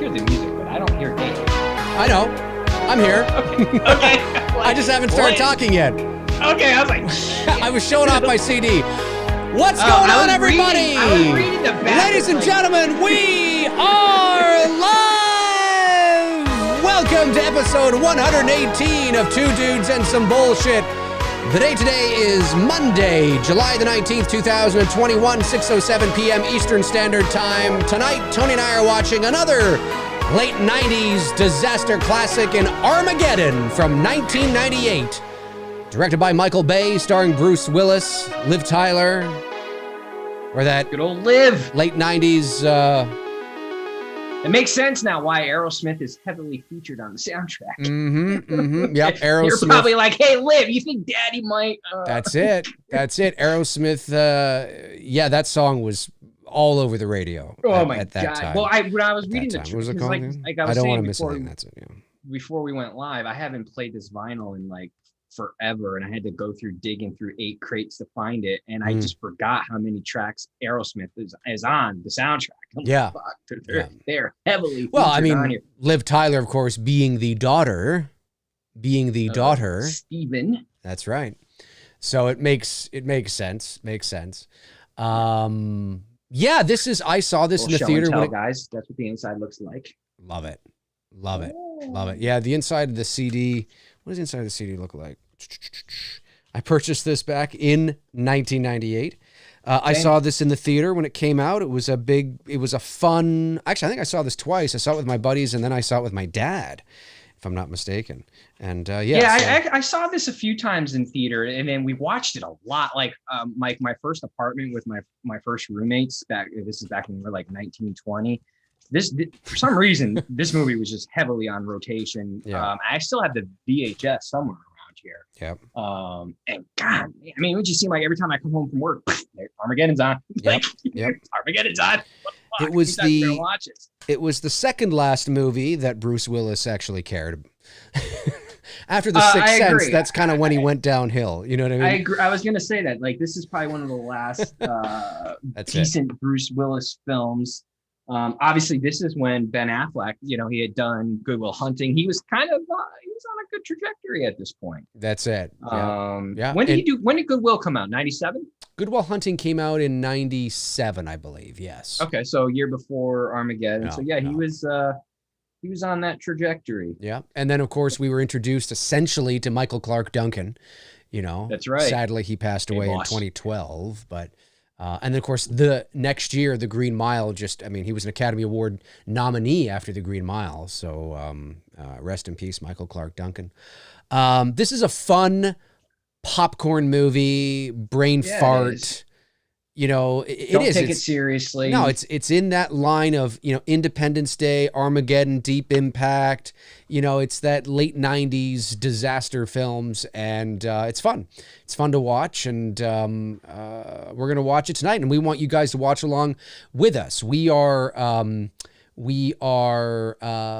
hear the music, but I don't hear Dave. I know. I'm here. Okay. I just haven't started talking yet. Okay, I was like, I was showing off my CD. What's going on, everybody? I was reading the back. Ladies and gentlemen, we are live! Welcome to episode 118 of Two Dudes and Some Bullshit. The day today is Monday, July the 19th, 2021, 6:07 p.m. Eastern Standard Time. Tonight, Tony and I are watching another late 90s disaster classic in Armageddon from 1998. Directed by Michael Bay, starring Bruce Willis, Liv Tyler, or that Good old Liv. late 90s... It makes sense now why Aerosmith is heavily featured on the soundtrack. Yep, Aerosmith. You're probably like, hey, Liv, you think Daddy might... That's it. Aerosmith, yeah, that song was all over the radio at that God. time. Well, when I was reading the... What was it called? Like I was don't saying want to miss before, anything. That's it, yeah. Before we went live, I haven't played this vinyl in like forever, and I had to go through digging through 8 crates to find it, and I just forgot how many tracks Aerosmith is on the soundtrack. Yeah. They're heavily Well, I featured on mean, here. Liv Tyler, of course, being the daughter. Steven. That's right. So it makes sense. Yeah, I saw this in the Show theater. and tell, guys, that's what the inside looks like. Love it. Yeah, the inside of the CD. What does the inside of the CD look like? I purchased this back in 1998. I saw this in the theater when it came out. It was a fun, actually, I think I saw this twice. I saw it with my buddies, and then I saw it with my dad, if I'm not mistaken. And I saw this a few times in theater, and then we watched it a lot. Like my first apartment with my first roommates this is back when we were like 1920. For some reason, this movie was just heavily on rotation. Yeah. I still have the VHS somewhere around here. Yep. And God, I mean, it would just seem like every time I come home from work, Armageddon's on. Yep. Armageddon's on. It was the second last movie that Bruce Willis actually cared. After The Sixth Sense, that's kind of when he went downhill. You know what I mean? I agree. I was going to say that. Like, this is probably one of the last decent Bruce Willis films. Obviously, this is when Ben Affleck, he had done Good Will Hunting. He was kind of he was on a good trajectory at this point. That's it. Yeah. When did Good Will come out? 97? Good Will Hunting came out in 97, I believe. Yes. Okay, so a year before Armageddon. He was on that trajectory. Yeah, and then of course we were introduced essentially to Michael Clarke Duncan. That's right. Sadly, he passed away in 2012, but. And then, of course, the next year, The Green Mile he was an Academy Award nominee after The Green Mile. So rest in peace, Michael Clarke Duncan. This is a fun popcorn movie, brain fart. Don't take it seriously. No, it's in that line of, Independence Day, Armageddon, Deep Impact. It's that late 90s disaster films, and it's fun. It's fun to watch, and we're going to watch it tonight, and we want you guys to watch along with us. We are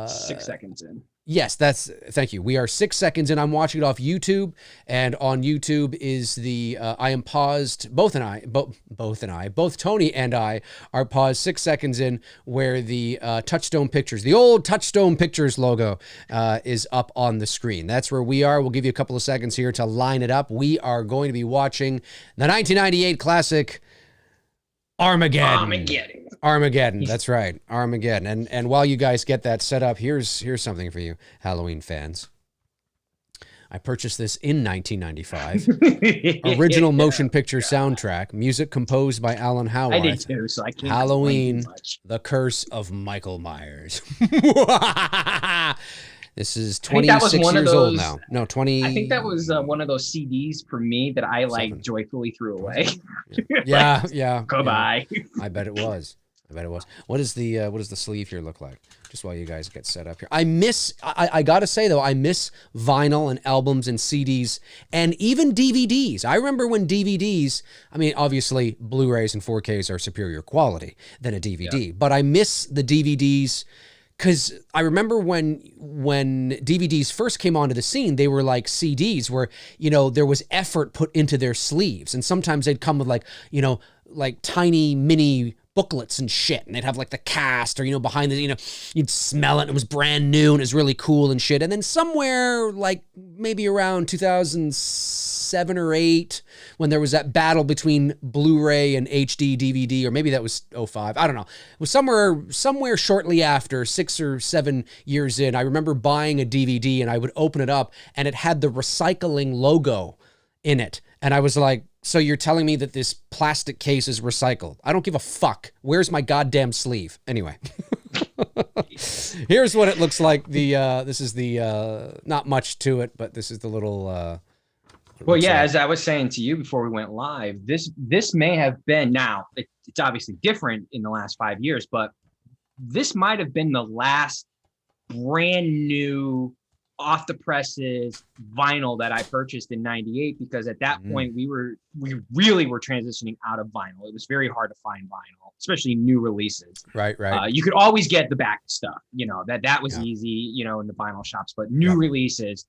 6 seconds in. Yes, thank you. We are 6 seconds in. I'm watching it off YouTube, and on YouTube is I am paused. Both Tony and I are paused 6 seconds in, where the Touchstone Pictures, the old Touchstone Pictures logo, is up on the screen. That's where we are. We'll give you a couple of seconds here to line it up. We are going to be watching the 1998 classic Armageddon. That's right. Armageddon. And while you guys get that set up, here's something for you, Halloween fans. I purchased this in 1995. Original motion picture soundtrack. Music composed by Alan Howarth. I did too, so I can't Halloween, much. The Curse of Michael Myers. This is 26 years old now. No, 20. I think that was one of those CDs for me that I joyfully threw away. Yeah. Goodbye. Yeah. I bet it was. What does the sleeve here look like? Just while you guys get set up here. I gotta say though, I miss vinyl and albums and CDs and even DVDs. I remember when DVDs, obviously Blu-rays and 4Ks are superior quality than a DVD, but I miss the DVDs. Because I remember when DVDs first came onto the scene, they were like CDs where, there was effort put into their sleeves. And sometimes they'd come with like tiny mini booklets and shit, and they'd have like the cast or, behind the, you'd smell it and it was brand new and it was really cool and shit. And then somewhere like maybe around 2007 or 8, when there was that battle between Blu-ray and HD DVD, or maybe that was 05, I don't know. It was somewhere shortly after, 6 or 7 years in, I remember buying a DVD and I would open it up and it had the recycling logo in it. And I was like, so you're telling me that this plastic case is recycled? I don't give a fuck. Where's my goddamn sleeve? Anyway. Here's what it looks like. This is the not much to it, but this is the little well, yeah, as I was saying to you before we went live, this may have been, now it's obviously different in the last 5 years, but this might have been the last brand new off the presses vinyl that I purchased in '98, because at that point we really were transitioning out of vinyl. It was very hard to find vinyl, especially new releases. Right. You could always get the back stuff, that was easy, in the vinyl shops, but new releases,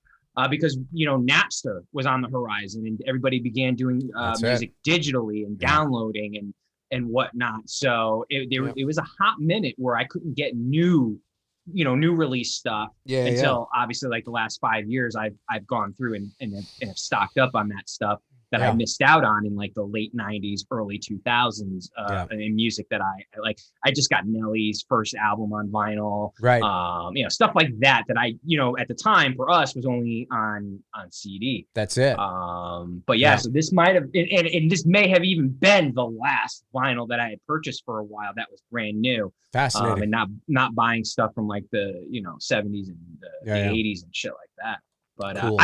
because Napster was on the horizon and everybody began doing music digitally and downloading and whatnot. So it was a hot minute where I couldn't get new release stuff until obviously like the last 5 years I've gone through and have stocked up on that stuff that I missed out on in like the late 90s, early 2000s in music that I like. I just got Nelly's first album on vinyl, right? Stuff like that I, at the time for us was only on CD. That's it. But so this might have, and this may have even been the last vinyl that I had purchased for a while that was brand new. Fascinating. And not buying stuff from like the 70s and the 80s and shit like that. But cool.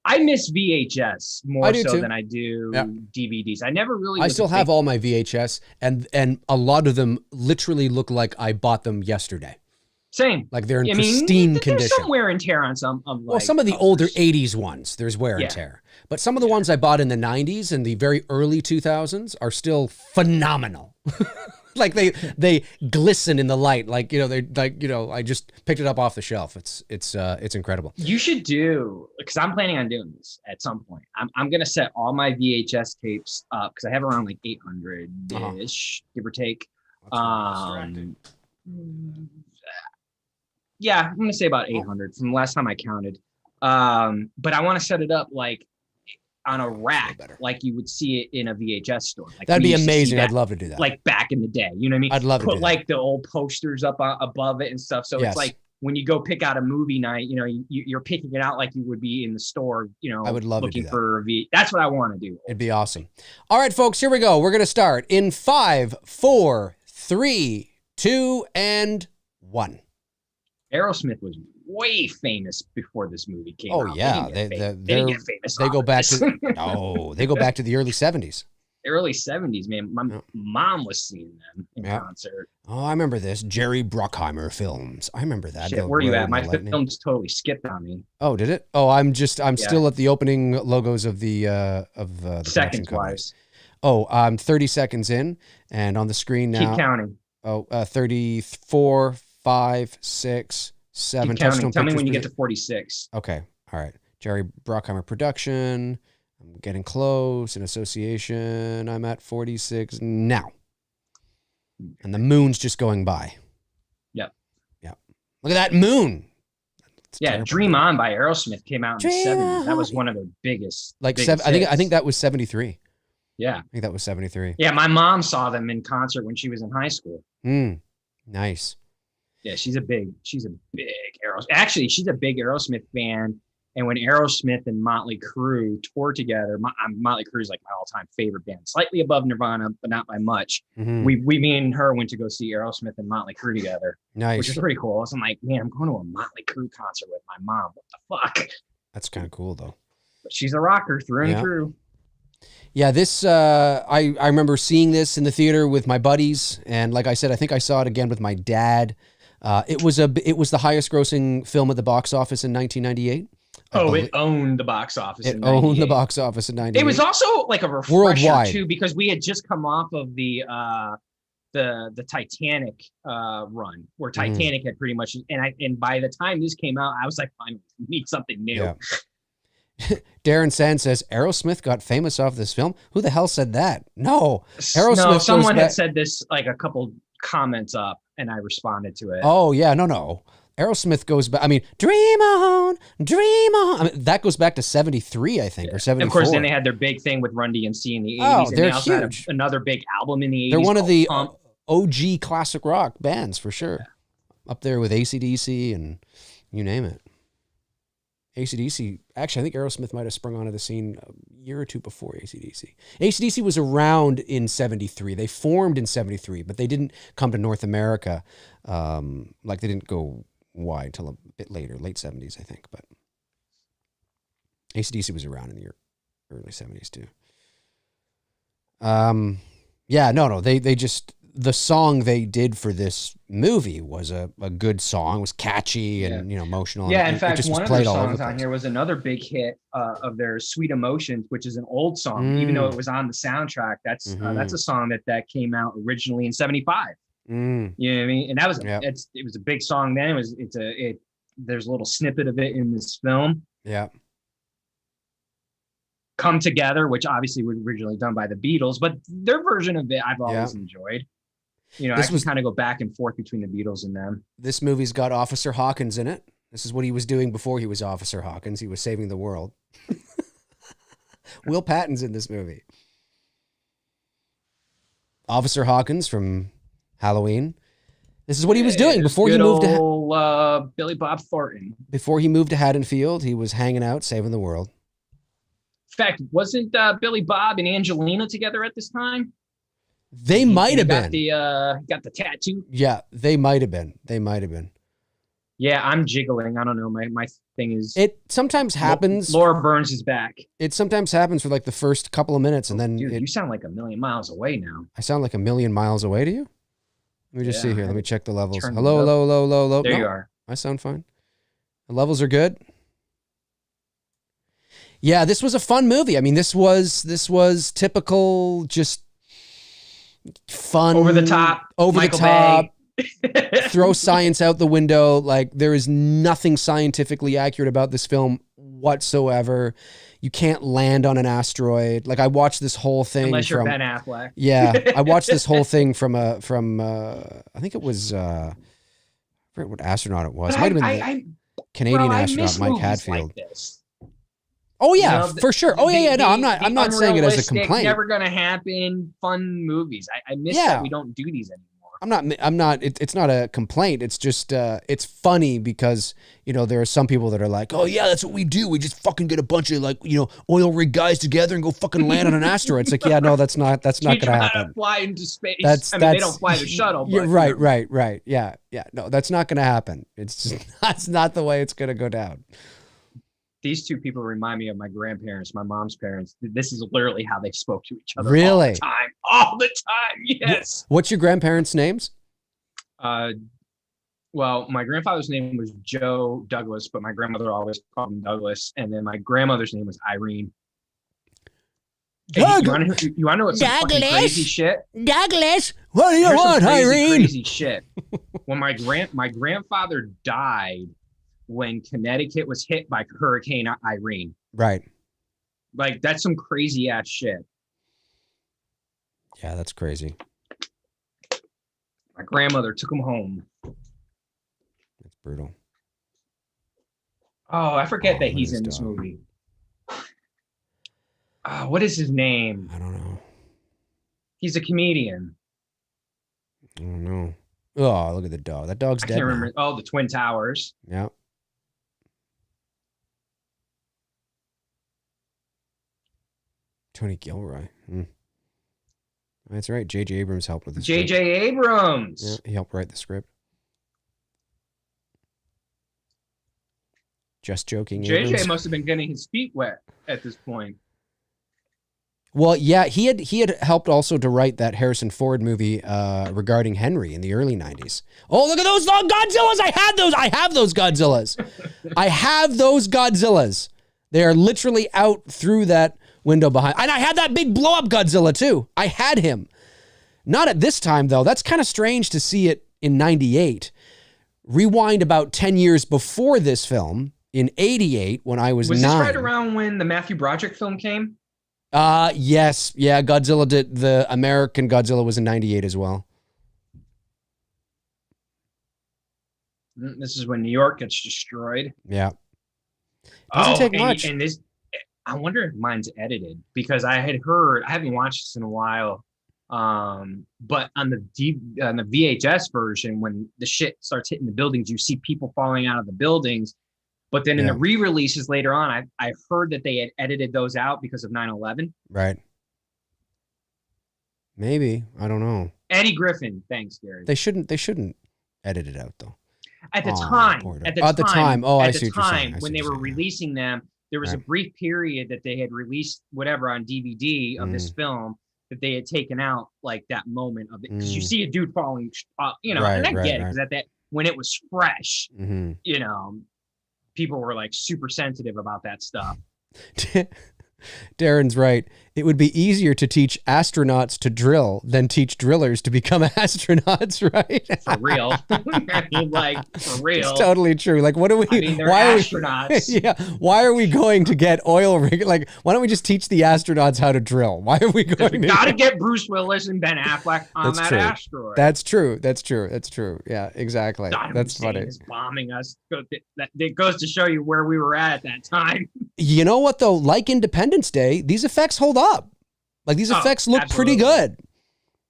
I miss VHS more so than I do DVDs. I never really. I still have all my VHS, and a lot of them literally look like I bought them yesterday. Same. Like they're in pristine condition. There's some wear and tear on some of like. Well, some of the older '80s ones, there's wear and tear, but some of the ones I bought in the '90s and the very early 2000s are still phenomenal. Like they glisten in the light, I just picked it up off the shelf. It's incredible. You should do, because I'm planning on doing this at some point. I'm gonna set all my VHS tapes up because I have around like 800-ish, give or take. Yeah, I'm gonna say about 800 from the last time I counted. But I want to set it up like on a rack, like you would see it in a VHS store. Like that'd be amazing. I'd love to do that. Like back in the day, you know what I mean? I'd love to put like the old posters up above it and stuff. So it's like when you go pick out a movie night, you're picking it out like you would be in the store. I would love looking to do that. For a V. That's what I want to do. It'd be awesome. All right, folks, here we go. We're gonna start in 5, 4, 3, 2, and 1. Aerosmith was way famous before this movie came out. Oh yeah, they didn't get famous. They go back to they go back to the early 70s. The early 70s, man. My mom was seeing them in concert. Oh, I remember this. Jerry Bruckheimer films. I remember that. Shit, where are you at? My film's totally skipped on me. Oh, did it? Oh, I'm still at the opening logos of the seconds wise. Oh, I'm 30 seconds in, and on the screen now. Keep counting. Oh, 34, 5, 6, 7. Tell me when you get to 46. Okay. All right. Jerry Bruckheimer production. I'm getting close. In association, I'm at 46 now. And the moon's just going by. Yep. Look at that moon. Terrible. Dream On by Aerosmith came out in the 70s. That was one of their biggest. I think that was 73. Yeah. I think that was 73. Yeah, my mom saw them in concert when she was in high school. Nice. Yeah, she's a big Aerosmith. Actually, she's a big Aerosmith fan. And when Aerosmith and Motley Crue toured together, Motley Crue is like my all-time favorite band, slightly above Nirvana, but not by much. Me and her went to go see Aerosmith and Motley Crue together, which is pretty cool. So I'm like, man, I'm going to a Motley Crue concert with my mom. What the fuck? That's kind of cool, though. But she's a rocker through and through. Yeah, this I remember seeing this in the theater with my buddies, and like I said, I think I saw it again with my dad. It was the highest grossing film at the box office in 1998. It owned the box office. It owned the box office in 98. It was also like a refresher worldwide too, because we had just come off of the Titanic run, where Titanic had pretty much, and by the time this came out, I was like, finally, we need something new. Darren Sand says, Aerosmith got famous off this film? Who the hell said that? No. Aerosmith. No, someone had said this like a couple comments up, and I responded to it. Oh, yeah, no. Aerosmith goes back. I mean, dream on, dream on. I mean, that goes back to 73, I think, or 74. And of course, then they had their big thing with Run DMC in the 80s. Oh, and they're they also huge. had another big album in the 80s. They're one of the Pump. OG classic rock bands, for sure. Yeah. Up there with AC/DC and you name it. AC/DC, actually, I think Aerosmith might have sprung onto the scene a year or two before AC/DC. AC/DC was around in 73. They formed in 73, but they didn't come to North America. Like they didn't go wide until a bit later, late 70s, I think. But AC/DC was around in the early 70s too. Yeah, no. They just, the song they did for this movie was a good song. It was catchy and emotional. Yeah, and in fact, just one of their songs on here was another big hit of their "Sweet Emotions," which is an old song, even though it was on the soundtrack. That's a song that came out originally in '75. You know what I mean? And that was it was a big song then. There's a little snippet of it in this film. Yeah. Come Together, which obviously was originally done by the Beatles, but their version of it I've always enjoyed. I can kind of go back and forth between the Beatles and them. This movie's got Officer Hawkins in it. This is what he was doing before he was Officer Hawkins. He was saving the world. Will Patton's in this movie. Officer Hawkins from Halloween. This is what he was doing before he moved to Billy Bob Thornton. Before he moved to Haddonfield, he was hanging out, saving the world. In fact, wasn't Billy Bob and Angelina together at this time? They might have been. Got the tattoo. Yeah, they might have been. They might have been. Yeah, I'm jiggling. I don't know. My thing is. It sometimes happens. Laura Burns is back. It sometimes happens for like the first couple of minutes, and then. Dude, you sound like a million miles away now. I sound like a million miles away to you? Let me just see here. Let me check the levels. Hello. There you are. I sound fine. The levels are good. Yeah, this was a fun movie. I mean, this was typical, just fun, over the top, throw science out the window. Like, there is nothing scientifically accurate about this film whatsoever. You can't land on an asteroid. Like, I watched this whole thing unless you're Ben Affleck. Yeah, I watched this whole thing from I think it was I forget what astronaut it was. It might have been the Canadian astronaut Mike Hadfield. Like this. Oh yeah, for sure. Oh yeah. No, I'm not saying it as a complaint. Never gonna happen. Fun movies. I miss that we don't do these anymore. I'm not. It's not a complaint. It's just it's funny because there are some people that are like, oh yeah, that's what we do. We just fucking get a bunch of oil rig guys together and go fucking land on an asteroid. It's like, yeah, no, that's not gonna happen. To fly into space. They don't fly the shuttle. But, right. Yeah. No, that's not gonna happen. It's just that's not the way it's gonna go down. These two people remind me of my grandparents, my mom's parents. This is literally how they spoke to each other. Really? All the time. Yes. What's your grandparents' names? Well, my grandfather's name was Joe Douglas, but my grandmother always called him Douglas. And then my grandmother's name was Irene. Hey, you want to know what's some fucking crazy shit? Douglas, what do you want, Irene? Crazy shit. When my grandfather died, when Connecticut was hit by Hurricane Irene. Right. Like, that's some crazy ass shit. Yeah, that's crazy. My grandmother took him home. That's brutal. Oh, I forget that he's in this movie. What is his name? I don't know. He's a comedian. I don't know. Oh, look at the dog. That dog's dead. I can't remember. Oh, the Twin Towers. Yeah. Tony Gilroy. That's right. J.J. Abrams helped with the script. J.J. Abrams. Yeah, he helped write the script. Just joking. J.J. must have been getting his feet wet at this point. Well, yeah, he had helped also to write that Harrison Ford movie regarding Henry in the early 90s. Oh, look at those Godzillas. I have those Godzillas. I have those Godzillas. They are literally out through that window behind. And I had that big blow up Godzilla too. I had him. Not at this time though. That's kind of strange to see it in 98. Rewind about 10 years before this film in 88 when I was 9. Was this right around when the Matthew Broderick film came? Yes. Yeah, Godzilla did. The American Godzilla was in 98 as well. This is when New York gets destroyed. Yeah. Doesn't take much. And this, I wonder if mine's edited, because I had heard, I haven't watched this in a while, but on the VHS version, when the shit starts hitting the buildings, you see people falling out of the buildings. But then in the re-releases later on, I heard that they had edited those out because of 9/11. Right. Maybe. I don't know. Eddie Griffin. Thanks, Gary. They shouldn't edit it out, though. At the time. Oh, I see what you're saying. When they were releasing them, there was a brief period that they had released whatever on DVD of this film that they had taken out, like that moment of it. Because you see a dude falling, and I get it, because at that, when it was fresh, people were like super sensitive about that stuff. Darren's right. It would be easier to teach astronauts to drill than teach drillers to become astronauts, right? For real. I mean, like, for real. It's totally true. Like, what do we, they're astronauts. Why are we going to get oil rig? Like, why don't we just teach the astronauts how to drill? Why are we going to? Gotta get Bruce Willis and Ben Affleck on that asteroid. That's true. Yeah, exactly. That's funny. Is bombing us. It goes to show you where we were at that time. You know what, though? Like Independence Day, these effects hold up. Like, these effects look pretty good.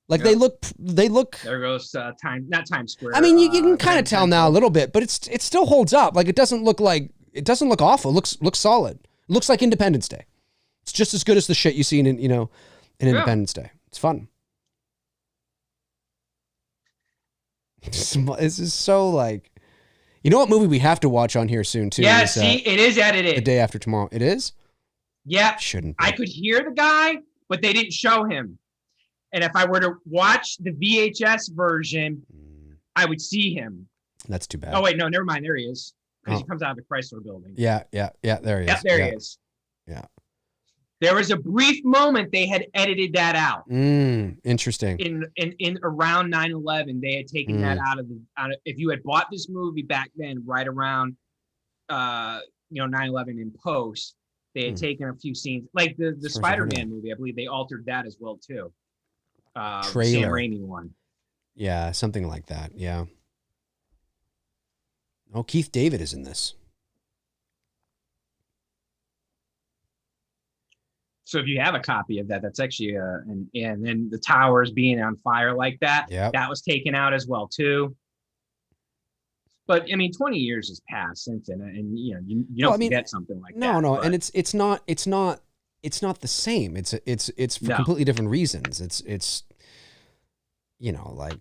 Like, they look. There goes not Times Square. I mean, you can kind of tell now a little bit, but it still holds up. Like, it doesn't look awful. It looks solid. It looks like Independence Day. It's just as good as the shit you see in Independence Day. It's fun. This is so like. You know what movie we have to watch on here soon, too? Yeah, it is edited. The Day After Tomorrow. It is? Yeah. Shouldn't be. I could hear the guy, but they didn't show him. And if I were to watch the VHS version, I would see him. That's too bad. Oh, wait, no, never mind. There he is. Because he comes out of the Chrysler building. Yeah, there he is. Yep, there he is. Yeah. There was a brief moment they had edited that out. Interesting. In around 9/11, they had taken that out of if you had bought this movie back then, right around 9/11 in post, they had taken a few scenes, like the Spider-Man movie. I believe they altered that as well too. Trailer. Sam Raimi one. Yeah, something like that. Yeah. Oh, Keith David is in this. So if you have a copy of that, that's actually and then the towers being on fire like that, that was taken out as well too. But I mean, 20 years has passed since then, and you don't forget something like that. No, and it's not the same. It's for completely different reasons. It's like.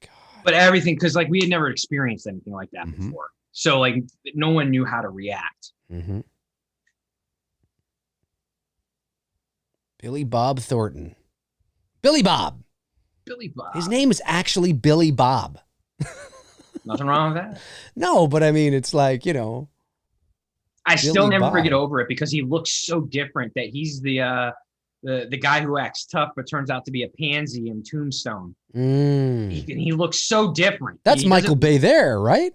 God. But everything, because like we had never experienced anything like that before, so like no one knew how to react. Billy Bob Thornton. Billy Bob. His name is actually Billy Bob. Nothing wrong with that. No, but I mean, it's like, I still never get over it because he looks so different that he's the guy who acts tough but turns out to be a pansy in Tombstone. He looks so different. That's Michael Bay there, right?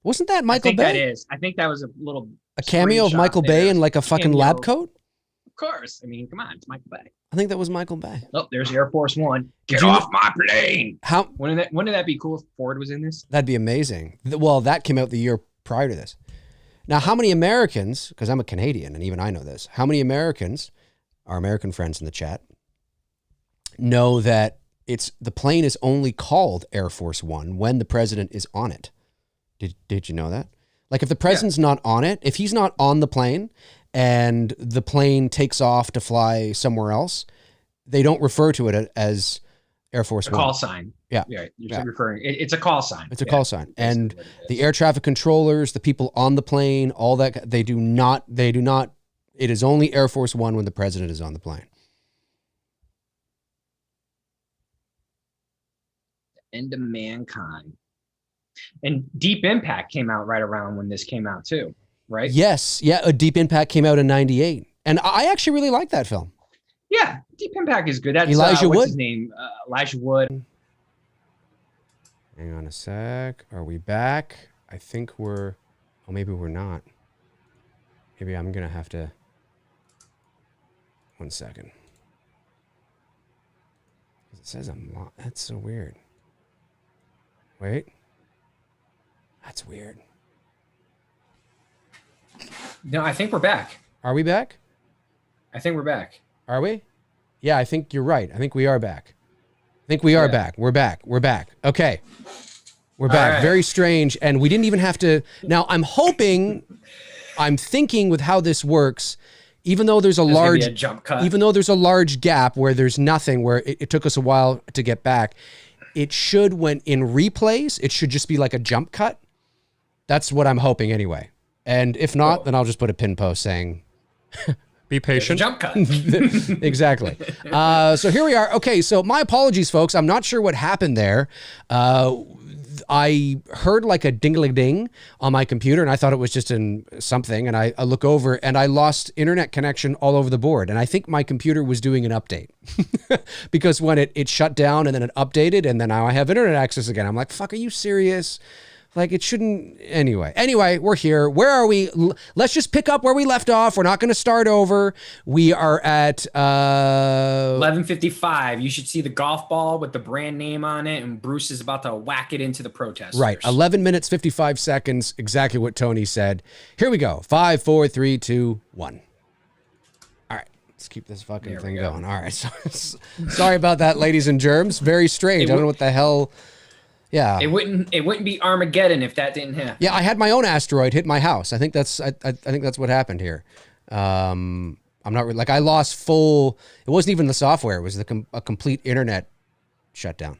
Wasn't that Michael Bay? I think that is. I think that was a cameo of Michael Bay in like a fucking lab coat? Of course. I mean, come on, it's Michael Bay. I think that was Michael Bay. Oh, there's Air Force One. Get off my plane. Wouldn't that be cool if Ford was in this? That'd be amazing. Well, that came out the year prior to this. Now, how many Americans, because I'm a Canadian and even I know this, how many Americans, our American friends in the chat, know that the plane is only called Air Force One when the president is on it? Did you know that? Like if the president's not on it, if he's not on the plane and the plane takes off to fly somewhere else, they don't refer to it as Air Force One. Call sign. Yeah. You're referring. It's a call sign. It's a call sign. And the air traffic controllers, the people on the plane, all that, they do not, it is only Air Force One when the president is on the plane. End of mankind. And Deep Impact came out right around when this came out too, right? Yes. Yeah. A Deep Impact came out in 98. And I actually really like that film. Yeah. Deep Impact is good. That's Elijah Wood. What's his name? Elijah Wood. Hang on a sec. Are we back? I think we're... Oh, maybe we're not. Maybe I'm going to have to... 1 second. It says I'm... That's so weird. Wait. That's weird. No, I think we're back. Are we back? I think we're back. Are we? Yeah, I think you're right. I think we are back. I think we are back. We're back. We're back. Okay. We're back. Right. Very strange. And we didn't even have to... Now, I'm thinking with how this works, even though there's a jump cut. Even though there's a large gap where there's nothing, where it took us a while to get back, it should, when in replays, it should just be like a jump cut. That's what I'm hoping anyway. And if not, then I'll just put a pin post saying, be patient. Jump cut. Exactly. So here we are. Okay, so my apologies, folks. I'm not sure what happened there. I heard like a ding-a-ling-ding on my computer, and I thought it was just in something, and I look over, and I lost internet connection all over the board, and I think my computer was doing an update. Because when it shut down, and then it updated, and then now I have internet access again. I'm like, fuck, are you serious? Like, it shouldn't... Anyway, we're here. Where are we? Let's just pick up where we left off. We're not going to start over. We are at... 11:55. You should see the golf ball with the brand name on it, and Bruce is about to whack it into the protesters. Right. 11 minutes, 55 seconds. Exactly what Tony said. Here we go. 5, 4, 3, 2, 1. All right. Let's keep this fucking thing going. All right. Sorry about that, ladies and germs. Very strange. I don't know what the hell... Yeah, it wouldn't be Armageddon if that didn't happen. Yeah, I had my own asteroid hit my house. I think that's what happened here. I'm not really, like, I lost full. It wasn't even the software. It was a complete internet shutdown.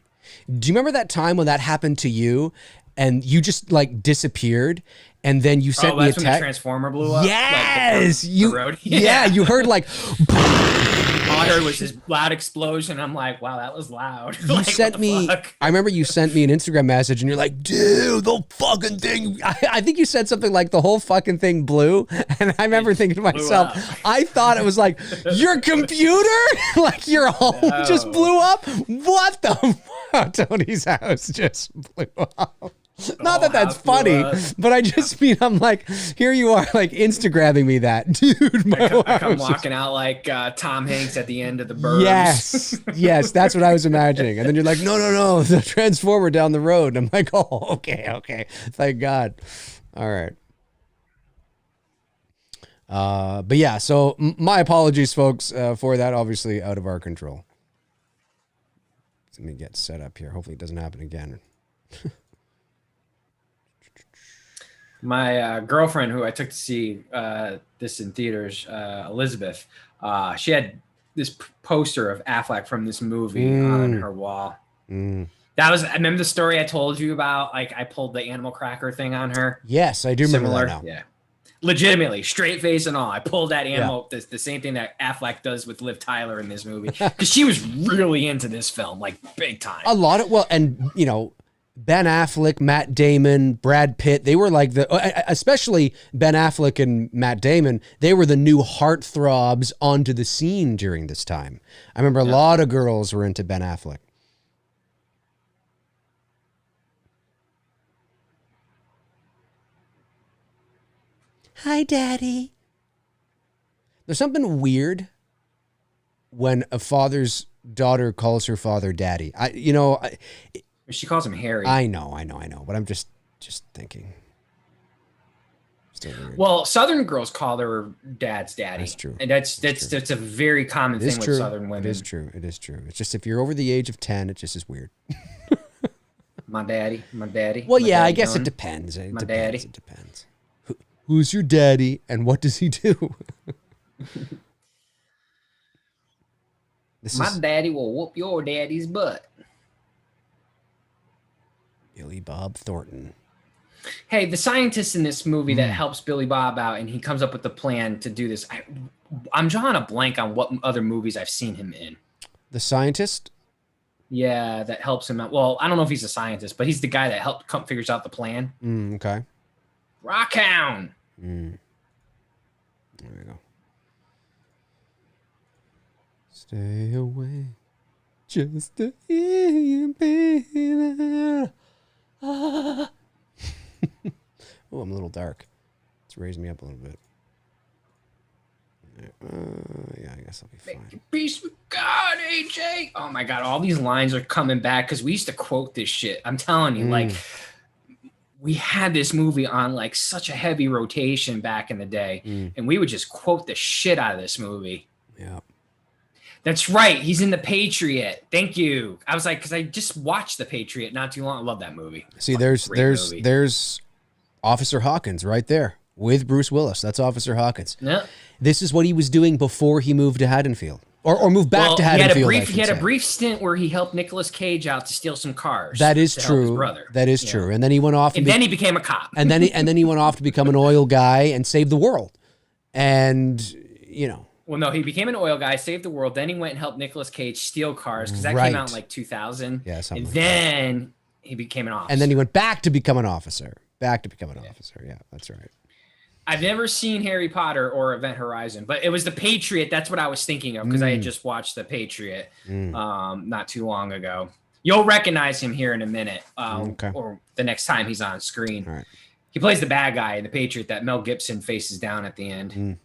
Do you remember that time when that happened to you, and you just like disappeared, and then you sent me a text? When the transformer blew up. Yes, like the road. Yeah, you heard like. All I heard was this loud explosion. I'm like, wow, that was loud. You sent me, I remember you sent me an Instagram message and you're like, dude, the fucking thing. I think you said something like the whole fucking thing blew. And I remember thinking to myself, I thought it was like, your computer? Like your home just blew up? What the fuck? Tony's house just blew up. Not that that's funny, but I just mean, I'm like, here you are, like Instagramming me that, dude. I come walking out like Tom Hanks at the end of The Burbs. Yes, that's what I was imagining. And then you're like, no, the transformer down the road. And I'm like, oh, okay, thank God. All right. But yeah, so my apologies, folks, for that. Obviously, out of our control. Let me get set up here. Hopefully, it doesn't happen again. My girlfriend, who I took to see this in theaters, Elizabeth, she had this poster of Affleck from this movie on her wall. That was, I remember the story I told you about, like I pulled the animal cracker thing on her. Yes, I do remember that now. Yeah. Legitimately, straight face and all. I pulled that animal, the same thing that Affleck does with Liv Tyler in this movie. Because she was really into this film, like big time. A lot of, and you know, Ben Affleck, Matt Damon, Brad Pitt, they were like especially Ben Affleck and Matt Damon, they were the new heartthrobs onto the scene during this time. I remember a lot of girls were into Ben Affleck. Hi, Daddy. There's something weird when a father's daughter calls her father Daddy. She calls him Harry. I know. But I'm just thinking. Still weird. Well, Southern girls call their dads daddy. That's true. And that's a very common thing with Southern women. It is true. It's just if you're over the age of 10, it just is weird. My daddy. Well, yeah, I guess it depends. It depends. Who's your daddy and what does he do? My daddy will whoop your daddy's butt. Billy Bob Thornton. Hey, the scientist in this movie that helps Billy Bob out, and he comes up with the plan to do this. I'm drawing a blank on what other movies I've seen him in. The scientist? Yeah, that helps him out. Well, I don't know if he's a scientist, but he's the guy that figures out the plan. Okay. Rockhound. There we go. Stay away. Just to hear you, baby. Oh, I'm a little dark. Let's raise me up a little bit. Yeah, I guess I'll be fine. Peace with God, AJ. Oh my God, all these lines are coming back because we used to quote this shit. I'm telling you, like, we had this movie on like such a heavy rotation back in the day, and we would just quote the shit out of this movie. Yeah. That's right. He's in The Patriot. Thank you. I was like, because I just watched The Patriot not too long. I love that movie. See, there's Officer Hawkins right there with Bruce Willis. That's Officer Hawkins. Yeah. This is what he was doing before he moved to Haddonfield, or moved back to Haddonfield. He had a brief stint where he helped Nicolas Cage out to steal some cars. That is true. That is true. And then he went off, and then he became a cop. and then he went off to become an oil guy and save the world. And Well, no, he became an oil guy, saved the world. Then he went and helped Nicolas Cage steal cars because that came out in like 2000. Yeah, something. And then he became an officer. And then he went back to become an officer. Officer. Yeah, that's right. I've never seen Harry Potter or Event Horizon, but it was The Patriot. That's what I was thinking of because I had just watched The Patriot not too long ago. You'll recognize him here in a minute or the next time he's on screen. All right. He plays the bad guy in The Patriot that Mel Gibson faces down at the end.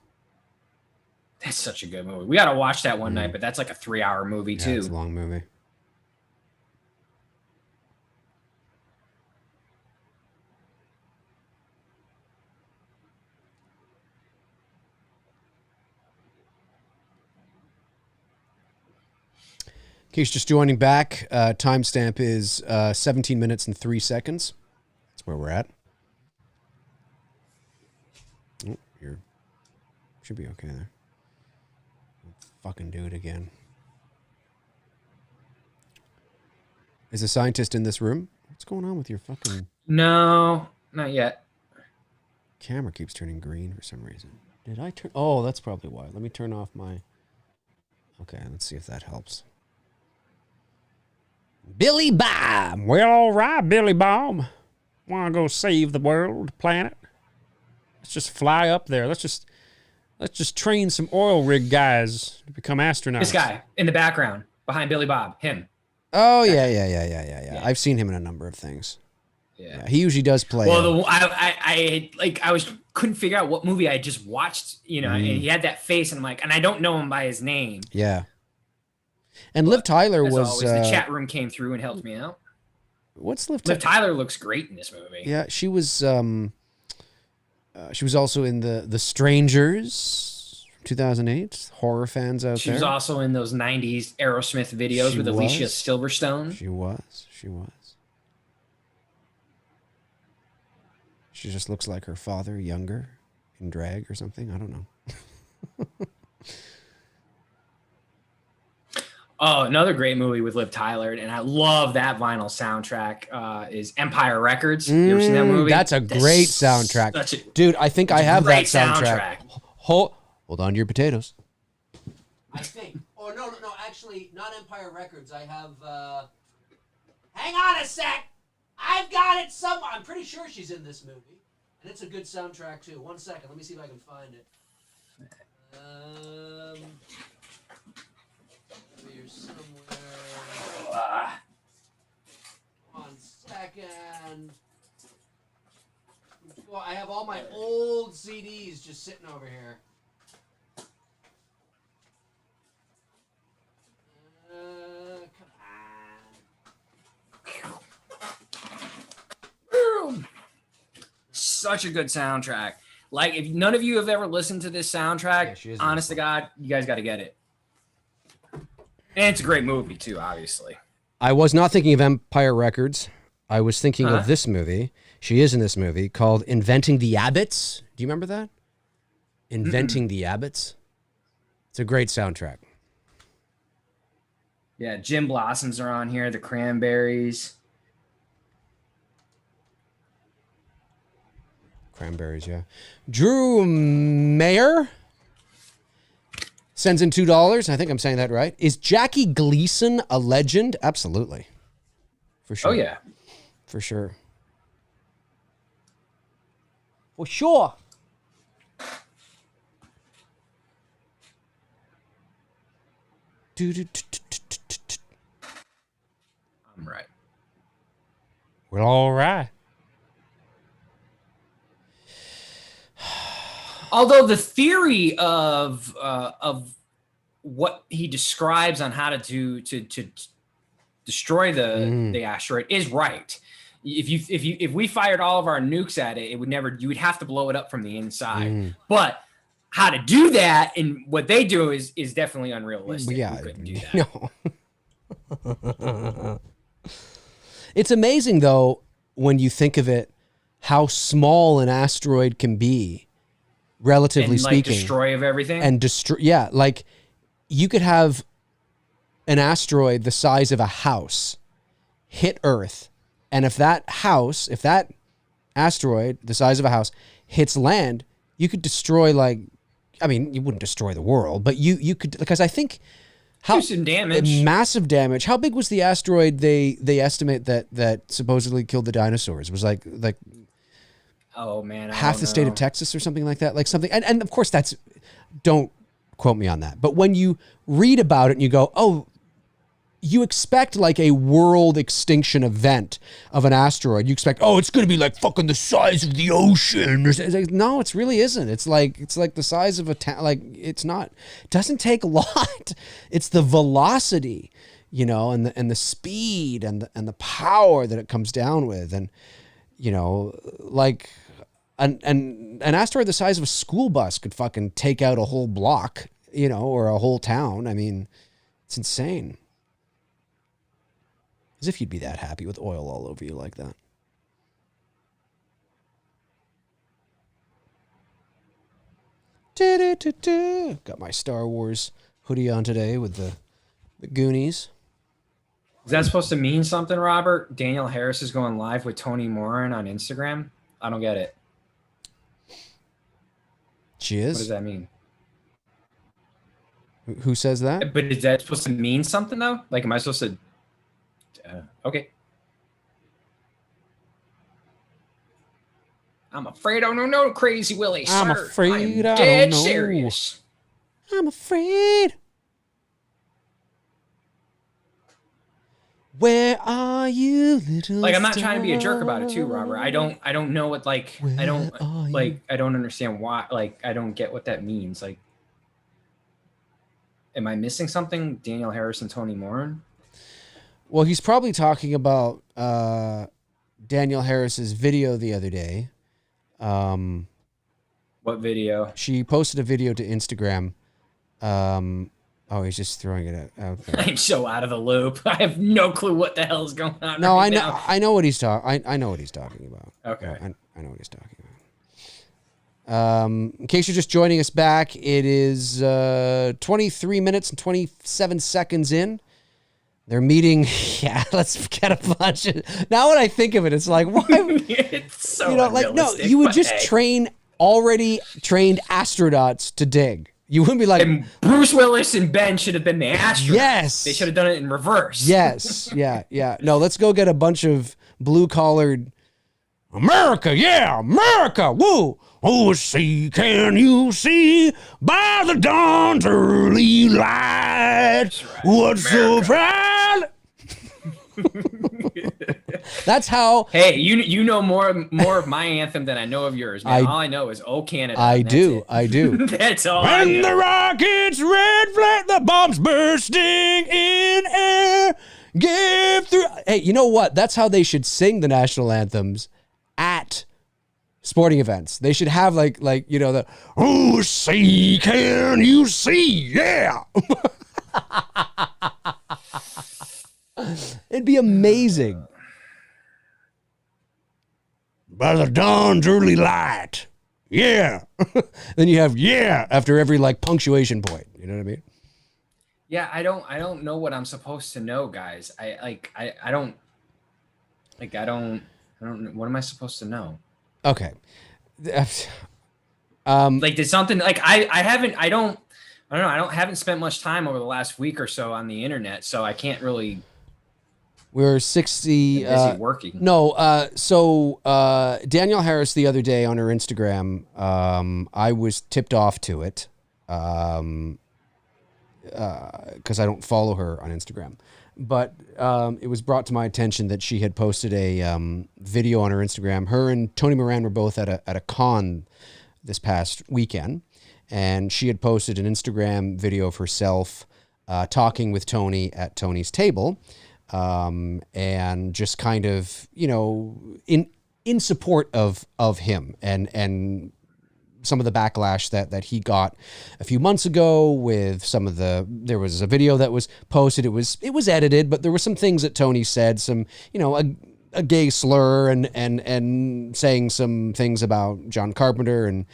That's such a good movie. We got to watch that one night, but that's like a 3-hour movie too. It's a long movie. In case just joining back, timestamp is 17 minutes and 3 seconds. That's where we're at. Oh, you should be okay there. Fucking do it again. Is a scientist in this room? What's going on with your fucking... No, not yet. Camera keeps turning green for some reason. Did I turn... Oh, that's probably why. Let me turn off my... Okay, let's see if that helps. Billy Bob. Well, all right, Billy Bob. Want to go save the world, planet? Let's just fly up there. Let's just train some oil rig guys to become astronauts. This guy in the background behind Billy Bob, him. Oh yeah. I've seen him in a number of things. Yeah, he usually does play. Well, I couldn't figure out what movie I just watched, and he had that face, and I'm like, and I don't know him by his name. Yeah. And Liv Tyler was always, the chat room came through and helped me out. What's Liv Tyler looks great in this movie. Yeah, she was also in the Strangers, 2008. Horror fans out there. She was also in those 90s Aerosmith videos with Alicia Silverstone. She was. She just looks like her father, younger, in drag or something. I don't know. Oh, another great movie with Liv Tyler, and I love that vinyl soundtrack, is Empire Records. You ever seen that movie? That's a great soundtrack. Dude, I think I have that soundtrack. Hold on to your potatoes. I think. Oh, no. Actually, not Empire Records. I have... Hang on a sec. I've got it somewhere. I'm pretty sure she's in this movie. And it's a good soundtrack, too. 1 second. Let me see if I can find it. Here somewhere. 1 second. Well, I have all my old CDs just sitting over here. Come on. Such a good soundtrack. Like, if none of you have ever listened to this soundtrack, honest to God, you guys got to get it. And it's a great movie, too, obviously. I was not thinking of Empire Records. I was thinking of this movie. She is in this movie called Inventing the Abbots. Do you remember that? Inventing the Abbots. It's a great soundtrack. Yeah, Gin Blossoms are on here. The Cranberries. Cranberries, yeah. Drew Mayer sends in $2. I think I'm saying that right. Is Jackie Gleason a legend? Absolutely. For sure. Oh, yeah. For sure. For sure. I'm right. Well, all right. Although the theory of what he describes on how to destroy the asteroid is right. If we fired all of our nukes at it, you would have to blow it up from the inside. But how to do that and what they do is definitely unrealistic. Yeah, we couldn't do that. No. It's amazing though when you think of it, how small an asteroid can be, relatively speaking. Like destroy of everything. And destroy. Yeah, like you could have an asteroid the size of a house hit Earth, and if that asteroid the size of a house hits land, you could destroy you wouldn't destroy the world, but you could, because I think do some damage. Massive damage. How big was the asteroid they estimate that supposedly killed the dinosaurs? It was like oh man, half the state of Texas or something like that. Like something, and of course don't quote me on that. But when you read about it and you go, oh, you expect like a world extinction event of an asteroid. You expect, oh, it's going to be like fucking the size of the ocean. It's like, no, it really isn't. It's like the size of a town. Like it's not. It doesn't take a lot. It's the velocity, and the speed and the power that it comes down with, and like an asteroid the size of a school bus could fucking take out a whole block, or a whole town. I mean, it's insane. As if you'd be that happy with oil all over you like that. Got my Star Wars hoodie on today with the Goonies. Is that supposed to mean something, Robert? Daniel Harris is going live with Tony Moran on Instagram? I don't get it. She is? What does that mean? Who says that? But is that supposed to mean something, though? Like, am I supposed to... okay. I'm afraid I don't know, Crazy Willie, sir. I'm afraid I dead don't know. Serious. I'm afraid. Where are you, little Like, I'm not trying to be a jerk about it too, Robert. I don't know what, like, I don't understand why, like, I don't get what that means. Like, am I missing something? Daniel Harris and Tony Moran? Well, he's probably talking about Daniel Harris's video the other day. What video? She posted a video to Instagram. He's just throwing it out there. I'm so out of the loop. I have no clue what the hell is going on. No, right I know. now. I know what he's talking. I know what he's talking about. Okay. I know what he's talking about. In case you're just joining us back, it is 23 minutes and 27 seconds in. They're meeting. Yeah, let's get a bunch of. Now, when I think of it, it's like, why? It's so unrealistic, you would just train already trained astronauts to dig. You wouldn't be like. And Bruce Willis and Ben should have been the astronauts. Yes. They should have done it in reverse. Yes. Yeah. No, let's go get a bunch of blue-collared. America, yeah, America, woo. Oh, see, can you see by the dawn's early light? Right, what's so proud? That's how. Hey, you know more of my anthem than I know of yours, man. All I know is "Oh Canada." I do. That's all. When the rockets red flag, the bombs bursting in air. Give through. Hey, you know what? That's how they should sing the national anthems at sporting events. They should have like the oh see, can you see? Yeah. It'd be amazing. By the dawn's early light. Yeah. Then you have yeah after every like punctuation point. You know what I mean? Yeah, I don't know what I'm supposed to know, guys. I don't what am I supposed to know? Okay. Like did something like I haven't spent much time over the last week or so on the internet, so I can't really. We're 60 busy working. No, so Danielle Harris the other day on her Instagram, I was tipped off to it because I don't follow her on Instagram. But it was brought to my attention that she had posted a video on her Instagram. Her and Tony Moran were both at a con this past weekend, and she had posted an Instagram video of herself talking with Tony at Tony's table, and just kind of, you know, in support of him and some of the backlash that he got a few months ago with some of there was a video that was posted. It was edited, but there were some things that Tony said, some, you know, a gay slur and saying some things about John Carpenter and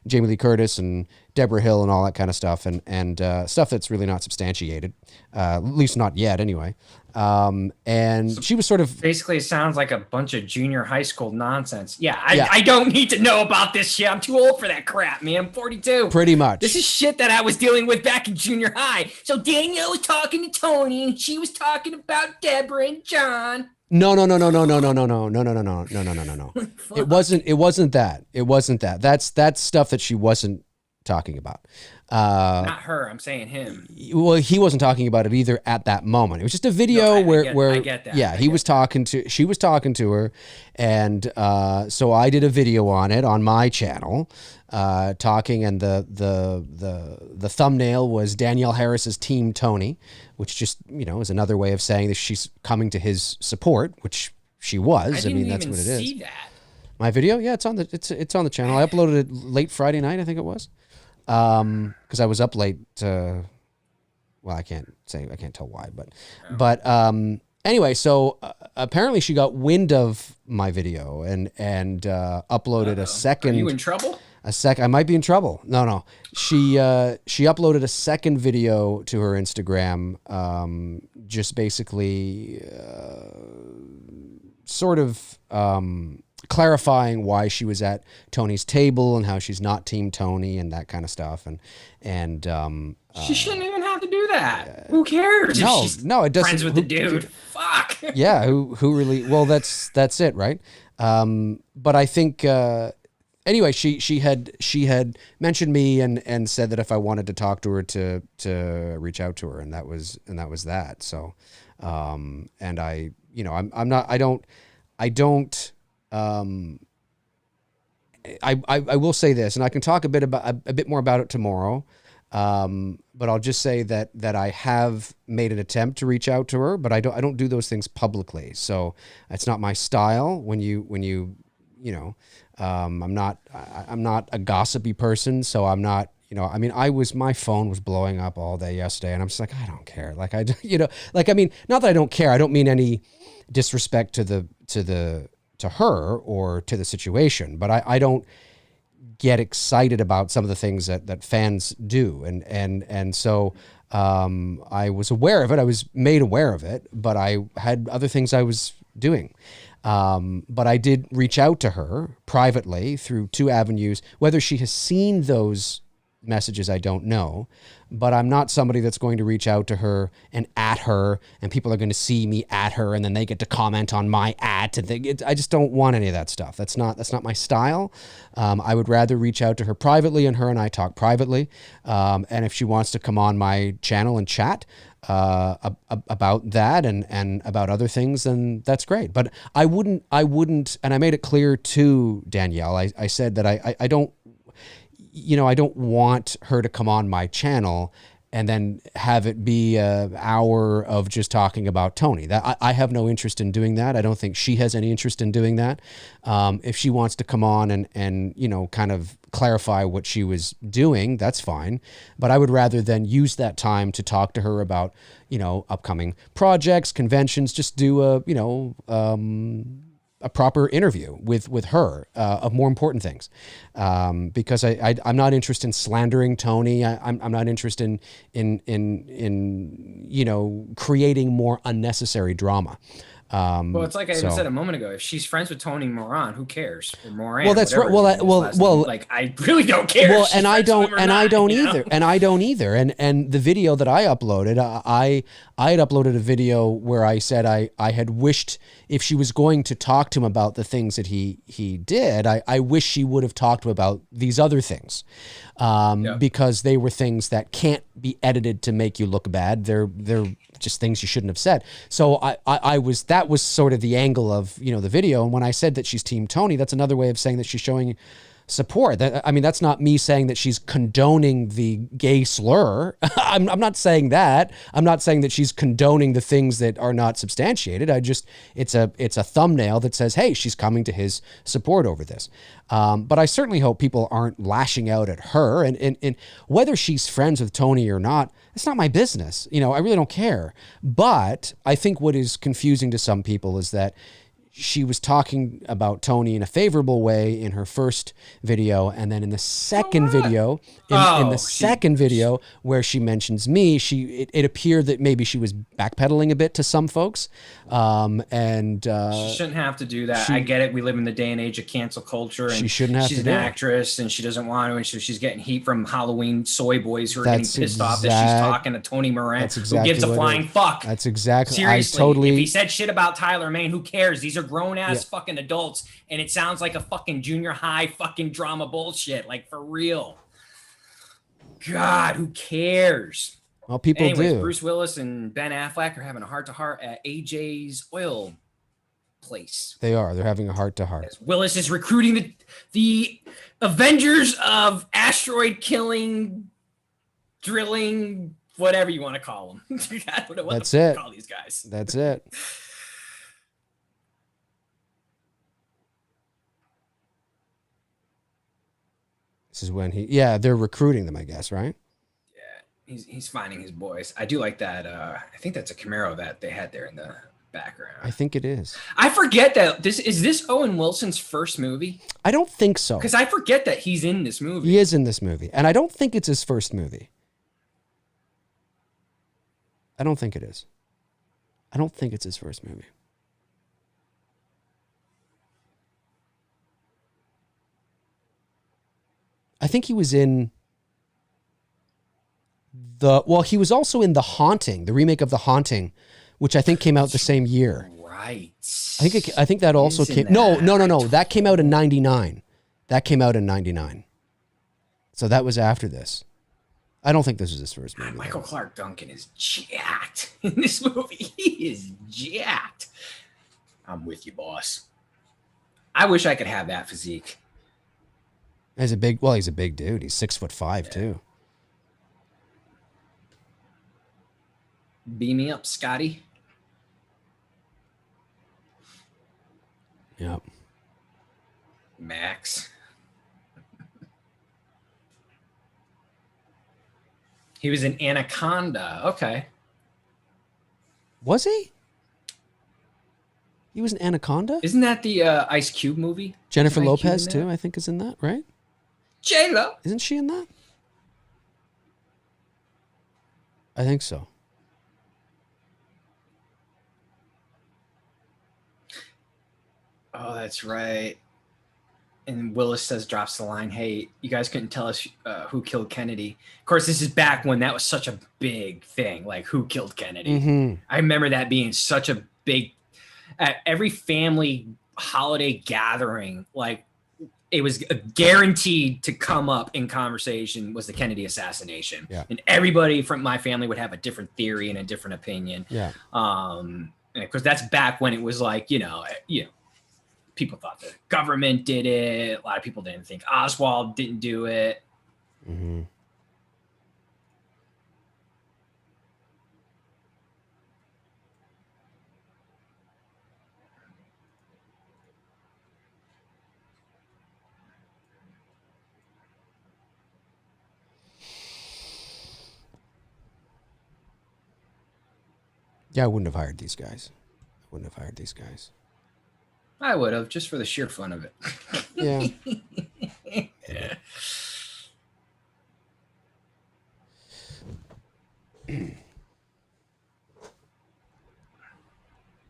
Jamie Lee Curtis and Deborah Hill and all that kind of stuff, and stuff that's really not substantiated, at least not yet anyway. And she was sort of basically sounds like a bunch of junior high school nonsense. I don't need to know about this shit. I'm too old for that crap, man. I'm 42. Pretty much. This is shit that I was dealing with back in junior high. So Danielle was talking to Tony and she was talking about Deborah and John. No. It wasn't that. That's stuff that she wasn't talking about. Not her, I'm saying him. Well, he wasn't talking about it either at that moment. It was just a video where I get that. Yeah, she was talking to her, and so I did a video on it on my channel, talking, and the thumbnail was Danielle Harris's Team Tony, which just, you know, is another way of saying that she's coming to his support, which she was. I mean, that's what it is. See that. My video, yeah, it's on the channel. I uploaded it late Friday night, I think it was. Because I was up late. Well, I can't tell why, but anyway, so apparently she got wind of my video and uploaded a second. Are you in trouble? I might be in trouble. No. She uploaded a second video to her Instagram, just basically sort of clarifying why she was at Tony's table and how she's not Team Tony and that kind of stuff. And she shouldn't even have to do that. Who cares? No, it doesn't. Friends with the dude. Fuck. Yeah. Who really? Well, that's it, right? But I think anyway, she had mentioned me and said that if I wanted to talk to her to reach out to her, and that was that. So, and I, you know, I will say this, and I can talk a bit more about it tomorrow. But I'll just say that I have made an attempt to reach out to her, but I don't do those things publicly. So it's not my style. When you know, I'm not a gossipy person, so I'm not. You know, I mean, my phone was blowing up all day yesterday, and I'm just like, I don't care. Like I mean, not that I don't care. I don't mean any disrespect to her or to the situation, but I don't get excited about some of the things that fans do. And so, I was aware of it. I was made aware of it, but I had other things I was doing. But I did reach out to her privately through two avenues. Whether she has seen those messages, I don't know, but I'm not somebody that's going to reach out to her and at her, and people are going to see me at her, and then they get to comment on my at. And I just don't want any of that stuff. That's not my style. I would rather reach out to her privately, and her and I talk privately. And if she wants to come on my channel and chat about that and about other things, then that's great. But I wouldn't, and I made it clear to Danielle. I said that I don't. You know, I don't want her to come on my channel and then have it be an hour of just talking about Tony. That I have no interest in doing that. I don't think she has any interest in doing that. If she wants to come on and you know, kind of clarify what she was doing, that's fine. But I would rather than use that time to talk to her about, you know, upcoming projects, conventions, just do a proper interview with her of more important things, because I'm not interested in slandering Tony. I'm not interested in you know, creating more unnecessary drama. Well, it's like I even said a moment ago. If she's friends with Tony Moran, who cares? Or Moran. Well, that's right. Well, like I really don't care. Well, and I don't either. And I don't either. And the video that I uploaded, I had uploaded a video where I said I had wished if she was going to talk to him about the things that he did, I wish she would have talked to him about these other things, because they were things that can't be edited to make you look bad. They're just things you shouldn't have said. So that was sort of the angle of, you know, the video. And when I said that she's Team Tony, that's another way of saying that she's showing support. I mean, that's not me saying that she's condoning the gay slur. I'm not saying that. I'm not saying that she's condoning the things that are not substantiated. It's a thumbnail that says, hey, she's coming to his support over this. But I certainly hope people aren't lashing out at her, and whether she's friends with Tony or not, it's not my business. You know, I really don't care. But I think what is confusing to some people is that she was talking about Tony in a favorable way in her first video, and then in the second video, second video where she mentions me, it appeared that maybe she was backpedaling a bit to some folks, and she shouldn't have to do that. I get it. We live in the day and age of cancel culture, and she shouldn't have she's to an actress, and she doesn't want to, and she's getting heat from Halloween soy boys who are getting pissed off that she's talking to Tony Moran, who gives a flying fuck. That's exactly. Seriously, if he said shit about Tyler Mane, who cares? These are grown ass fucking adults, and it sounds like a fucking junior high fucking drama bullshit. Like, for real. God, who cares? Well, people do. Bruce Willis and Ben Affleck are having a heart-to-heart at AJ's oil place. They are. They're having a heart-to-heart. Willis is recruiting the Avengers of asteroid killing, drilling, whatever you want to call them. I don't know what to call these guys. That's it. This is when they're recruiting them, I guess, right? Yeah, he's finding his boys. I do like that. I think that's a Camaro that they had there in the background. I think it is. I forget that is this Owen Wilson's first movie? I don't think so. Because I forget that he's in this movie. He is in this movie, and I don't think it's his first movie. I don't think it is. I don't think it's his first movie. I think he was in he was also in The Haunting, the remake of The Haunting, which I think came out the same year. Right. I think that also came. No. That came out in 99. That came out in 99. So that was after this. I don't think this was his first movie. Michael Clark Duncan is jacked in this movie. He is jacked. I'm with you, boss. I wish I could have that physique. He's a big dude. He's 6'5" too. Beam me up, Scotty. Yep. Max. He was in Anaconda. Okay. Was he? He was in Anaconda? Isn't that the Ice Cube movie? Jennifer Lopez too, I think, is in that, right? J-Lo. Isn't she in that? I think so. Oh, that's right. And Willis drops the line, hey, you guys couldn't tell us who killed Kennedy. Of course, this is back when that was such a big thing, like who killed Kennedy. Mm-hmm. I remember that being such a big, at every family holiday gathering, like it was guaranteed to come up in conversation was the Kennedy assassination. Yeah. And everybody from my family would have a different theory and a different opinion. Yeah. And of course, that's back when it was like, people thought the government did it. A lot of people didn't think Oswald didn't do it. Mm-hmm. Yeah, I wouldn't have hired these guys. I would have, just for the sheer fun of it. Yeah. Yeah.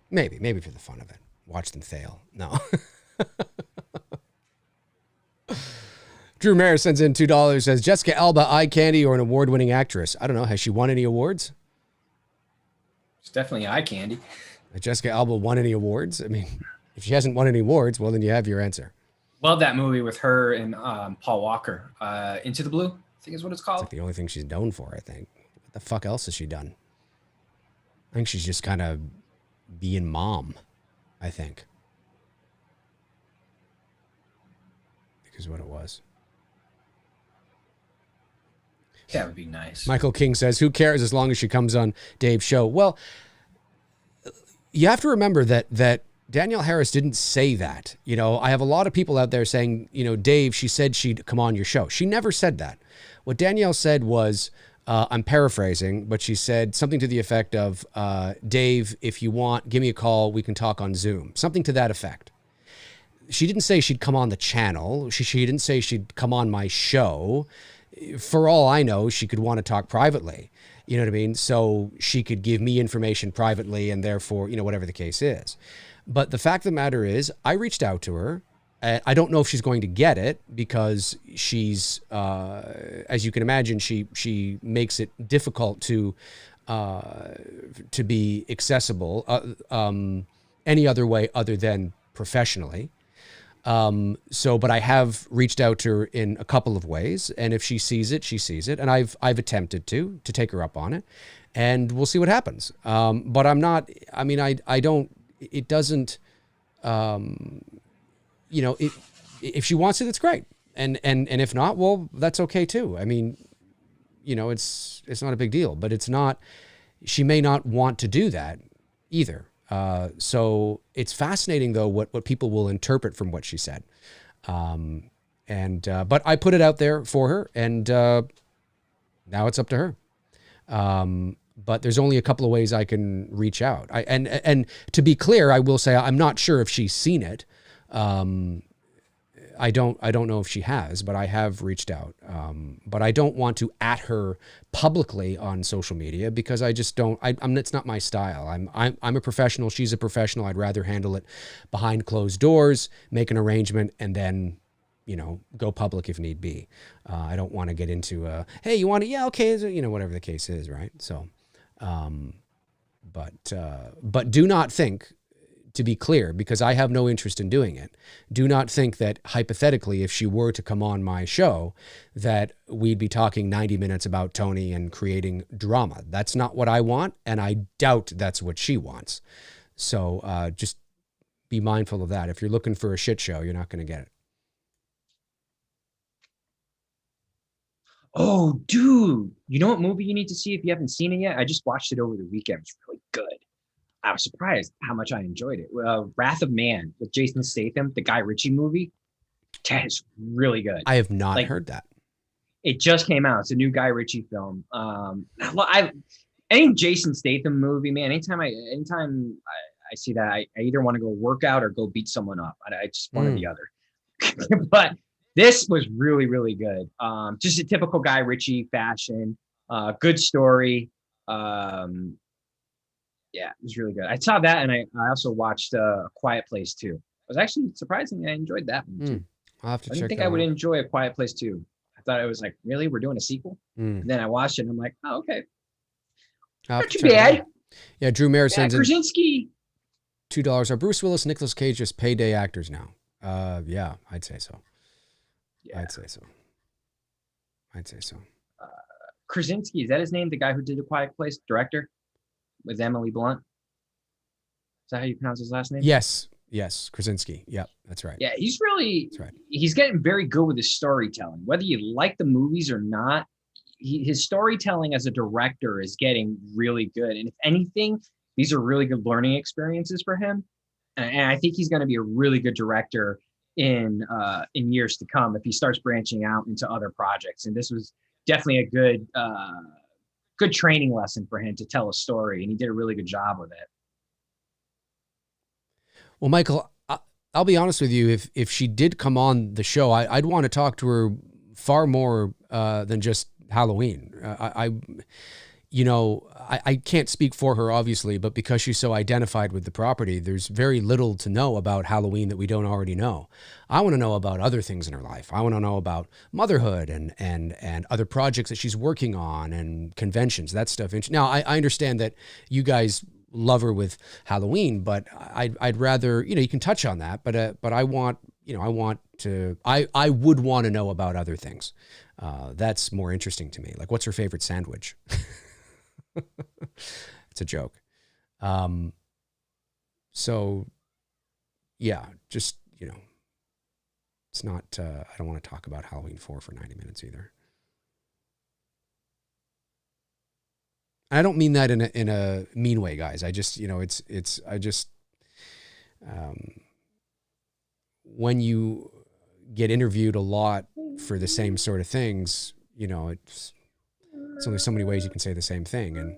Maybe for the fun of it. Watch them fail. No. Drew Mayer sends in $2, says, Jessica Alba, eye candy or an award-winning actress? I don't know. Has she won any awards? It's definitely eye candy. Has Jessica Alba won any awards? I mean, if she hasn't won any awards, well, then you have your answer. Love that movie with her and Paul Walker. Into the Blue, I think is what it's called. It's like the only thing she's known for, I think. What the fuck else has she done? I think she's just kind of being mom, I think. think is what it was. That would be nice. Michael King says, who cares as long as she comes on Dave's show? Well, you have to remember that Danielle Harris didn't say that. You know, I have a lot of people out there saying, you know, Dave, she said she'd come on your show. She never said that. What Danielle said was, I'm paraphrasing, but she said something to the effect of, Dave, if you want, give me a call. We can talk on Zoom. Something to that effect. She didn't say she'd come on the channel. She didn't say she'd come on my show. For all I know, she could want to talk privately. You know what I mean? So she could give me information privately and therefore, you know, whatever the case is. But the fact of the matter is, I reached out to her. I don't know if she's going to get it because she's, as you can imagine, she makes it difficult to be accessible any other way other than professionally. But I have reached out to her in a couple of ways, and if she sees it, she sees it. And I've attempted to take her up on it, and we'll see what happens. But I'm not, I mean, I don't, it doesn't, you know, if she wants it, it's great. And if not, well, that's okay too. I mean, you know, it's not a big deal, but it's not, she may not want to do that either. So it's fascinating though, what people will interpret from what she said. But I put it out there for her, and now it's up to her. But there's only a couple of ways I can reach out. And to be clear, I will say I'm not sure if she's seen it. I don't know if she has, but I have reached out. But I don't want to at her publicly on social media because I just don't. It's not my style. I'm a professional. She's a professional. I'd rather handle it behind closed doors, make an arrangement, and then, you know, go public if need be. I don't want to get into hey, you want to? Yeah, okay. You know, whatever the case is, right? So, but do not think, to be clear, because I have no interest in doing it, do not think that hypothetically, if she were to come on my show, that we'd be talking 90 minutes about Tony and creating drama. That's not what I want, and I doubt that's what she wants. So just be mindful of that. If you're looking for a shit show, you're not going to get it. Oh, dude. You know what movie you need to see if you haven't seen it yet? I just watched it over the weekend. It's really good. I was surprised how much I enjoyed it. Wrath of Man with Jason Statham, the Guy Ritchie movie. That is really good. I have not heard that. It just came out. It's a new Guy Ritchie film. Any Jason Statham movie, man. Anytime I see that, I either want to go work out or go beat someone up. I just one or the other. But this was really, really good. Just a typical Guy Ritchie fashion. Good story. Yeah, it was really good. I saw that, and I also watched A Quiet Place 2. I was actually surprisingly, I enjoyed that one too. I'll have to check. I didn't think I would enjoy A Quiet Place 2. I thought it was like, really, we're doing a sequel? And then I watched it, and I'm like, oh, okay, not too bad. Yeah, Drew Mayer sends in Krasinski. $2. Are Bruce Willis, Nicolas Cage just payday actors now? Yeah, I'd say so. Yeah. I'd say so. Krasinski, is that his name? The guy who did A Quiet Place, director? With Emily Blunt. Is that how you pronounce his last name? Yes, Krasinski. Yep, that's right. Yeah, he's getting very good with his storytelling. Whether you like the movies or not, his storytelling as a director is getting really good. And if anything, these are really good learning experiences for him. And I think he's going to be a really good director in years to come if he starts branching out into other projects. And this was definitely a good training lesson for him to tell a story, and he did a really good job with it. Well, Michael, I'll be honest with you. If she did come on the show, I'd want to talk to her far more than just Halloween. I can't speak for her, obviously, but because she's so identified with the property, there's very little to know about Halloween that we don't already know. I want to know about other things in her life. I want to know about motherhood and other projects that she's working on and conventions, that stuff. Now, I understand that you guys love her with Halloween, but I'd rather, you can touch on that, but I want, I would want to know about other things. That's more interesting to me. Like, what's her favorite sandwich? It's a joke. So yeah, just, It's not, I don't want to talk about Halloween 4 for 90 minutes either. I don't mean that in a mean way, guys. I just, you know, when you get interviewed a lot for the same sort of things, you know, it's only so many ways you can say the same thing. And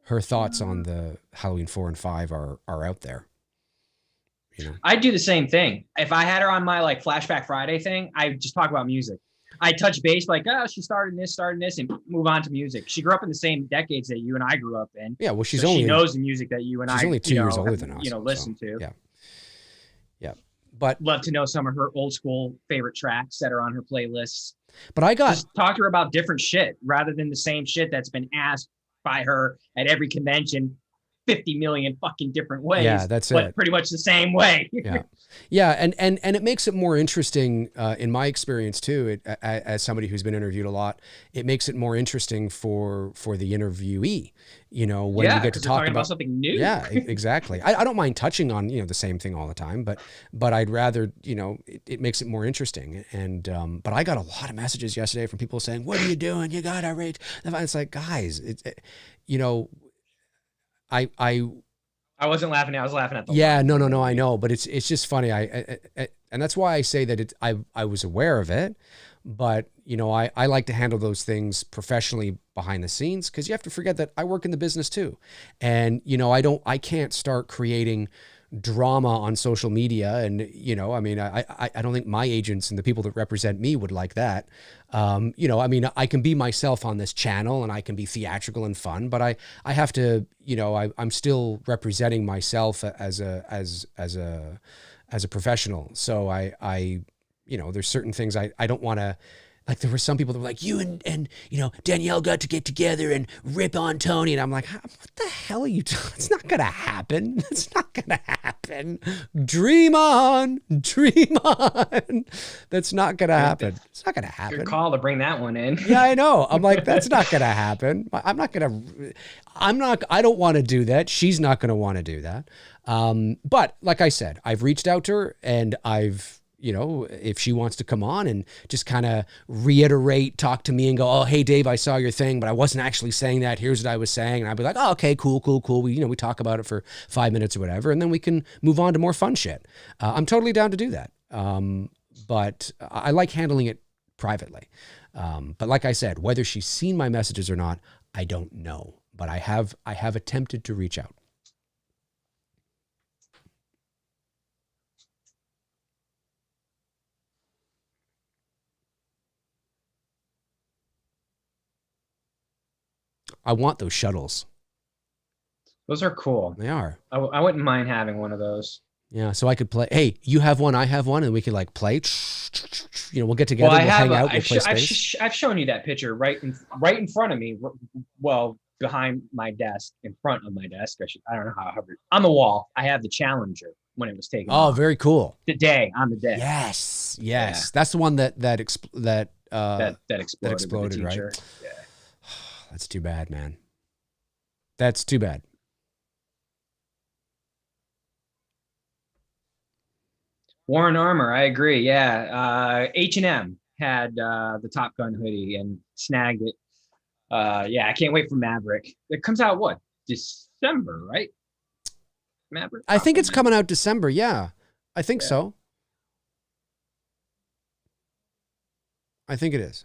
her thoughts on the Halloween 4 and 5 are out there. You know, I'd do the same thing. If I had her on my like Flashback Friday thing, I just talk about music. I touch base like, oh, she started this, and move on to music. She grew up in the same decades that you and I grew up in. Yeah, well, she knows the music that you and she's only 2 years older than us. Listen to. Yeah. Yeah. But love to know some of her old school favorite tracks that are on her playlists. But just talk to her about different shit rather than the same shit that's been asked by her at every convention 50 million fucking different ways. Yeah, that's it. Pretty much the same way. Yeah. Yeah. And it makes it more interesting, in my experience too, as somebody who's been interviewed a lot, it makes it more interesting for the interviewee, you know, when you get to talk about something new. Yeah, exactly. I don't mind touching on, you know, the same thing all the time, but I'd rather, you know, it makes it more interesting. And, but I got a lot of messages yesterday from people saying, what are you doing? You got to rate. It's like, guys, you know, I wasn't laughing. I was laughing at the line. No. I know, but it's just funny. I and that's why I say that I was aware of it, but you know, I like to handle those things professionally behind the scenes, because you have to forget that I work in the business too, and you know, I can't start creating drama on social media. And, you know, I mean, I don't think my agents and the people that represent me would like that. You know, I mean, I can be myself on this channel and I can be theatrical and fun, but I have to, you know, I'm still representing myself as a professional. So I, you know, there's certain things I don't want to, like, there were some people that were like, you and you know, Danielle got to get together and rip on Tony. And I'm like, what the hell are you doing? It's not going to happen. It's not going to happen. Dream on. That's not going to happen. It's not going to happen. Good call to bring that one in. Yeah, I know. I'm like, that's not going to happen. I don't want to do that. She's not going to want to do that. But like I said, I've reached out to her, and you know, if she wants to come on and just kind of reiterate, talk to me and go, oh, hey, Dave, I saw your thing, but I wasn't actually saying that. Here's what I was saying. And I'd be like, oh, okay, cool. We, you know, we talk about it for 5 minutes or whatever, and then we can move on to more fun shit. I'm totally down to do that. But I like handling it privately. But like I said, whether she's seen my messages or not, I don't know. But I have attempted to reach out. I want those shuttles. Those are cool. They are. I wouldn't mind having one of those. Yeah, so I could play. Hey, you have one, I have one, and we could like play. You know, we'll get together, we'll hang out, we'll play space. I've shown you that picture right in front of me. Well, behind my desk, in front of my desk. I don't know how. On the wall, I have the Challenger when it was taken. Oh, very cool. Today on the desk. Yes. Yeah. That's the one that exploded, right? Yeah. That's too bad, man. That's too bad. Warren Armour, I agree. Yeah. H&M had the Top Gun hoodie and snagged it. Yeah, I can't wait for Maverick. It comes out what? December, right? Maverick? I think it's coming out December. Yeah. I think so. I think it is.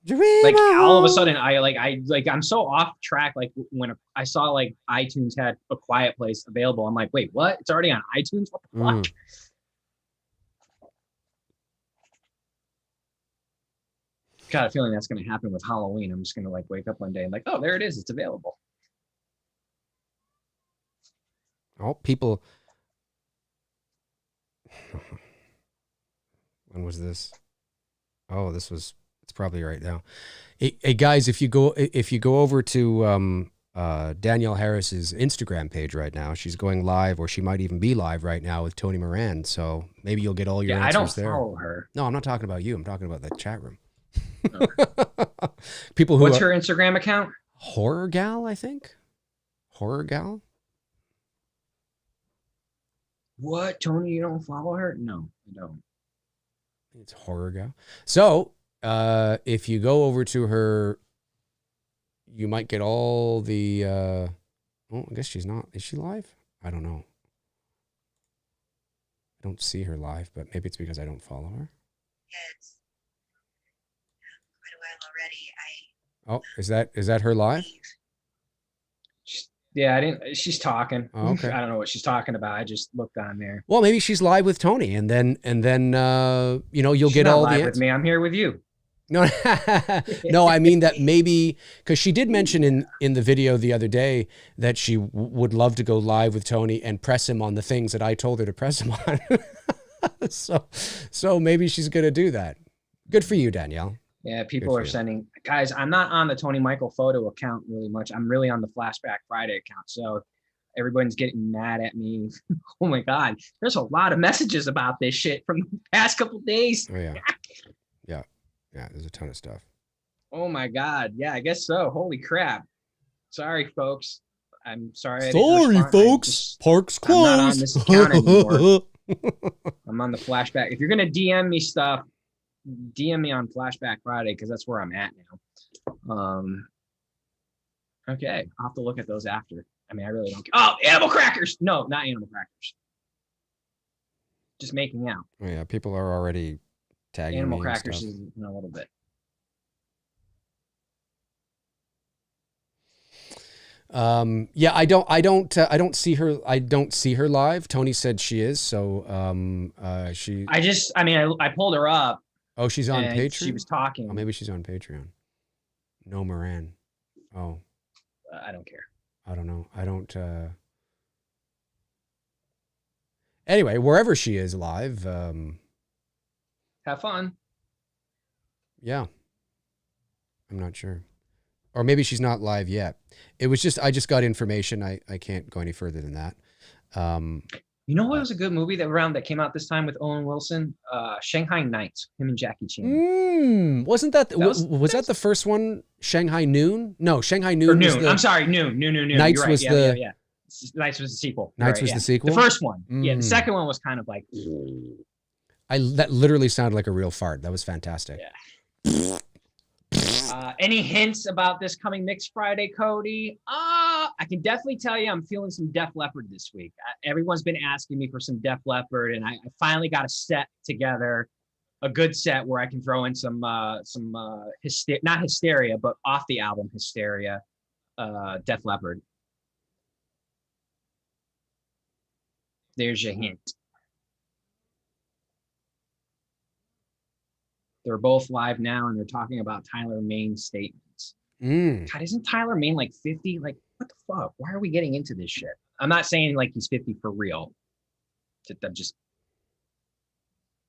Like all of a sudden I'm so off track. Like when I saw like iTunes had A Quiet Place available, I'm like, wait, what? It's already on iTunes? What the fuck? Got a feeling that's going to happen with Halloween. I'm just going to like wake up one day and like, oh, there it is. It's available. Oh, people. When was this? Oh, it's probably right now. Hey guys, if you go over to Danielle Harris's Instagram page right now, she's going live, or she might even be live right now with Tony Moran. So maybe you'll get all your answers there. I don't follow her. No, I'm not talking about you. I'm talking about the chat room. Oh. People who. What's her Instagram account? Horror Gal, I think. Horror Gal. What, Tony? You don't follow her? No, I don't. It's horror gal. So if you go over to her, you might get all the. Oh, I guess she's not. Is she live? I don't know. I don't see her live, but maybe it's because I don't follow her. It's quite a while already. Oh, is that her live? Yeah, I didn't. She's talking. Oh, okay. I don't know what she's talking about. I just looked on there. Well, maybe she's live with Tony, and then you know, you'll She's get not all live the with me. I'm here with you. No, no, I mean that maybe because she did mention in the video the other day that she would love to go live with Tony and press him on the things that I told her to press him on. So maybe she's gonna do that. Good for you, Danielle. Yeah, people are sending, guys, I'm not on the Tony Michael photo account really much. I'm really on the Flashback Friday account. So everyone's getting mad at me. Oh my God. There's a lot of messages about this shit from the past couple of days. Oh yeah. Yeah, there's a ton of stuff. Oh my God. Yeah, I guess so. Holy crap. Sorry, folks. I'm sorry. Sorry, folks. Park's closed. I'm not on this account anymore. I'm on the Flashback. If you're going to DM me stuff, DM me on Flashback Friday because that's where I'm at now. Okay, I'll have to look at those after. I mean, I really don't care. Oh, animal crackers! No, not animal crackers. Just making out. Oh, yeah, people are already tagging animal me crackers and stuff. in a little bit. Yeah, I don't see her. I don't see her live. Tony said she is. So she. I pulled her up. Oh, she's on Patreon? She was talking. Oh, maybe she's on Patreon. No Moran. Oh. I don't care. I don't know. I don't. Anyway, wherever she is live. Have fun. Yeah. I'm not sure. Or maybe she's not live yet. It was just, I just got information. I can't go any further than that. You know what was a good movie that came out this time with Owen Wilson? Shanghai Nights, him and Jackie Chan. Wasn't that, was that the first one? Shanghai Noon? No, Shanghai Noon. Or Noon. I'm sorry, Noon. Nights right. was yeah. Nights was the sequel. Nights was the sequel? The first one. Yeah, the second one was kind of like. That literally sounded like a real fart. That was fantastic. Yeah. Any hints about this coming Mixed Friday, Cody? I can definitely tell you I'm feeling some Def Leppard this week. Everyone's been asking me for some Def Leppard, and I finally got a set together, a good set where I can throw in some not Hysteria, but off the album Hysteria, Def Leppard. There's your hint. They're both live now, and they're talking about Tyler Mane's statements. God, isn't Tyler Mane like 50? Like, what the fuck? Why are we getting into this shit? I'm not saying like he's 50 for real. I'm just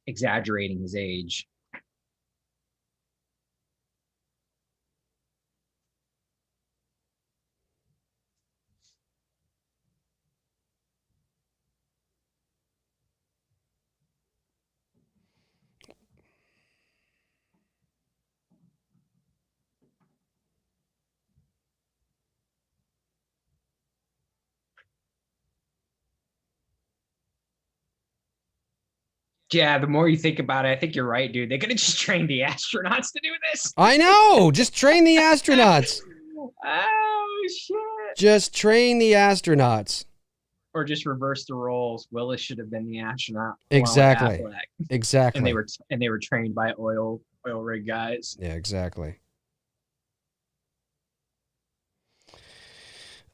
exaggerating his age. Yeah, the more you think about it, I think you're right, dude. They could have just trained the astronauts to do this. I know. Just train the astronauts. Oh, shit. Just train the astronauts. Or just reverse the roles. Willis should have been the astronaut. Exactly. Exactly. And they were trained by oil rig guys. Yeah, exactly.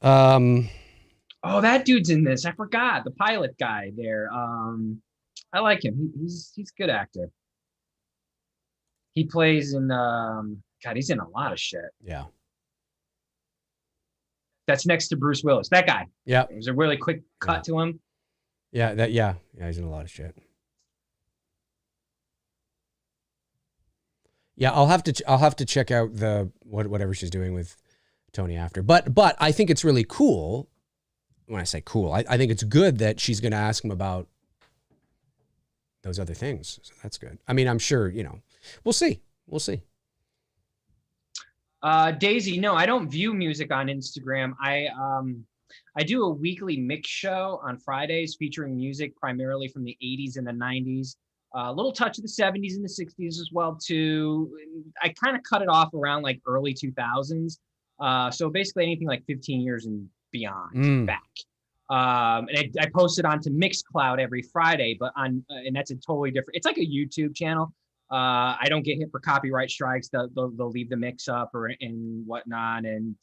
Oh, that dude's in this. I forgot. The pilot guy there. I like him. He's a good actor. He plays in he's in a lot of shit. Yeah. That's next to Bruce Willis. That guy. Yeah. It was a really quick cut to him. Yeah, yeah, he's in a lot of shit. Yeah, I'll have to check out whatever she's doing with Tony after. But I think it's really cool. When I say cool, I think it's good that she's going to ask him about those other things. So that's good. I mean, I'm sure, we'll see. Daisy, no, I don't view music on Instagram. I do a weekly mix show on Fridays featuring music primarily from the 80s and the 90s. a little touch of the 70s and the 60s as well too. I kind of cut it off around like early 2000s. So basically anything like 15 years and beyond back. And I post it onto Mixcloud every Friday, but and that's a totally different, it's like a YouTube channel. I don't get hit for copyright strikes. They'll leave the mix up and whatnot. And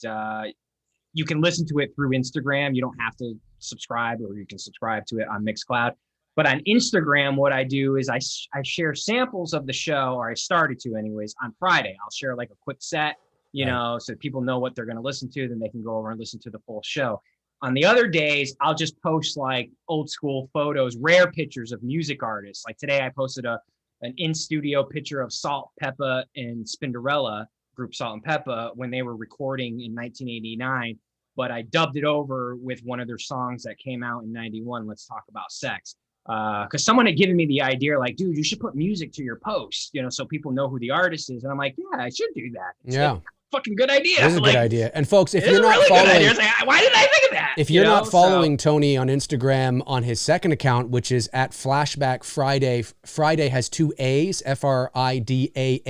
you can listen to it through Instagram. You don't have to subscribe, or you can subscribe to it on Mixcloud. But on Instagram, what I do is I share samples of the show, or I started to anyways, on Friday. I'll share like a quick set, you know, so people know what they're going to listen to, then they can go over and listen to the full show. On the other days, I'll just post like old school photos, rare pictures of music artists. Like today I posted an in-studio picture of Salt, Peppa, and Spinderella, group Salt and Peppa, when they were recording in 1989. But I dubbed it over with one of their songs that came out in 91, Let's Talk About Sex. Because someone had given me the idea, like, dude, you should put music to your post, you know, so people know who the artist is. And I'm like, yeah, I should do that. It's a fucking good idea. It is a good idea. And folks, if you're not following, like, why didn't I think of that? If you're not following Tony on Instagram on his second account, which is at Flashback Friday, Friday has 2 A's, Fridaay.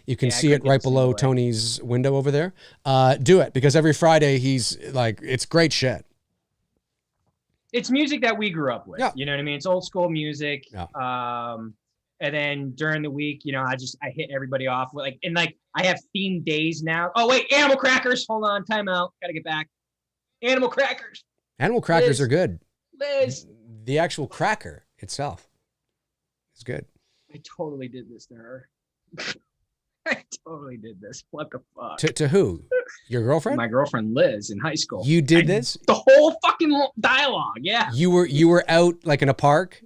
You can see it right below Tony's window over there. Do it, because every Friday he's like, it's great shit. It's music that we grew up with. Yeah. You know what I mean? It's old school music. Yeah. And then during the week, you know, I hit everybody off with like, and like I have themed days now. Oh wait, animal crackers. Hold on, time out. Gotta get back. Animal crackers. Animal crackers are good. Liz. The actual cracker itself is good. I totally did this to her. I totally did this. What the fuck? To who? Your girlfriend? My girlfriend Liz in high school. You did this? The whole fucking dialogue. Yeah. You were out like in a park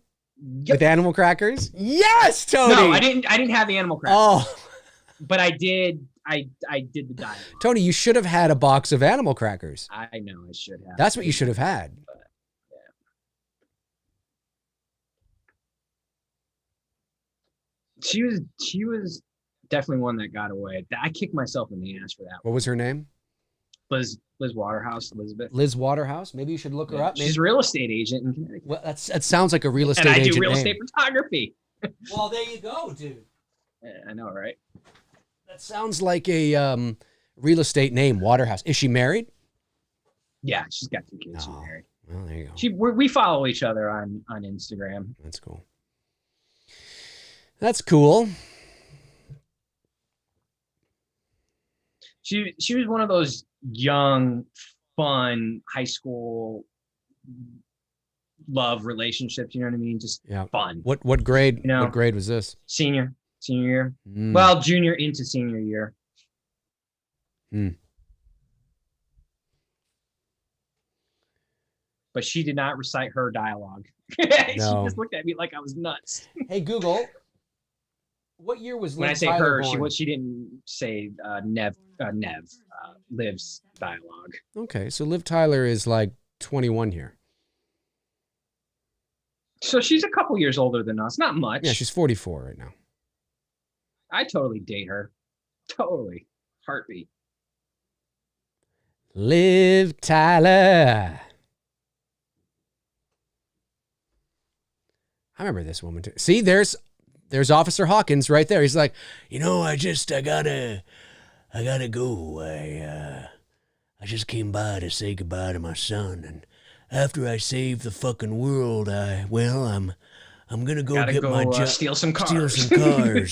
with animal crackers? Yes, Tony. No, I didn't have the animal crackers. Oh. But I did the dialogue. Tony, you should have had a box of animal crackers. I know I should have. That's what you should have had. But, yeah. She was definitely one that got away. I kicked myself in the ass for that. What was her name? Liz Waterhouse, Elizabeth. Liz Waterhouse? Maybe you should look her up. Maybe. She's a real estate agent in Connecticut. Well, that sounds like a real estate agent. And I do real estate photography. Well, there you go, dude. Yeah, I know, right? That sounds like a real estate name, Waterhouse. Is she married? Yeah, she's got 2 kids. Oh, She's married. Well, there you go. We follow each other on Instagram. That's cool. That's cool. She was one of those young, fun high school love relationships. You know what I mean? Just fun. What grade? You know, what grade was this? Senior year. Well, junior into senior year. But she did not recite her dialogue. She just looked at me like I was nuts. Hey Google, what year was Liv when I say Tyler her? born? She didn't say Liv's dialogue. Okay, so Liv Tyler is like 21 here. So she's a couple years older than us. Not much. Yeah, she's 44 right now. I totally date her. Totally. Heartbeat. Liv Tyler. I remember this woman too. See, there's Officer Hawkins right there. He's like, you know, I gotta go. I just came by to say goodbye to my son, and after I save the fucking world, I'm gonna go get my job, steal some cars,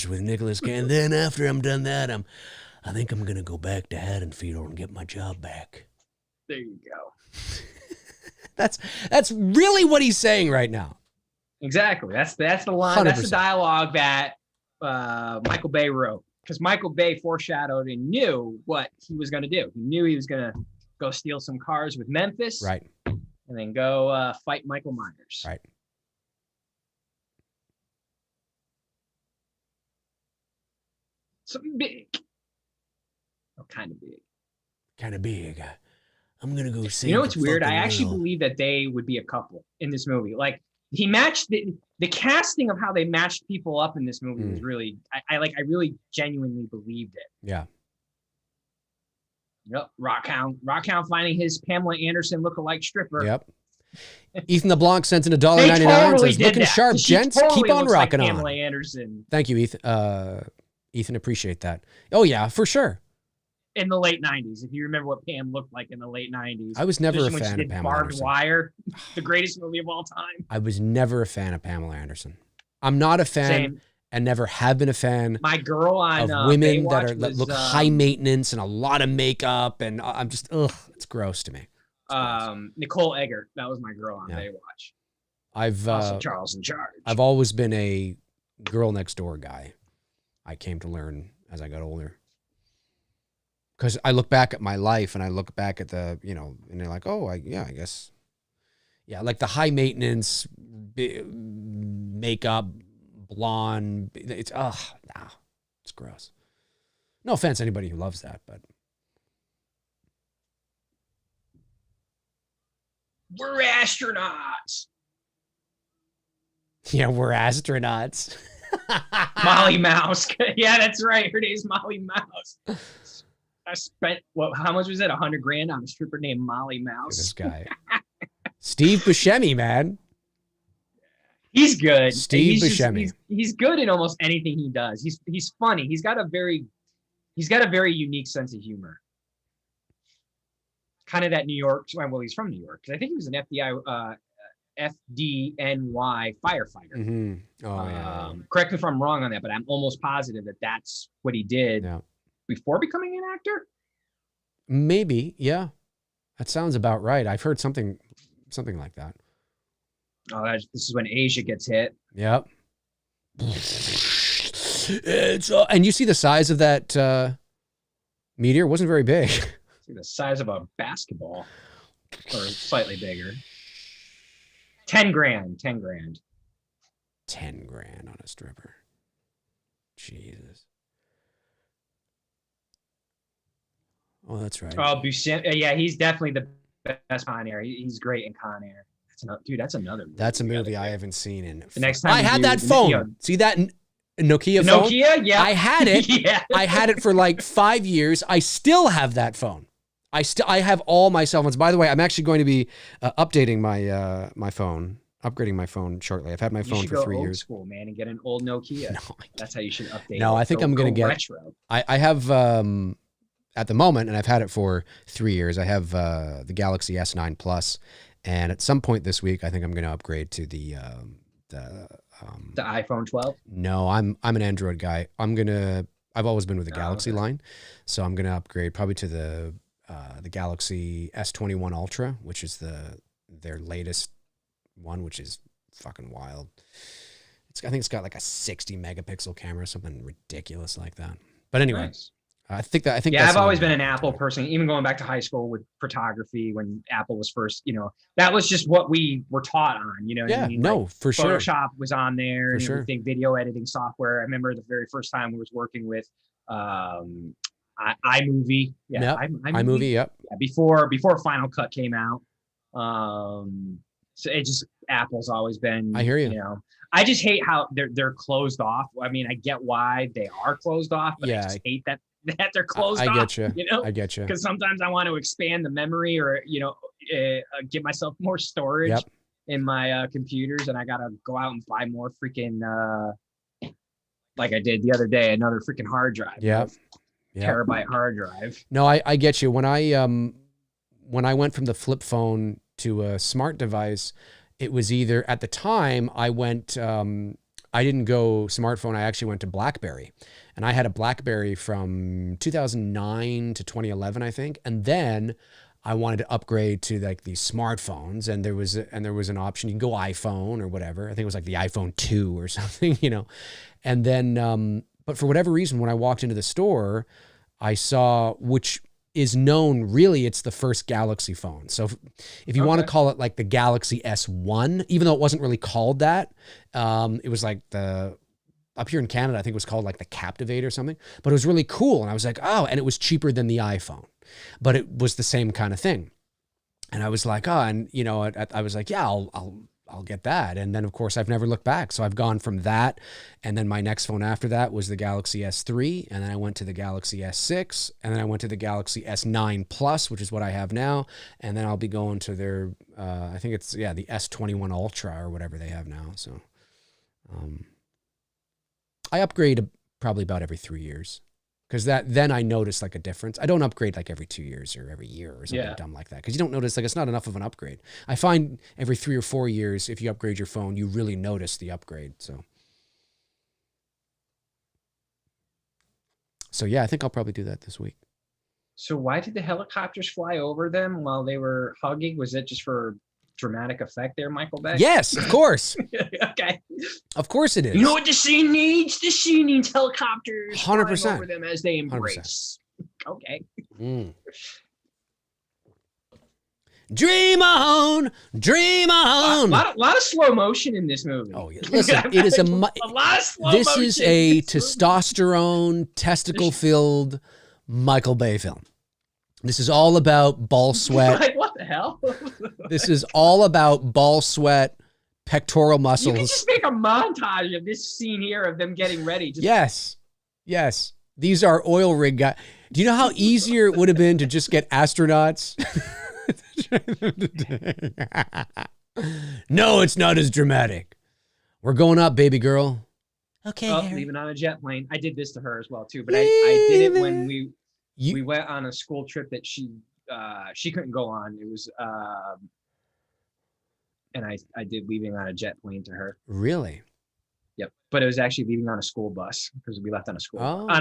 with Nicolas Cage. And then after I'm done that, I think I'm gonna go back to Haddonfield and get my job back. There you go. That's really what he's saying right now. Exactly. That's the line. 100%. That's the dialogue that Michael Bay wrote, because Michael Bay foreshadowed and knew what he was going to do. He knew he was going to go steal some cars with Memphis, right, and then go fight Michael Myers. Right. Something big. Oh, kind of big. Kind of big. I'm gonna go see. You know what's weird? I actually believe that they would be a couple in this movie. Like, he matched the casting of how they matched people up in this movie was really, I really genuinely believed it. Yeah. Yep. Rockhound finding his Pamela Anderson lookalike stripper. Yep. Ethan LeBlanc sent in They $1.99. totally Says, did looking that. sharp, She gents. totally Keep on looks like rocking Pamela on. Anderson Thank you, Ethan. Ethan, appreciate that. Oh, yeah, for sure. in the late 90s. If you remember what Pam looked like in the late 90s. I was never a Especially when fan she of did Pamela Barbed Anderson. Wire, the greatest movie of all time. I was never a fan of Pamela Anderson. I'm not a fan Same. and never have been a fan My girl on of women Baywatch that look high maintenance and a lot of makeup, and I'm just, it's gross to me. Nicole Eggert. That was my girl on Baywatch. Also Charles in Charge. I've always been a girl next door guy. I came to learn as I got older. Because I look back at my life and I look back at the, and they're like, oh, I guess. Yeah, like the high maintenance makeup, blonde. It's gross. No offense to anybody who loves that, but. We're astronauts. Yeah, we're astronauts. Molly Mouse. Yeah, that's right. Her name's Molly Mouse. I spent, how much was it? $100,000 on a stripper named Molly Mouse. This guy. Steve Buscemi, man. He's good. Steve Buscemi. He's good in almost anything he does. He's funny. He's got a very unique sense of humor. Kind of that New York. Well, he's from New York because I think he was an FDNY firefighter. Mm-hmm. Oh, yeah. Correct me if I'm wrong on that, but I'm almost positive that that's what he did before becoming an actor. Maybe, yeah. That sounds about right. I've heard something like that. Oh, this is when Asia gets hit. Yep. And you see the size of that meteor? It wasn't very big. The size of a basketball, or slightly bigger. $10,000. $10,000 on a stripper. Jesus. Oh, that's right. Oh, Buscemi. Yeah, he's definitely the best Con Air. He's great in Con Air. That's another movie. That's a movie I haven't seen in. The next time I had that phone. See that Nokia phone? Nokia, yeah. I had it. Yeah. I had it for like 5 years. I still have that phone. I have all my cell phones. By the way, I'm actually going to be updating my phone, upgrading my phone shortly. I've had my phone for 3 years. Old school, man, and get an old Nokia. No, that's how you should update. No, I think I'm going to get retro. I have at the moment, and I've had it for 3 years. I have the Galaxy S9 Plus, and at some point this week, I think I'm going to upgrade to the iPhone 12. No, I'm an Android guy. I've always been with the Galaxy line, so I'm going to upgrade probably to the Galaxy S21 Ultra, which is their latest one, which is fucking wild. I think it's got like a 60 megapixel camera, something ridiculous like that. But anyway, nice. I think I've always been an Apple person, even going back to high school with photography when Apple was first, that was just what we were taught on, Yeah, what I mean? No, like, for sure. Photoshop was on there and everything, sure. Video editing software. I remember the very first time we was working with iMovie. Yeah, yep. iMovie, yep. Yeah, before Final Cut came out. So Apple's always been, I hear you. I just hate how they're closed off. I mean, I get why they are closed off, but I just hate that they're closed off. I get you. I get you. Because sometimes I want to expand the memory or, give myself more storage in my computers, and I got to go out and buy more freaking, like I did the other day, another freaking hard drive. Yeah. Terabyte hard drive. No, I get you. When I went from the flip phone to a smart device, it was either at the time I went, I didn't go smartphone. I actually went to BlackBerry, and I had a BlackBerry from 2009 to 2011, I think. And then I wanted to upgrade to like these smartphones, and there was an option. You can go iPhone or whatever. I think it was like the iPhone 2 or something, And then, but for whatever reason, when I walked into the store, I saw, which is known, really, it's the first Galaxy phone. So if you want to call it like the Galaxy S1, even though it wasn't really called that, it was like up here in Canada, I think it was called like the Captivate or something, but it was really cool. And I was like, oh, and it was cheaper than the iPhone, but it was the same kind of thing. And I was like, oh, and I was like, yeah, I'll get that. And then, of course, I've never looked back. So I've gone from that. And then my next phone after that was the Galaxy S3. And then I went to the Galaxy S6. And then I went to the Galaxy S9 Plus, which is what I have now. And then I'll be going to their, I think it's, the S21 Ultra or whatever they have now. So I upgrade probably about every 3 years. Because then I notice like a difference. I don't upgrade like every 2 years or every year or something dumb like that. Because you don't notice, like, it's not enough of an upgrade. I find every 3 or 4 years, if you upgrade your phone, you really notice the upgrade. So yeah, I think I'll probably do that this week. So why did the helicopters fly over them while they were hugging? Was it just for dramatic effect there, Michael Beck? Yes, of course. Okay. Of course it is. You know what the scene needs? The scene needs helicopters 100%. flying over them as they embrace. 100%. Okay. Dream on, dream on. A lot of slow motion in this movie. Oh, yeah. Listen, it is a lot of slow motion. This is a testosterone, testicle-filled Michael Bay film. This is all about ball sweat. Like, what the hell? This is all about ball sweat, pectoral muscles. You can just make a montage of this scene here of them getting ready. Yes. These are oil rig guys. Do you know how easier it would have been to just get astronauts? No, it's not as dramatic. We're going up, baby girl. Okay. Leaving on a jet plane. I did this to her as well too, but I did it when we went on a school trip that she couldn't go on. It was and I did leaving on a jet plane to her. Really? Yep. But it was actually leaving on a school bus because we left on a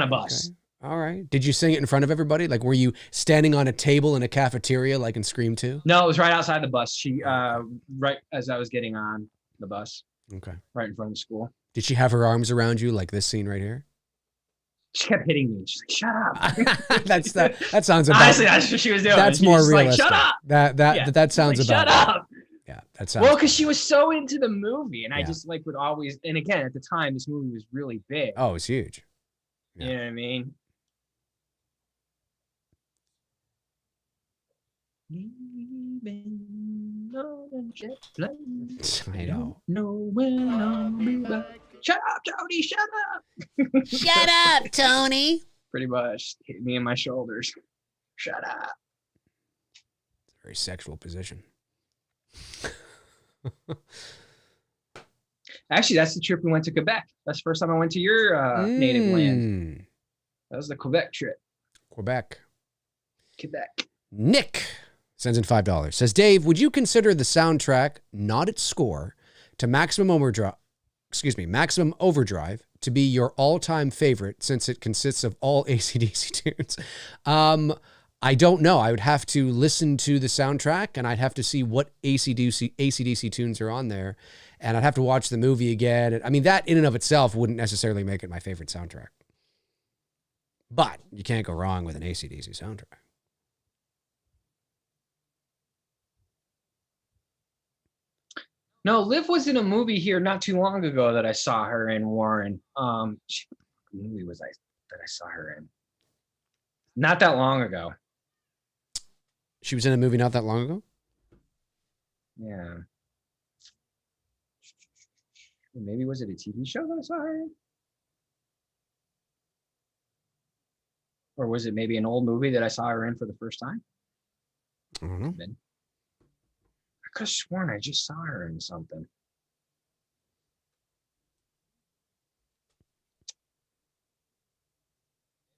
bus. Okay. All right. Did you sing it in front of everybody? Like, were you standing on a table in a cafeteria like in Scream 2? No, it was right outside the bus. She right as I was getting on the bus. Okay. Right in front of the school. Did she have her arms around you like this scene right here? She kept hitting me. She's like, "Shut up." That sounds about. Honestly, that's what she was doing. That's more realistic. Like, shut up. That sounds like, about. Shut up. Yeah, that sounds. Well, because she was so into the movie, and I just like would always. And again, at the time, this movie was really big. Oh, it's huge. Yeah. You know what I mean? I know. Shut up, Tony! Shut up! Shut up, Tony! Pretty much hit me in my shoulders. Shut up. It's a very sexual position. Actually, that's the trip we went to Quebec. That's the first time I went to your native land. That was the Quebec trip. Quebec. Nick sends in $5. Says, Dave, would you consider the soundtrack, not its score, to Maximum Overdrive to be your all-time favorite since it consists of all AC/DC tunes? I don't know. I would have to listen to the soundtrack and I'd have to see what AC/DC tunes are on there. And I'd have to watch the movie again. I mean, that in and of itself wouldn't necessarily make it my favorite soundtrack. But you can't go wrong with an AC/DC soundtrack. No, Liv was in a movie here not too long ago that I saw her in, Warren. What movie was that I saw her in? Not that long ago. She was in a movie not that long ago? Yeah. Maybe was it a TV show that I saw her in? Or was it maybe an old movie that I saw her in for the first time? I don't know. I could have sworn I just saw her in something.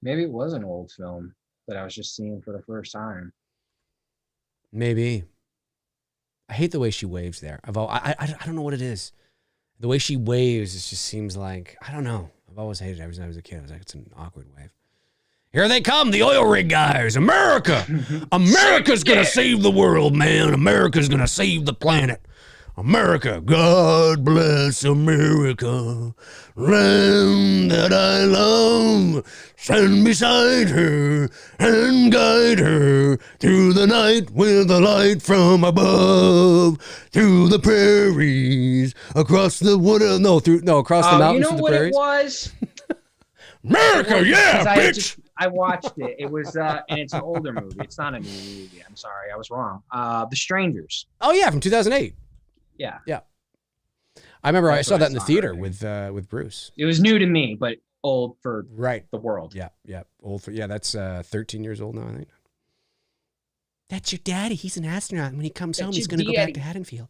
Maybe it was an old film that I was just seeing for the first time. Maybe. I hate the way she waves there. I don't know what it is. The way she waves, it just seems like, I don't know. I've always hated it ever since I was a kid. I was like, it's an awkward wave. Here they come, the oil rig guys. America. America's going to save the world, man. America's going to save the planet. America. God bless America. Land that I love. Stand beside her and guide her through the night with a light from above. Through the prairies, across the wood. Across the mountains to the prairies. You know what it was? America, yeah, bitch. I watched it. It was, and it's an older movie. It's not a new movie. I'm sorry, I was wrong. The Strangers. Oh yeah, from 2008. Yeah. Yeah. I remember I That's saw what that I in the saw theater earlier. with Bruce. It was new to me, but old for Right. the world. Yeah, yeah. Old for, yeah, that's 13 years old now, I think. That's your daddy. He's an astronaut. And when he comes That's home, he's your going to go back to daddy. Haddonfield.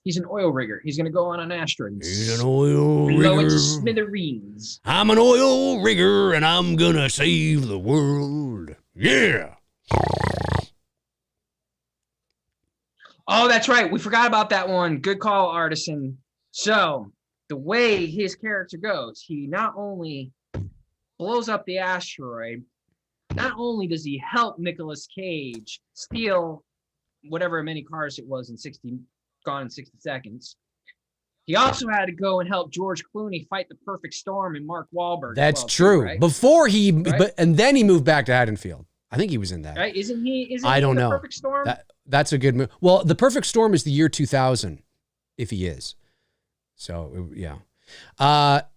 He's an oil rigger. He's going to go on an asteroid. He's an oil Blow it rigger. to smithereens. I'm an oil rigger, and I'm going to save the world. Yeah. Oh, that's right. We forgot about that one. Good call, Artisan. So the way his character goes, he not only blows up the asteroid, not only does he help Nicolas Cage steal whatever many cars it was gone in 60 seconds, he also had to go and help George Clooney fight the perfect storm and Mark Wahlberg. That's true. Right? Before and then he moved back to Haddonfield. I think he was in that. Right? Isn't he I don't in the know. Perfect Storm? That's a good move. Well, the Perfect Storm is the year 2000, if he is. So, yeah.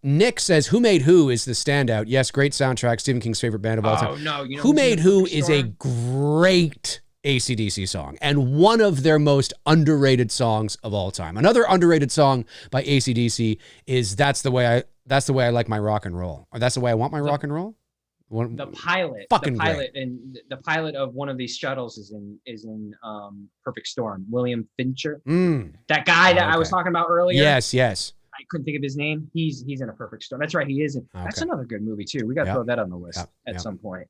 Nick says, Who Made Who is the standout. Yes, great soundtrack. Stephen King's favorite band of all time. Oh, no. You know Who Made Who is a great AC/DC song and one of their most underrated songs of all time. Another underrated song by AC/DC is That's the Way I Like My Rock and Roll. Or That's the Way I Want My Rock and Roll. The pilot of one of these shuttles is in Perfect Storm. William Fincher, that guy that I was talking about earlier. Yes. I couldn't think of his name. He's in a Perfect Storm. That's right, he is. That's another good movie too. We got to throw that on the list at some point.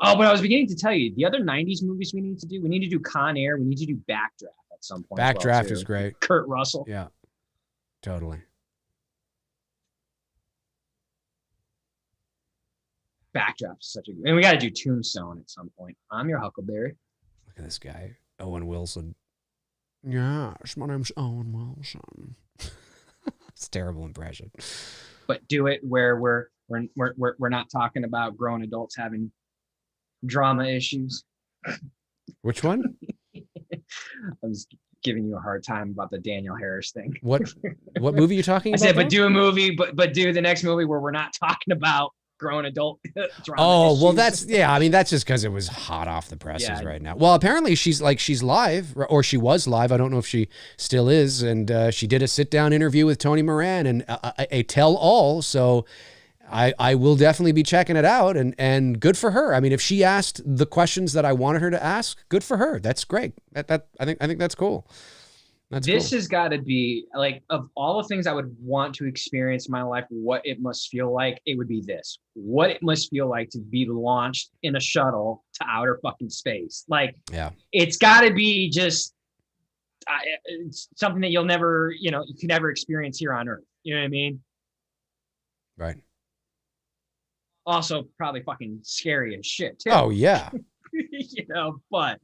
Oh, but I was beginning to tell you the other '90s movies we need to do. We need to do Con Air. We need to do Backdraft at some point. Backdraft is great. Kurt Russell. Yeah, totally. Backdraft is such a good, and we got to do Tombstone at some point. I'm your Huckleberry. Look at this guy, Owen Wilson. Yes, my name's Owen Wilson. It's a terrible impression. But do it where we're not talking about grown adults having drama issues. Which one? I was giving you a hard time about the Daniel Harris thing. What movie are you talking about? I said, but do a movie, but do the next movie where we're not talking about grown adult drama. Oh, issues. well, that's just because it was hot off the presses right now. Well, apparently she's live, or she was live. I don't know if she still is. And she did a sit-down interview with Tony Moran and a tell-all. So I will definitely be checking it out, and good for her. I mean, if she asked the questions that I wanted her to ask, good for her. That's great. I think that's cool. This has got to be, like, of all the things I would want to experience in my life, what it must feel like, it would be this. What it must feel like to be launched in a shuttle to outer fucking space. Like, it's got to be just it's something that you can never experience here on Earth. You know what I mean? Right. Also, probably fucking scary as shit, too. Oh, yeah. But...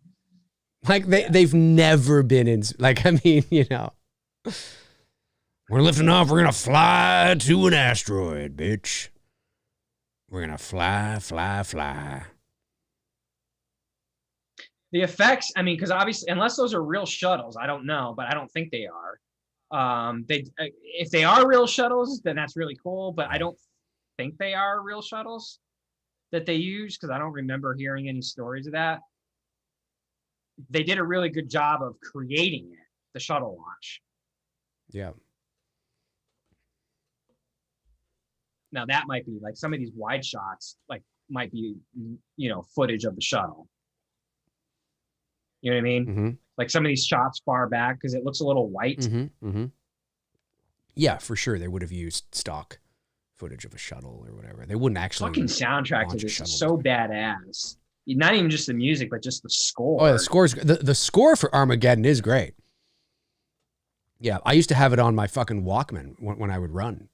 Like they've never been in, like, I mean, we're lifting off. We're going to fly to an asteroid, bitch. We're going to fly. The effects, I mean, because obviously, unless those are real shuttles, I don't know, but I don't think they are. If they are real shuttles, then that's really cool, but I don't think they are real shuttles that they use, because I don't remember hearing any stories of that. They did a really good job of creating it, the shuttle launch. Yeah. Now that might be like some of these wide shots, like might be, footage of the shuttle. You know what I mean? Mm-hmm. Like some of these shots far back, because it looks a little white. Mm-hmm. Mm-hmm. Yeah, for sure. They would have used stock footage of a shuttle or whatever. They wouldn't actually. Fucking soundtrack to this is so badass. Not even just the music, but just the score. Oh, the score for Armageddon is great. Yeah, I used to have it on my fucking Walkman when I would run.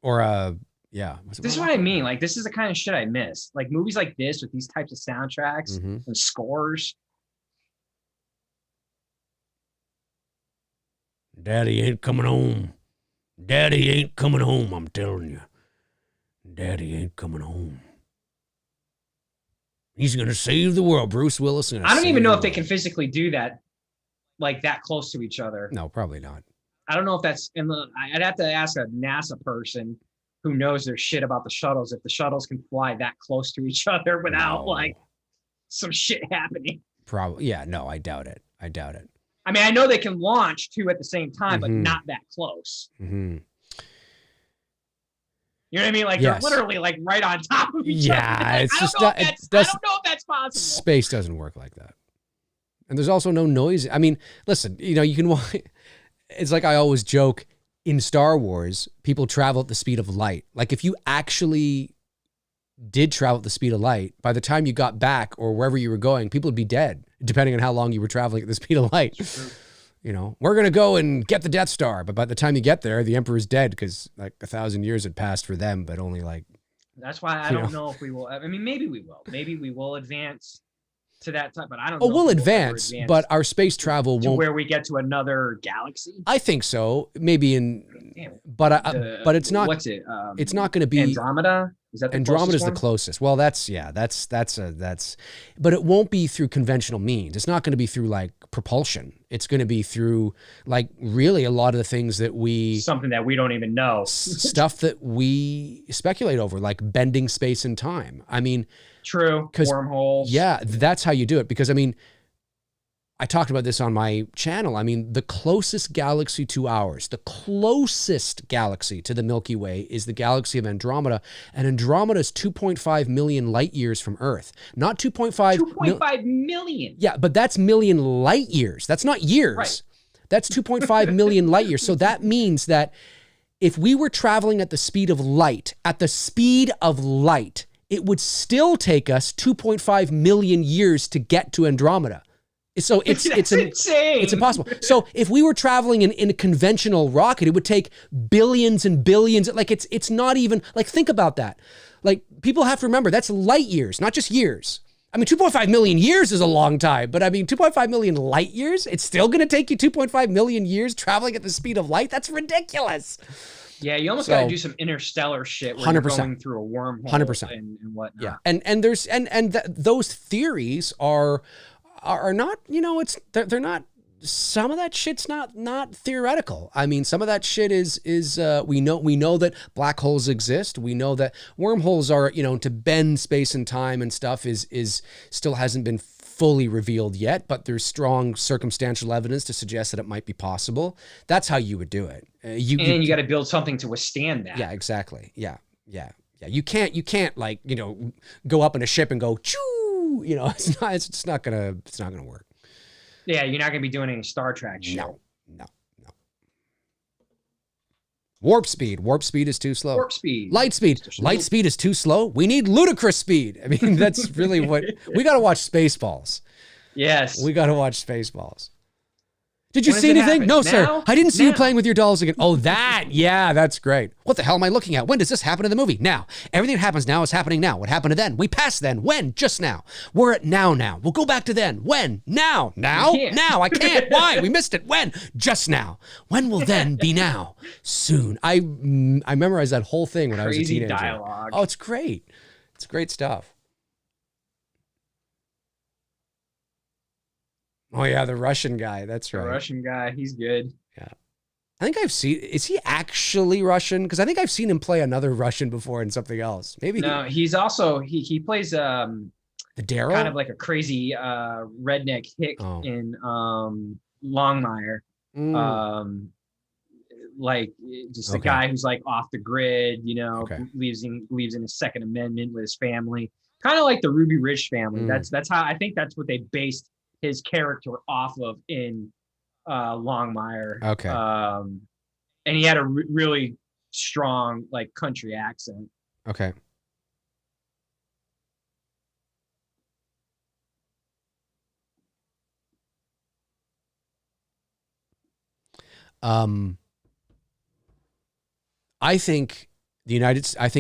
Or this is what I mean. Like, this is the kind of shit I miss. Like movies like this with these types of soundtracks and scores. Daddy ain't coming home. Daddy ain't coming home, I'm telling you. Daddy ain't coming home. He's going to save the world. Bruce Willis. I don't even know if they can physically do that, like that close to each other. No, probably not. I don't know if that's I'd have to ask a NASA person who knows their shit about the shuttles, if the shuttles can fly that close to each other without like some shit happening. Probably. Yeah, no, I doubt it. I I mean, I know they can launch 2 at the same time, but Mhm. not that close. Mm-hmm. You know what I mean? Like Yes. they're literally like right on top of each other. Yeah, Like, it's I just don't know not- if it that's, I doesn't- don't know if that's possible. Space doesn't work like that. And there's also no noise. I mean, listen, you know, you can it's like I always joke, in Star Wars, people travel at the speed of light. Like if you actually did travel at the speed of light, by the time you got back or wherever you were going, people would be dead, depending on how long you were traveling at the speed of light. You know, we're going to go and get the Death Star. But by the time you get there, the Emperor's dead because like 1,000 years had passed for them, but only like. That's why I don't know if we will. I mean, maybe we will. Maybe we will advance to that time, but I don't know. Oh, we'll if advance, but our space travel to won't. where we get to another galaxy. I think so. Maybe Damn it. but it's not. What's it? It's not going to be Andromeda. Is that the Andromeda's the closest closest. Well, that's, but it won't be through conventional means. It's not going to be through like propulsion. It's going to be through like really a lot of the things that one? Something that we don't even know. stuff that we speculate over, like bending space and time. I mean, True. Wormholes. yeah, that's how you do it. Because I mean, I talked about this on my channel. I mean, the closest galaxy to ours, the closest galaxy to the Milky Way is the galaxy of Andromeda. And Andromeda is 2.5 million light years from Earth. Not 2.5. 2.5 million. Yeah, but that's million light years. That's not years. Right. That's 2.5 million light years. So that means that if we were traveling at the speed of light, it would still take us 2.5 million years to get to Andromeda. So it's insane. It's impossible. So if we were traveling in a conventional rocket, it would take billions and billions. Like it's not even like, think about that. Like people have to remember that's light years, not just years. I mean, 2.5 million years is a long time, but I mean, 2.5 million light years, it's still going to take you 2.5 million years traveling at the speed of light. That's ridiculous. Yeah, you almost got to do some interstellar shit where 100%. you're going through a wormhole 100%. and whatnot. Yeah, and there's those theories are not, you know, they're not. Some of that shit's not theoretical. I mean, some of that shit is we know that black holes exist. We know that wormholes are, you know, to bend space and time and stuff is still hasn't been fully revealed yet, but there's strong circumstantial evidence to suggest that it might be possible. That's how you would do it. You got to build something to withstand that. Yeah, exactly. Yeah. You can't like, you know, go up in a ship and go choo. You know, it's not gonna work. Yeah, you're not gonna be doing any Star Trek shit. No. Warp speed is too slow. Warp speed. Light speed is too slow. We need ludicrous speed. I mean, that's really what we got to watch. Spaceballs. Yes, we got to watch Spaceballs. Did you When see does it anything? happen? No, sir. Now? I didn't see you Now? playing with your dolls again. Oh, that. Yeah, that's great. What the hell am I looking at? When does this happen in the movie? Now. Everything that happens now is happening now. What happened to then? We passed then. When? Just now. We're at now. We'll go back to then. When? Now. Now? You can't. Now. I can't. Why? We missed it. When? Just now. When will then be now? Soon. I memorized that whole thing when I was a Crazy teenager. dialogue. Oh, it's great. It's great stuff. Oh yeah, the Russian guy. That's right. The Russian guy, he's good. Yeah. I think I've seen, is he actually Russian? Because I think I've seen him play another Russian before in something else. Maybe. No, he's also, he plays the Daryl? kind of like a crazy redneck hick in Longmire. Like just a guy who's like off the grid, you know, believes in his Second Amendment with his family. Kind of like the Ruby Ridge family. That's how, I think that's what they based his character off of in Longmire. Okay. And he had a really strong like country accent. Okay. I think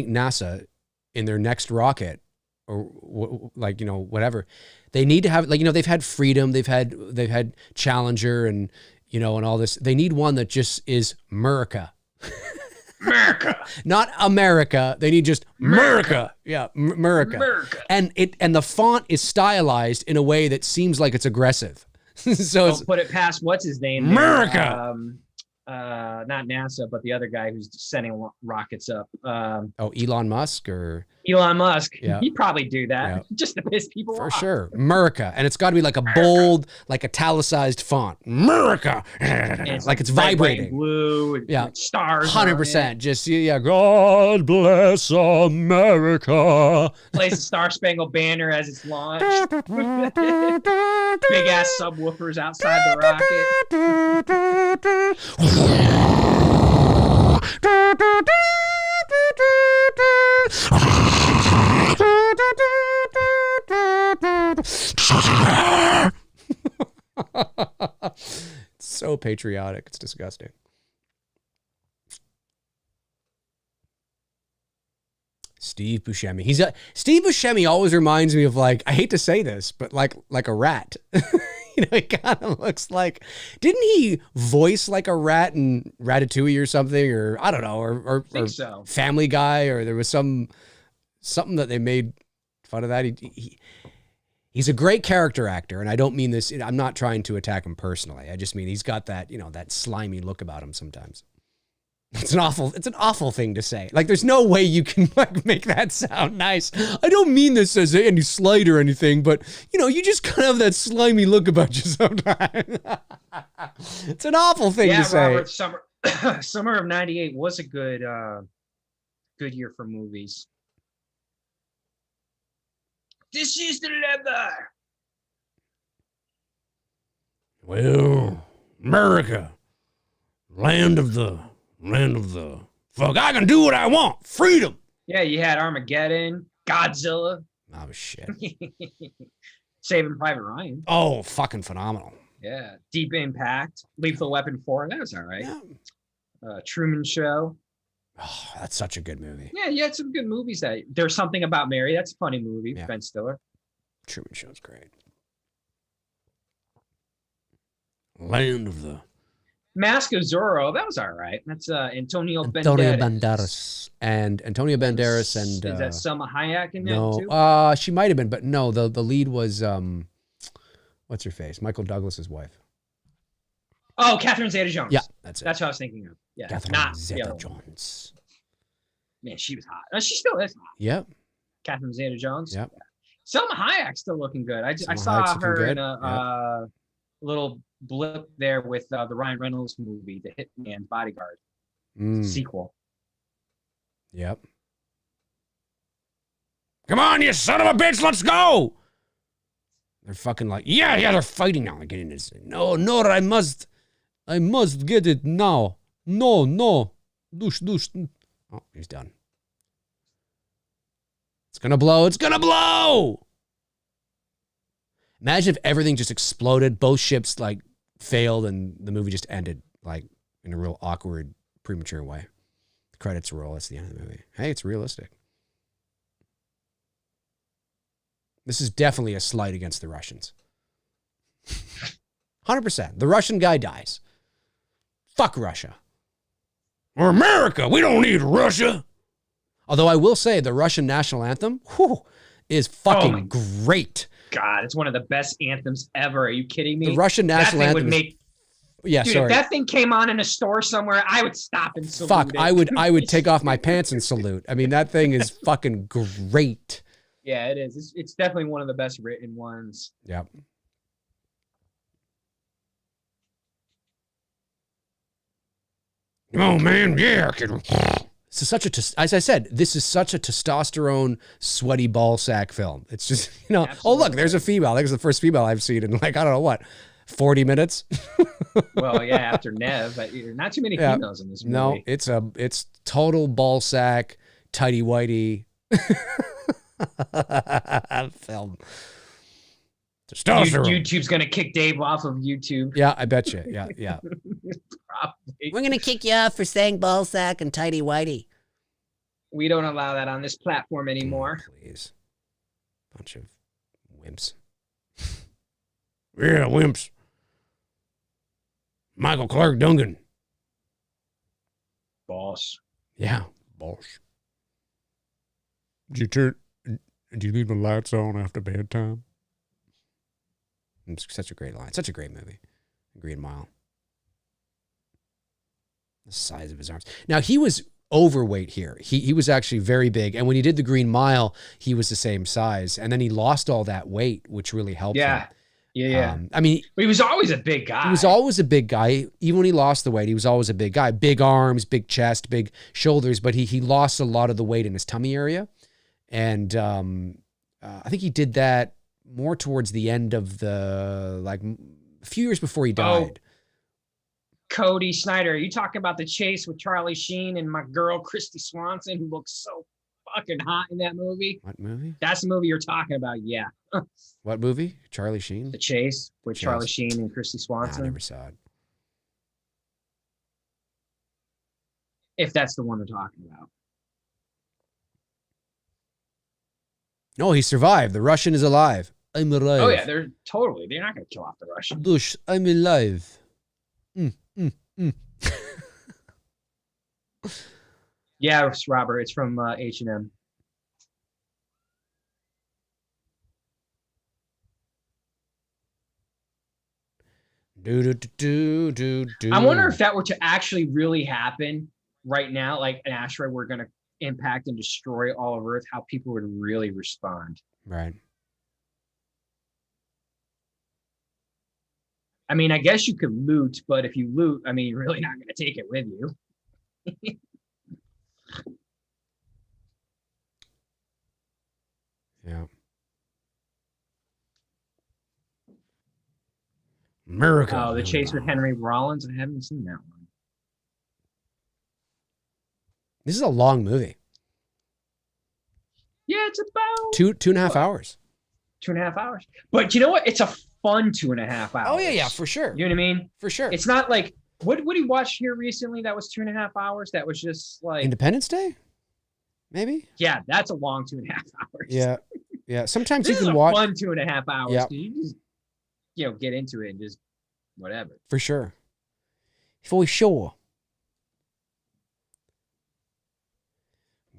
NASA in their next rocket or like, you know, whatever, they need to have, like, you know, they've had Freedom, they've had Challenger and, you know, and all this. They need one that just is America. America. Not America. They need just America. Yeah, America. And the font is stylized in a way that seems like it's aggressive. So don't put it past what's his name? America. Not NASA, but the other guy who's sending rockets up. Elon Musk or Elon Musk. Yeah. He'd probably do that Yeah. just to piss people For off. sure. America. And it's got to be like a bold, like italicized font. America. It's like it's red, white, and vibrating. blue, and Yeah. stars. on 100%. it. Just, yeah. God bless America. Plays the Star Spangled Banner as it's launched. Big ass subwoofers outside the It's so patriotic. It's disgusting. Steve Buscemi. Steve Buscemi always reminds me of, like, I hate to say this, but like a rat. You know, he kind of looks like, didn't he voice like a rat in Ratatouille or something, or I don't know, or so. Family Guy, or there was something that they made fun of that. He's a great character actor, and I don't mean this, I'm not trying to attack him personally. I just mean he's got that, you know, that slimy look about him sometimes. It's an awful thing to say. Like, there's no way you can, like, make that sound nice. I don't mean this as any slight or anything, but, you know, you just kind of have that slimy look about you sometimes. It's an awful thing to say. Robert, summer of '98 was a good year for movies. This is the leather. Well, America, land of the fuck, I can do what I want. Freedom. Yeah, you had Armageddon, Godzilla. Oh, shit. Saving Private Ryan. Oh, fucking phenomenal. Yeah. Deep Impact, Lethal Weapon 4. That was all right. Yeah. Truman Show. Oh, that's such a good movie. Yeah, you had some good movies. There's Something About Mary. That's a funny movie. Yeah. Ben Stiller. Truman Show's great. Land of the... Mask of Zorro. That was all right. That's Antonio Banderas. And Antonio Banderas and... is that Selma Hayek in there too? No, she might have been, but no, the lead was... what's her face? Michael Douglas's wife. Oh, Catherine Zeta-Jones. Yeah, that's it. That's what I was thinking of. Yeah, Catherine not Zeta-Jones. Man, she was hot. She still is hot. Yep. Catherine Zeta-Jones. Yep. Selma Hayek's still looking good. I Selma saw Hayek's her looking in a little blip there with the Ryan Reynolds movie, The Hitman's Bodyguard sequel. Yep. Come on, you son of a bitch, let's go! They're fucking like, yeah, they're fighting now. They're getting this. No, I must get it now. No. Douche. Oh, he's done. It's gonna blow! Imagine if everything just exploded, both ships, like, failed, and the movie just ended, like, in a real awkward, premature way. The credits roll, that's the end of the movie. Hey, it's realistic. This is definitely a slight against the Russians. 100%. The Russian guy dies. Fuck Russia. Or America. We don't need Russia. Although I will say the Russian national anthem is fucking great. God, it's one of the best anthems ever. Are you kidding me? The Russian national anthem would make... Yeah, dude, sorry. if that thing came on in a store somewhere, I would stop and salute Fuck, it. I would take off my pants and salute. I mean, that thing is fucking great. Yeah, it is. It's definitely one of the best written ones. Yep. Oh man, yeah. This is such as I said, this is such a testosterone, sweaty ball sack film. It's just, you know, Absolutely. Oh look, there's a female. There's the first female I've seen in, like, I don't know what, 40 minutes. Well, yeah, after Nev, but not too many females in this movie. No, it's total ball sack, tighty whitey film. Testosterone. YouTube's gonna kick Dave off of YouTube. Yeah, I bet you. Yeah. Probably. We're gonna kick you off for saying ball sack and tighty whitey. We don't allow that on this platform anymore. Please. Bunch of wimps. Yeah, wimps. Michael Clark Duncan. Boss. Yeah, boss. Do you leave the lights on after bedtime? It's such a great line. Such a great movie. Green Mile. The size of his arms. Now, he was overweight here. He was actually very big. And when he did the Green Mile, he was the same size. And then he lost all that weight, which really helped him. Yeah. I mean, but he was always a big guy. He was always a big guy. Even when he lost the weight, he was always a big guy. Big arms, big chest, big shoulders. But he lost a lot of the weight in his tummy area. And I think he did that more towards the end of a few years before he died. Cody Snyder, are you talking about The Chase with Charlie Sheen and my girl Christy Swanson, who looks so fucking hot in that movie? What movie? That's the movie you're talking about, yeah. What movie? Charlie Sheen? The Chase with Charlie Sheen and Christy Swanson. I never saw it. If that's the one we're talking about. No, he survived. The Russian is alive. I'm alive. Oh yeah, they're not going to kill off the Russian. Dush, I'm alive. Yeah, it's Robert. It's from H&M. I wonder if that were to actually really happen right now, like an asteroid were going to impact and destroy all of Earth, how people would really respond. Right. I mean, I guess you could loot, but if you loot, I mean, you're really not going to take it with you. Yeah. America. Oh, The Chase with Henry Rollins. I haven't seen that one. This is a long movie. Yeah, it's about 2.5 hours. 2.5 hours. But you know what? It's a fun 2.5 hours. Oh yeah, for sure. You know what I mean? For sure. It's not like what did he watch here recently that was 2.5 hours? That was just like Independence Day? Maybe? Yeah, that's a long 2.5 hours. Yeah. Yeah. Sometimes this you can is a watch fun 2.5 hours. Yeah. You just get into it and just whatever. For sure. For sure.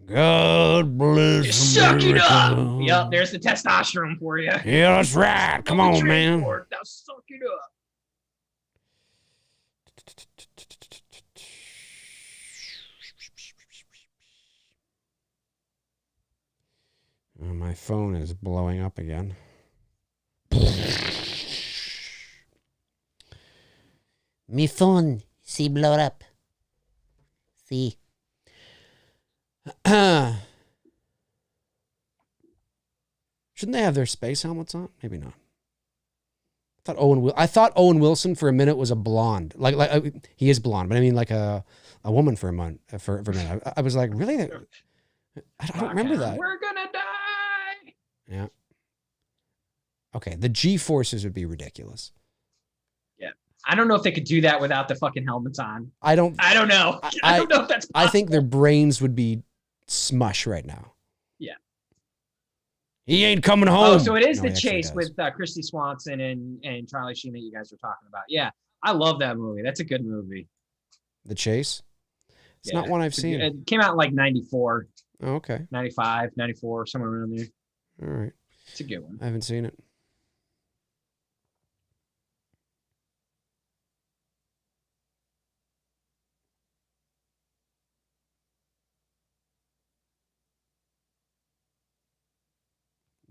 God bless Suck it up. America. Yep, there's the testosterone for you. Yeah, that's right. Come on, man. Now suck it up. Oh, my phone is blowing up again. Me phone, see blow up. See. Shouldn't they have their space helmets on? Maybe not. I thought Owen Wilson for a minute was a blonde. Like he is blonde, but I mean like a woman for a minute. For a minute, I was like, really? I don't remember that. We're gonna die. Yeah. Okay, the G-forces would be ridiculous. Yeah, I don't know if they could do that without the fucking helmets on. I don't know. I don't know if that's possible. I think their brains would be smush right now. Yeah. He ain't coming home. Oh, so it is No, The he actually Chase does. with Christy Swanson and Charlie Sheen that you guys were talking about. Yeah, I love that movie. That's a good movie. The Chase? It's Yeah, not one I've seen. It came out in like 94, Oh, okay. 95, 94, somewhere around there. All right. It's a good one. I haven't seen it.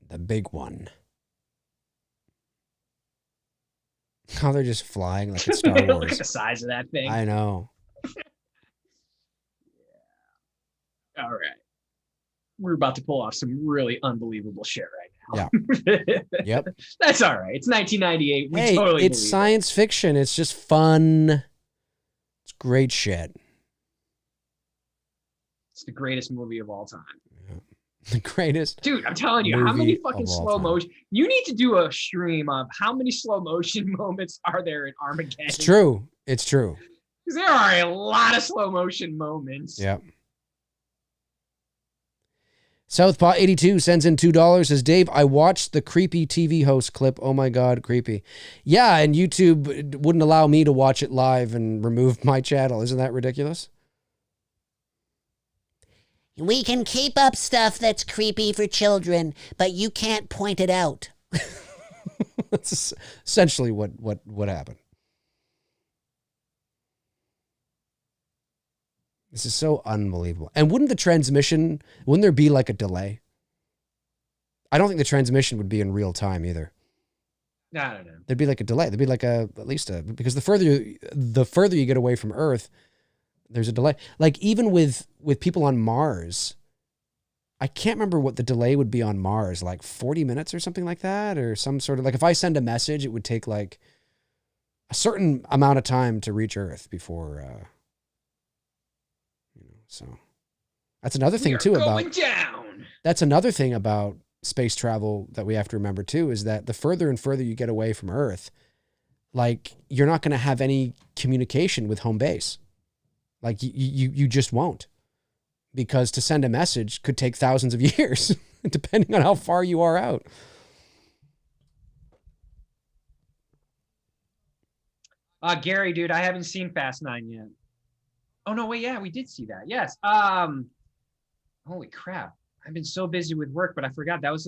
The big one. How they're just flying like it's Star Look at Wars. the size of that thing. I know. All right. We're about to pull off some really unbelievable shit right now. Yeah. Yep. That's all right. It's 1998. We Hey, totally it's believe science fiction. It's just fun. It's great shit. It's the greatest movie of all time. The greatest. Dude, I'm telling you, how movie many fucking of all slow time. motion? You need to do a stream of how many slow motion moments are there in Armageddon? It's true. It's true. Because there are a lot of slow motion moments. Yeah. Southpaw 82 sends in $2. Says, Dave, I watched the creepy TV host clip. Oh my God, creepy. Yeah, and YouTube wouldn't allow me to watch it live and remove my channel. Isn't that ridiculous? We can keep up stuff that's creepy for children, but you can't point it out. That's essentially what happened. This is so unbelievable. And wouldn't there be like a delay? I don't think the transmission would be in real time either. I don't know. There'd be like a delay. There'd be like because the further you get away from Earth, there's a delay. Like even with people on Mars, I can't remember what the delay would be on Mars, like 40 minutes or something like that, or some sort of, like if I send a message, it would take like a certain amount of time to reach Earth before, so that's another thing too about down. That's another thing about space travel that we have to remember too, is that the further and further you get away from Earth, like you're not going to have any communication with home base. Like you just won't, because to send a message could take thousands of years depending on how far you are out. Gary, dude, I haven't seen Fast 9 yet. Oh no, wait, yeah, we did see that. Yes. Holy crap. I've been so busy with work, but I forgot that was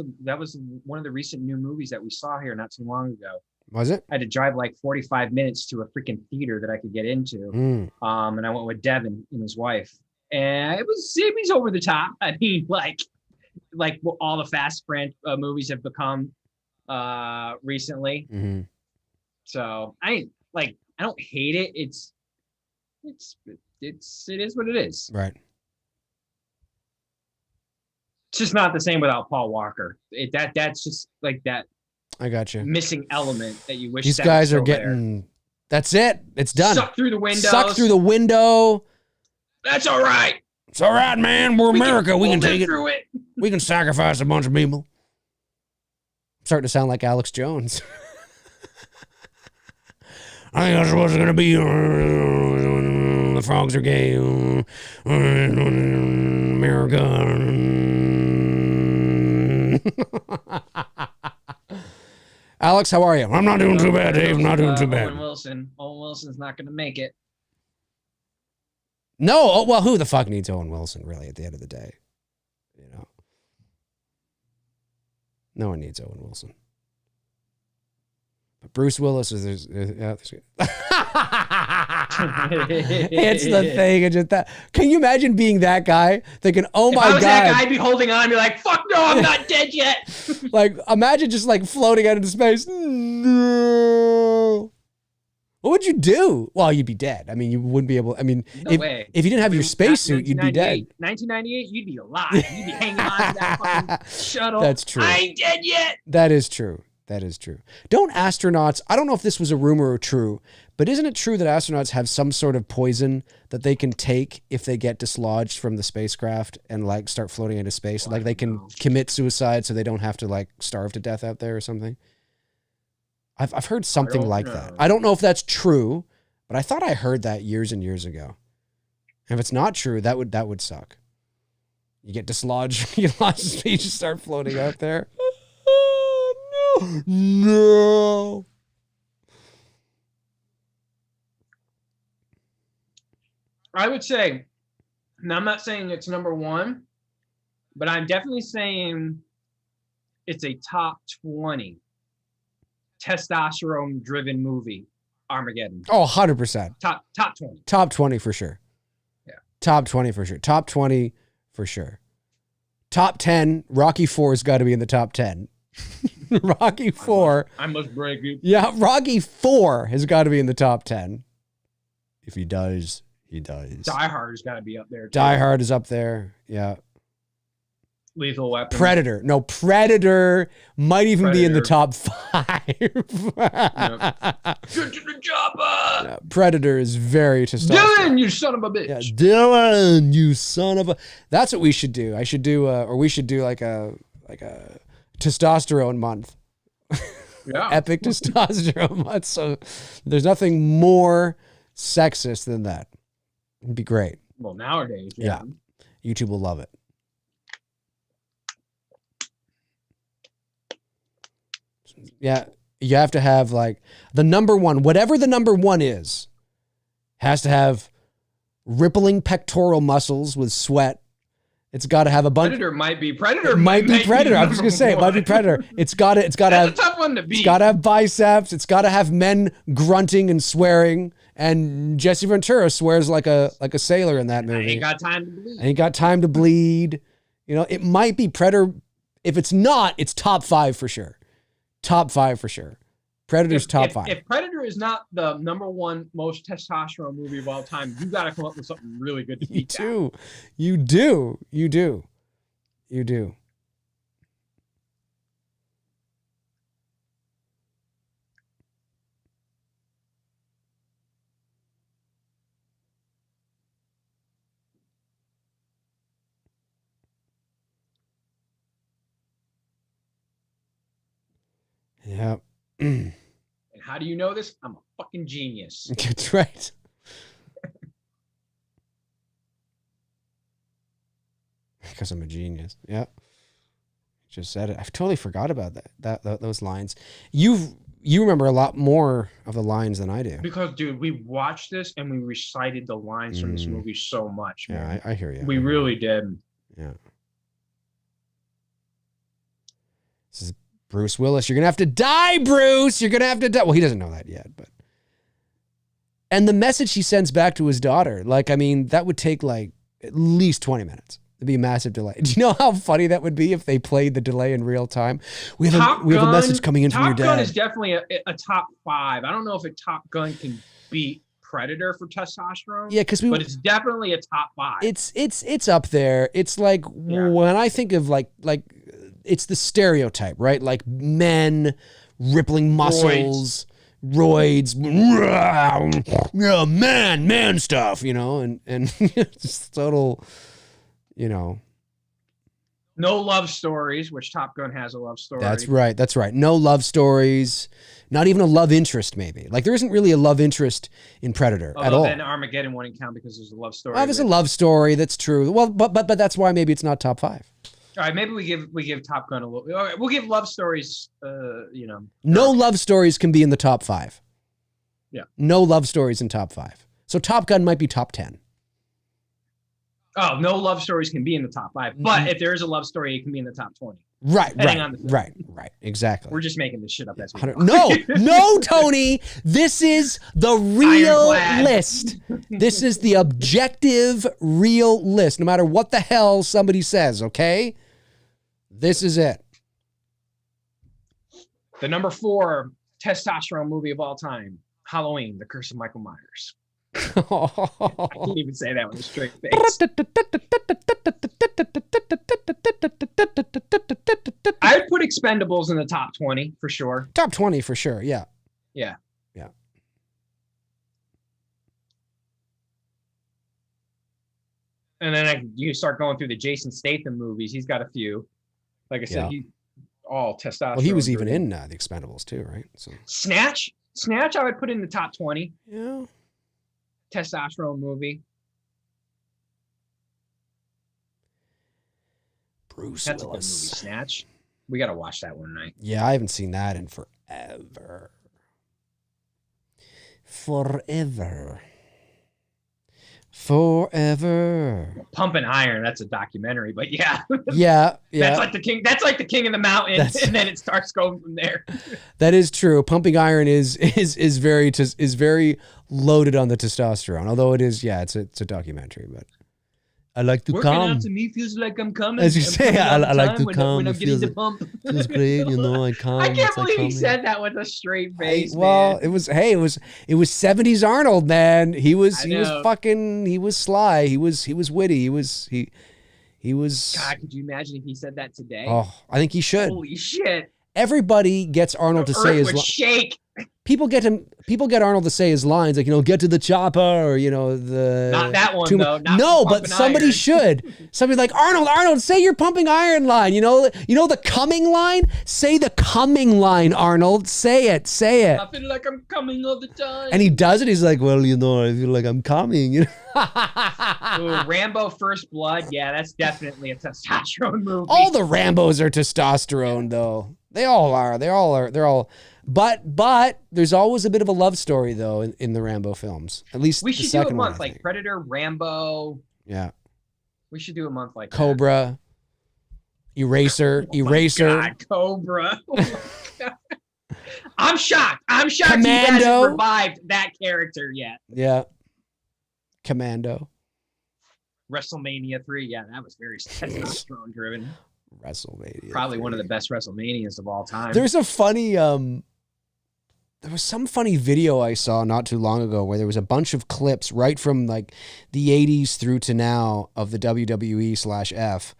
one of the recent new movies that we saw here not too long ago. Was it? I had to drive like 45 minutes to a freaking theater that I could get into. And I went with Devin and his wife. And it was over the top. I mean, like what all the Fast movies have become recently. Mm-hmm. So I don't hate it. It is what it is. Right. It's just not the same without Paul Walker. That's just like that. I got you. Missing element that you wish. These guys are getting. There. That's it. It's done. Suck through the window. Suck through the window. That's all right. It's all right, man. We're America. We can take it. Through it. We can sacrifice a bunch of people. I'm starting to sound like Alex Jones. I think that's what's going to be. The frogs are gay. America. Alex, how are you? I'm not doing too bad, Dave. I'm not doing too bad. Owen Wilson's not going to make it. No. Oh, well, who the fuck needs Owen Wilson, really, at the end of the day? You know? No one needs Owen Wilson. But Bruce Willis is... It's the thing. It's just that. Can you imagine being that guy thinking, "Oh my god"? If I was that guy, I'd be holding on, and be like, "Fuck no, I'm not dead yet." Like, imagine just like floating out into space. No. What would you do? Well, you'd be dead. I mean, you wouldn't be able. I mean, if you didn't have your spacesuit, you'd be dead. 1998, you'd be alive. You'd be hanging on to that fucking shuttle. That's true. I ain't dead yet. That is true. That is true. Don't astronauts, I don't know if this was a rumor or true, but isn't it true that astronauts have some sort of poison that they can take if they get dislodged from the spacecraft and like start floating into space? Like they can commit suicide so they don't have to like starve to death out there or something? I've heard something like that. I don't know if that's true, but I thought I heard that years and years ago. And if it's not true, that would suck. You get dislodged, you lost speech, and start floating out there. No. I would say, and I'm not saying it's number one, but I'm definitely saying it's a top 20 testosterone-driven movie, Armageddon. Oh, 100%. Top 20. Top 20 for sure. Yeah. Top 20 for sure. Top 20 for sure. Top 10, Rocky 4 has got to be in the top 10. Rocky 4. I must break it. Yeah, Rocky 4 has got to be in the top 10. If he does, he does. Die Hard has got to be up there, too. Die Hard is up there. Yeah. Lethal Weapon. Predator. No, Predator might even be in the top 5. Get to the chopper. Yeah, Predator is very testosterone. Dylan, you son of a bitch. Yeah, Dylan, you son of a... That's what we should do. I should do, or we should do like a testosterone month. Yeah. Epic testosterone month. So there's nothing more sexist than that. It'd be great. Well, nowadays, yeah. YouTube will love it. Yeah, you have to have like the number one, whatever the number one is, has to have rippling pectoral muscles with sweat. It's got to have a bunch. Predator might be Predator. Might be Predator. I was just gonna say it might be Predator. It's got to have. That's a tough one to beat. It's got to have biceps. It's got to have men grunting and swearing And Jesse Ventura swears like a sailor in that I movie. ain't got time to bleed. Ain't got time to bleed. You know, it might be Predator. If it's not, it's top 5 for sure. Top 5 for sure. Predator's top 5. If Predator is not the #1 most testosterone movie of all time, you got to come up with something really good to beat that. You do. Yeah. And how do you know this? I'm a fucking genius. That's right. Because I'm a genius. Yeah. Just said it. I totally forgot about those lines. You remember a lot more of the lines than I do. Because, dude, we watched this and we recited the lines from this movie so much. Man. Yeah, I hear you. We really did. Yeah. This is Bruce Willis. You're going to have to die, Bruce. You're going to have to die. Well, he doesn't know that yet, but. And the message he sends back to his daughter, like, I mean, that would take like at least 20 minutes. It'd be a massive delay. Do you know how funny that would be if they played the delay in real time? We have a message coming in from your dad. Top Gun is definitely a top 5. I don't know if a Top Gun can beat Predator for testosterone. Yeah, but it's definitely a top 5. It's up there. It's like when I think of like it's the stereotype, right? Like men, rippling muscles, roids, yeah, man stuff, you know, and just total, you know. No love stories, which Top Gun has a love story. That's right. No love stories. Not even a love interest, maybe. Like there isn't really a love interest in Predator at all. Then Armageddon wouldn't count because there's a love story. There's a love story. That's true. Well, but that's why maybe it's not top 5. All right, maybe we give Top Gun a little. All right, we'll give love stories. You know, no love stories can be in the top 5. Yeah, no love stories in top 5. So Top Gun might be top 10. Oh, no love stories can be in the top 5, but if there is a love story, it can be in the top 20. Right. Exactly. We're just making this shit up as we go. No, Tony. This is the real list. This is the objective real list. No matter what the hell somebody says, okay? This is it. The #4 testosterone movie of all time, Halloween, The Curse of Michael Myers. I can't even say that with a straight face. I would put Expendables in the top 20 for sure. Top 20 for sure, yeah. Yeah. And then you start going through the Jason Statham movies. He's got a few. Like I said, he's all testosterone. Well, he was even in the Expendables too, right? So Snatch, I would put in the top 20. Yeah. Testosterone movie. Bruce That's Willis. a good movie, Snatch. We got to watch that one night. Yeah, I haven't seen that in forever. Forever. Pumping Iron, that's a documentary, but yeah. Yeah. That's like the King of the Mountain, and then it starts going from there. That is true. Pumping Iron is very loaded on the testosterone. Although it is, it's a documentary, but I like to Working come. out to me feels like I'm coming. As you say, I like to come. When I'm getting the pump. Feels great, you know. I come. I can't believe he said that with a straight face. Well, it was 70s Arnold, man. He was sly. He was witty. He was. God, could you imagine if he said that today? Oh, I think he should. Holy shit! Everybody gets Arnold to say his lines. Shake. People get Arnold to say his lines, like, you know, get to the chopper, or, you know, the. Not that one though. No, but somebody should. Somebody like Arnold, say your pumping iron line. You know the coming line. Say the coming line, Arnold. Say it. I feel like I'm coming all the time. And he does it. He's like, well, you know, I feel like I'm coming. You know? Ooh, Rambo: First Blood. Yeah, that's definitely a testosterone movie. All the Rambos are testosterone, though. They all are. They're all. But there's always a bit of a love story though in the Rambo films. At least we the should do second a month one, like Predator, Rambo. Yeah. We should do a month like Cobra. Eraser. God, Cobra. Oh my God. I'm shocked. I'm shocked he hasn't revived that character yet. Yeah. Commando. WrestleMania 3. Yeah, that was very testosterone driven. WrestleMania. Probably 3. One of the best WrestleManias of all time. There's a funny there was some funny video I saw not too long ago where there was a bunch of clips right from like the 80s through to now of the WWE/F.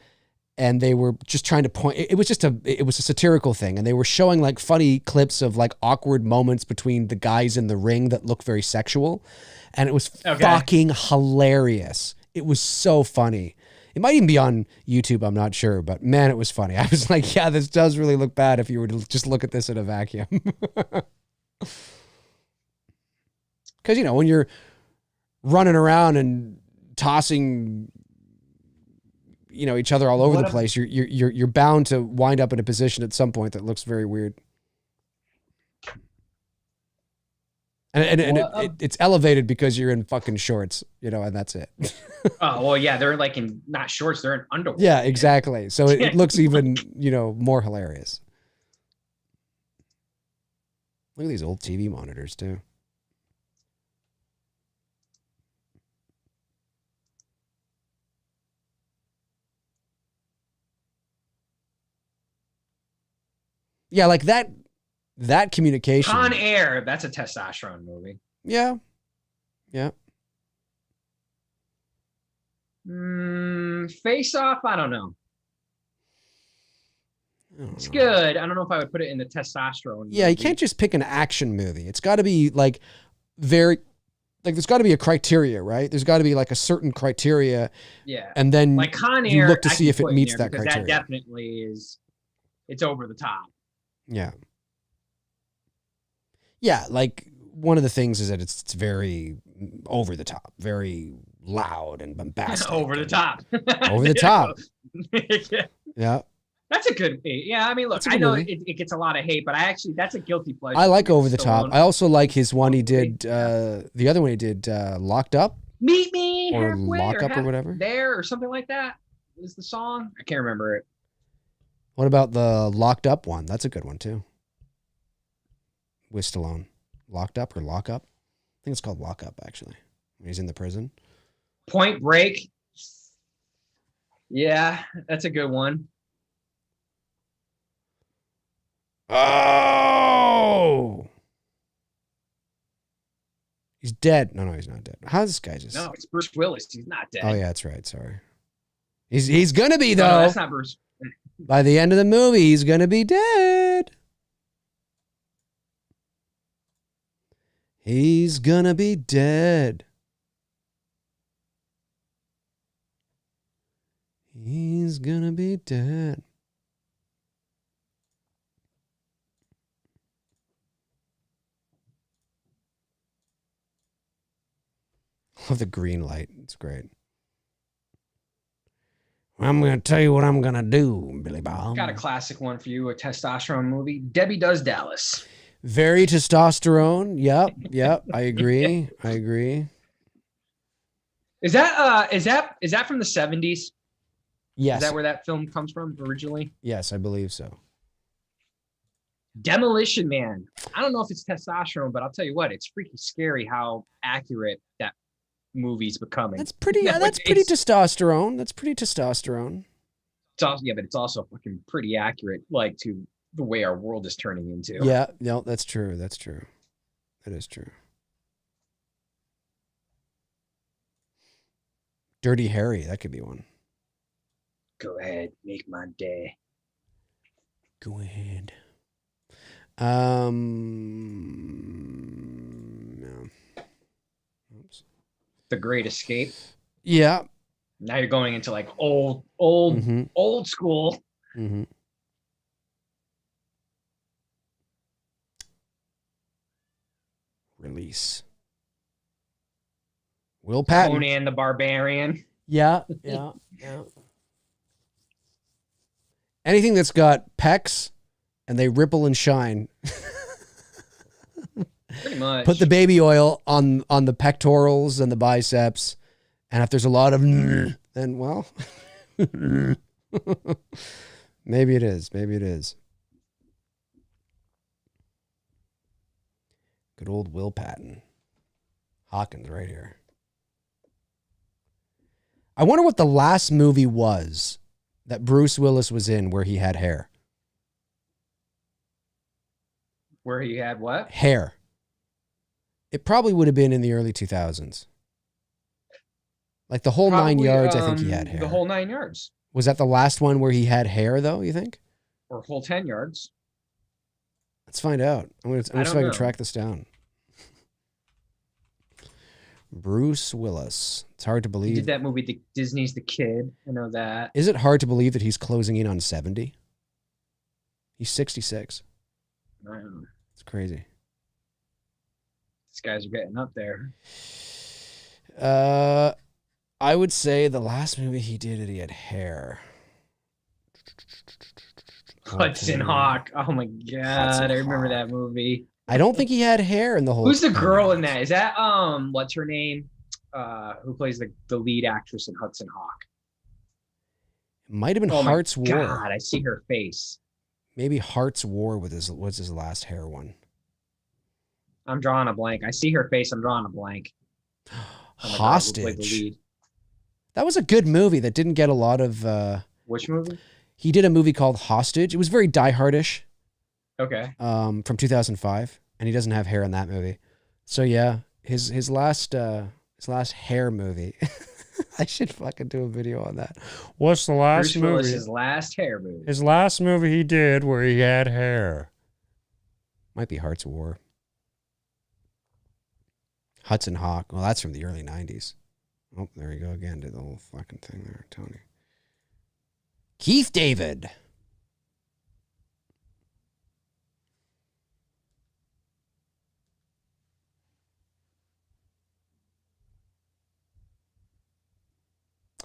And they were just trying to point, it was a satirical thing. And they were showing like funny clips of like awkward moments between the guys in the ring that look very sexual. And it was fucking hilarious. It was so funny. It might even be on YouTube, I'm not sure, but man, it was funny. I was like, yeah, this does really look bad if you were to just look at this in a vacuum. Because, you know, when you're running around and tossing, you know, each other all over the place, you're bound to wind up in a position at some point that looks very weird. And it's elevated because you're in fucking shorts, you know, and that's it. Oh, well, yeah, they're like in not shorts, they're in underwear. Yeah, exactly. So it looks even, you know, more hilarious. Look at these old TV monitors too. Yeah, like that communication. Con Air, that's a testosterone movie. Yeah. Yeah. Face Off, I don't know. It's good. I don't know if I would put it in the testosterone. Yeah, you can't just pick an action movie. It's got to be like there's got to be a criteria, right? There's got to be like a certain criteria. Yeah. And then like Con Air, you look to see if it meets that criteria. That definitely is, it's over the top. Yeah. Yeah, like one of the things is that it's very over the top, very loud and bombastic. Over the top. Over the top. Yeah. That's a good, yeah, I mean, look, I know it gets a lot of hate, but that's a guilty pleasure. I like Over the Top. I also like his one he did, the other one he did, Locked Up. Meet Me Halfway. Or Lock Up or whatever. There or something like that is the song. I can't remember it. What about the Locked Up one? That's a good one too. With Stallone. Locked Up or Lock Up? I think it's called Lock Up, actually. When he's in the prison. Point Break. Yeah, that's a good one. Oh! He's dead. No, he's not dead. How's this guy just... No, it's Bruce Willis. He's not dead. Oh, yeah, that's right. Sorry. He's gonna be, though. No, that's not Bruce. By the end of the movie, he's gonna be dead. He's gonna be dead. He's gonna be dead. Love the green light. It's great. I'm going to tell you what I'm going to do, Billy Bob. Got a classic one for you, a testosterone movie. Debbie Does Dallas. Very testosterone. Yep. I agree. I agree. Is that from the 70s? Yes. Is that where that film comes from originally? Yes, I believe so. Demolition Man. I don't know if it's testosterone, but I'll tell you what, it's freaking scary how accurate that movie's becoming. That's pretty testosterone. That's pretty testosterone. It's also, yeah, but it's also fucking pretty accurate, like to the way our world is turning into. Yeah, no, that's true. That's true. That is true. Dirty Harry, that could be one. Go ahead, make my day. Go ahead. No. Oops. The Great Escape. Yeah. Now you're going into like old school. Mm-hmm. Release. Will Patton. Conan the Barbarian. Yeah. Anything that's got pecs and they ripple and shine. Pretty much. Put the baby oil on the pectorals and the biceps. And if there's a lot of then, well, maybe it is. Maybe it is. Good old Will Patton. Hawkins right here. I wonder what the last movie was that Bruce Willis was in where he had hair. Where he had what? Hair. It probably would have been in the early 2000s. Like the whole Probably, 9 yards, I think he had hair. The whole 9 yards. Was that the last one where he had hair, though, you think? Or whole 10 yards. Let's find out. I'm going to see if I can track this down. Bruce Willis. It's hard to believe. He did that movie, Disney's The Kid. I know that. Is it hard to believe that he's closing in on 70? He's 66. It's crazy. These guys are getting up there. I would say the last movie he did, he had hair. Hudson Hawk. Oh my God. I remember that movie. I don't think he had hair in the whole. Who's the girl in that? Is that what's her name? Who plays the lead actress in Hudson Hawk? It might have been Oh Heart's my War. God, I see her face. Maybe Heart's War was his last hair one. I'm drawing a blank. I see her face. I'm drawing a blank. Hostage. That was a good movie that didn't get a lot of. Which movie? He did a movie called Hostage. It was very Die Hard-ish. Okay. From 2005, and he doesn't have hair in that movie. So yeah, his last hair movie. I should fucking do a video on that. What's the last Bruce movie? Willis's last hair movie. His last movie he did where he had hair. Might be Heart's War. Hudson Hawk. Well, that's from the early 90s. Oh, there you go again. Did the whole fucking thing there, Tony. Keith David.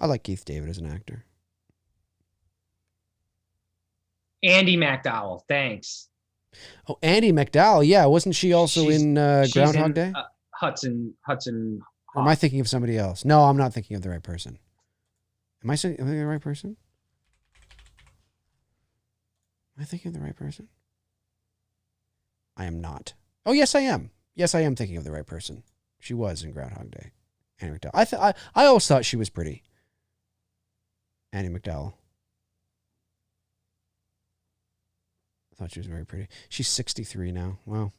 I like Keith David as an actor. Andy McDowell. Thanks. Oh, Andy McDowell. Yeah, wasn't she also in Groundhog Day? Hudson. Or am I thinking of somebody else? No, I'm not thinking of the right person. Am I thinking of the right person? Am I thinking of the right person? I am not. Oh, yes, I am. Yes, I am thinking of the right person. She was in Groundhog Day. Andy McDowell. I always thought she was pretty. Andy McDowell. I thought she was very pretty. She's 63 now. Wow.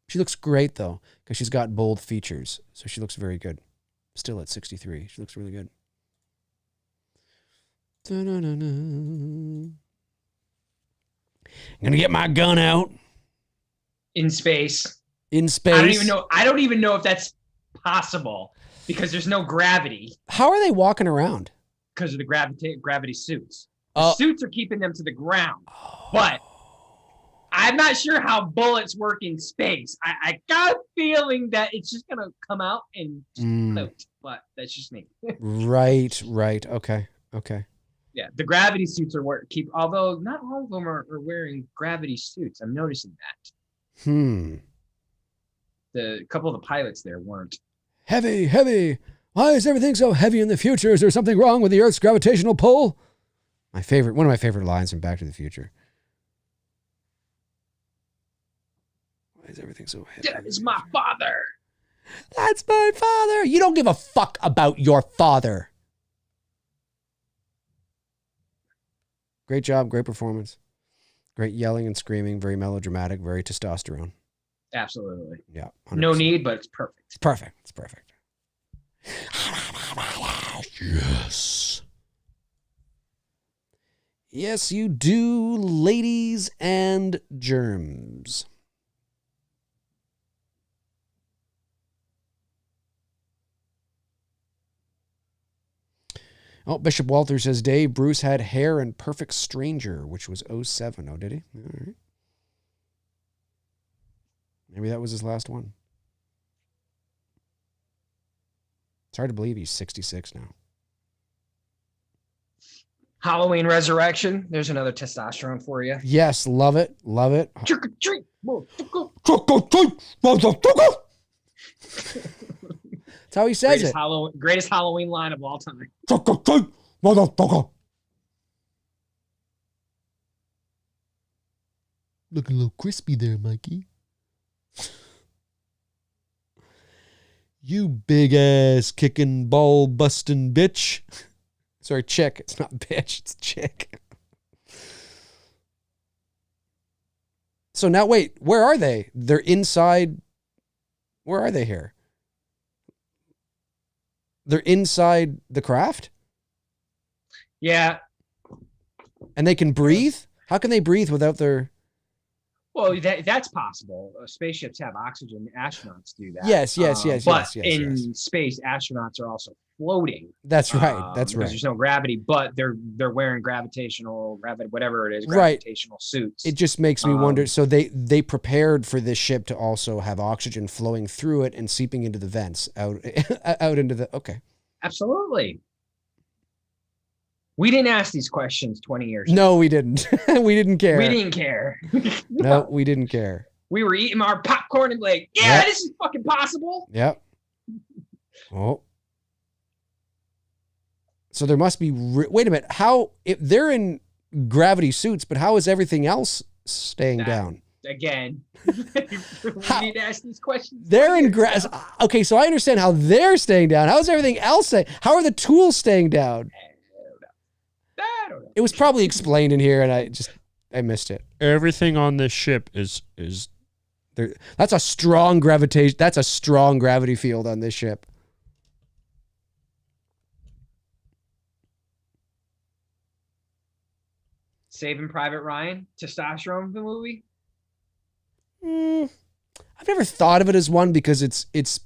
She looks great, though, because she's got bold features. So she looks very good. Still at 63. She looks really good. I'm going to get my gun out. In space. In space. I don't even know if that's possible because there's no gravity. How are they walking around? Because of the gravity suits. The suits are keeping them to the ground. But I'm not sure how bullets work in space. I got a feeling that it's just going to come out and float. But that's just me. Right. Okay. Yeah, the gravity suits are although not all of them are wearing gravity suits. I'm noticing that. The couple of the pilots there weren't. Heavy. Why is everything so heavy in the future? Is there something wrong with the Earth's gravitational pull? One of my favorite lines from Back to the Future. Why is everything so heavy? That is my father. That's my father. You don't give a fuck about your father. Great job, great performance. Great yelling and screaming, very melodramatic, very testosterone. Absolutely. Yeah. 100%. No need, but it's perfect. It's perfect. Yes. Yes, you do, ladies and germs. Oh, Bishop Walter says, Dave, Bruce had hair in Perfect Stranger, which was 07. Oh, did he? All right. Maybe that was his last one. It's hard to believe he's 66 now. Halloween Resurrection. There's another testosterone for you. Yes, love it. Trick or treat. That's how he says it. Greatest Halloween line of all time. Looking a little crispy there, Mikey. You big ass kicking ball busting bitch. Sorry, chick. It's not bitch, it's chick. So now wait, where are they? They're inside. Where are they here? They're inside the craft? Yeah. And they can breathe? How can they breathe without their... Well, that's possible. Spaceships have oxygen. Astronauts do that. Yes. But in space, astronauts are also floating. That's right. That's right. There's no gravity, but they're wearing whatever it is, Right. gravitational suits. It just makes me wonder. So they prepared for this ship to also have oxygen flowing through it and seeping into the vents out into the... Okay. Absolutely. We didn't ask these questions 20 years ago. No, we didn't. We didn't care. We didn't care. No, we didn't care. We were eating our popcorn and like, yeah, This is fucking possible. Yep. Oh. So there must be... wait a minute. How... If they're in gravity suits, but how is everything else staying down? Again, we need to ask these questions. They're in Okay, so I understand how they're staying down. How is everything else staying? How are the tools staying down? I don't know. It was probably explained in here, and I missed it. Everything on this ship is there. That's a strong gravitation. That's a strong gravity field on this ship. Saving Private Ryan, testosterone, the movie. I've never thought of it as one because it's because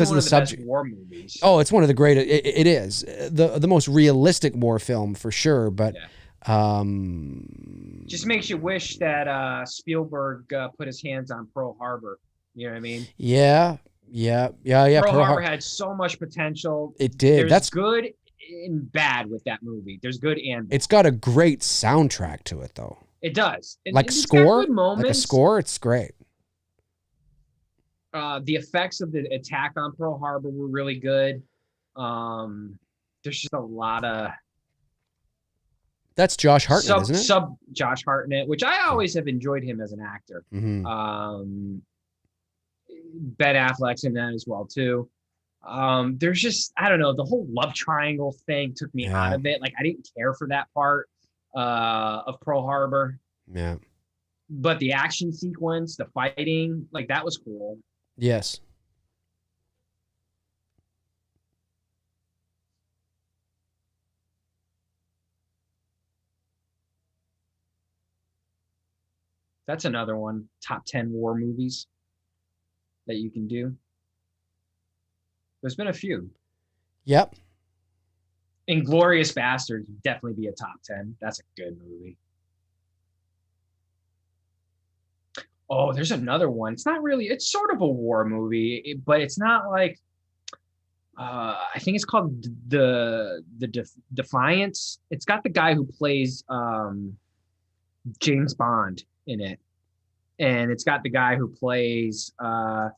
of the subject. Best war movies. Oh, it's one of the great. It is the most realistic war film for sure. But just makes you wish that Spielberg put his hands on Pearl Harbor. You know what I mean? Yeah. Pearl Harbor had so much potential. It did. That's good and bad with that movie. There's good and bad. It's got a great soundtrack to it, though. It does. Like score, like a score. It's great. The effects of the attack on Pearl Harbor were really good. There's just a lot of... That's Josh Hartnett, isn't it? Josh Hartnett, which I always have enjoyed him as an actor. Mm-hmm. Ben Affleck's in that as well, too. There's just, I don't know, the whole love triangle thing took me out of it. Like, I didn't care for that part of Pearl Harbor. Yeah. But the action sequence, the fighting, like, that was cool. Yes. That's another one. Top 10 war movies that you can do. There's been a few. Yep. Inglourious Basterds would definitely be a top 10. That's a good movie. Oh, there's another one. It's not really, it's sort of a war movie, but it's not like, I think it's called the Defiance. It's got the guy who plays James Bond in it. And it's got the guy who plays the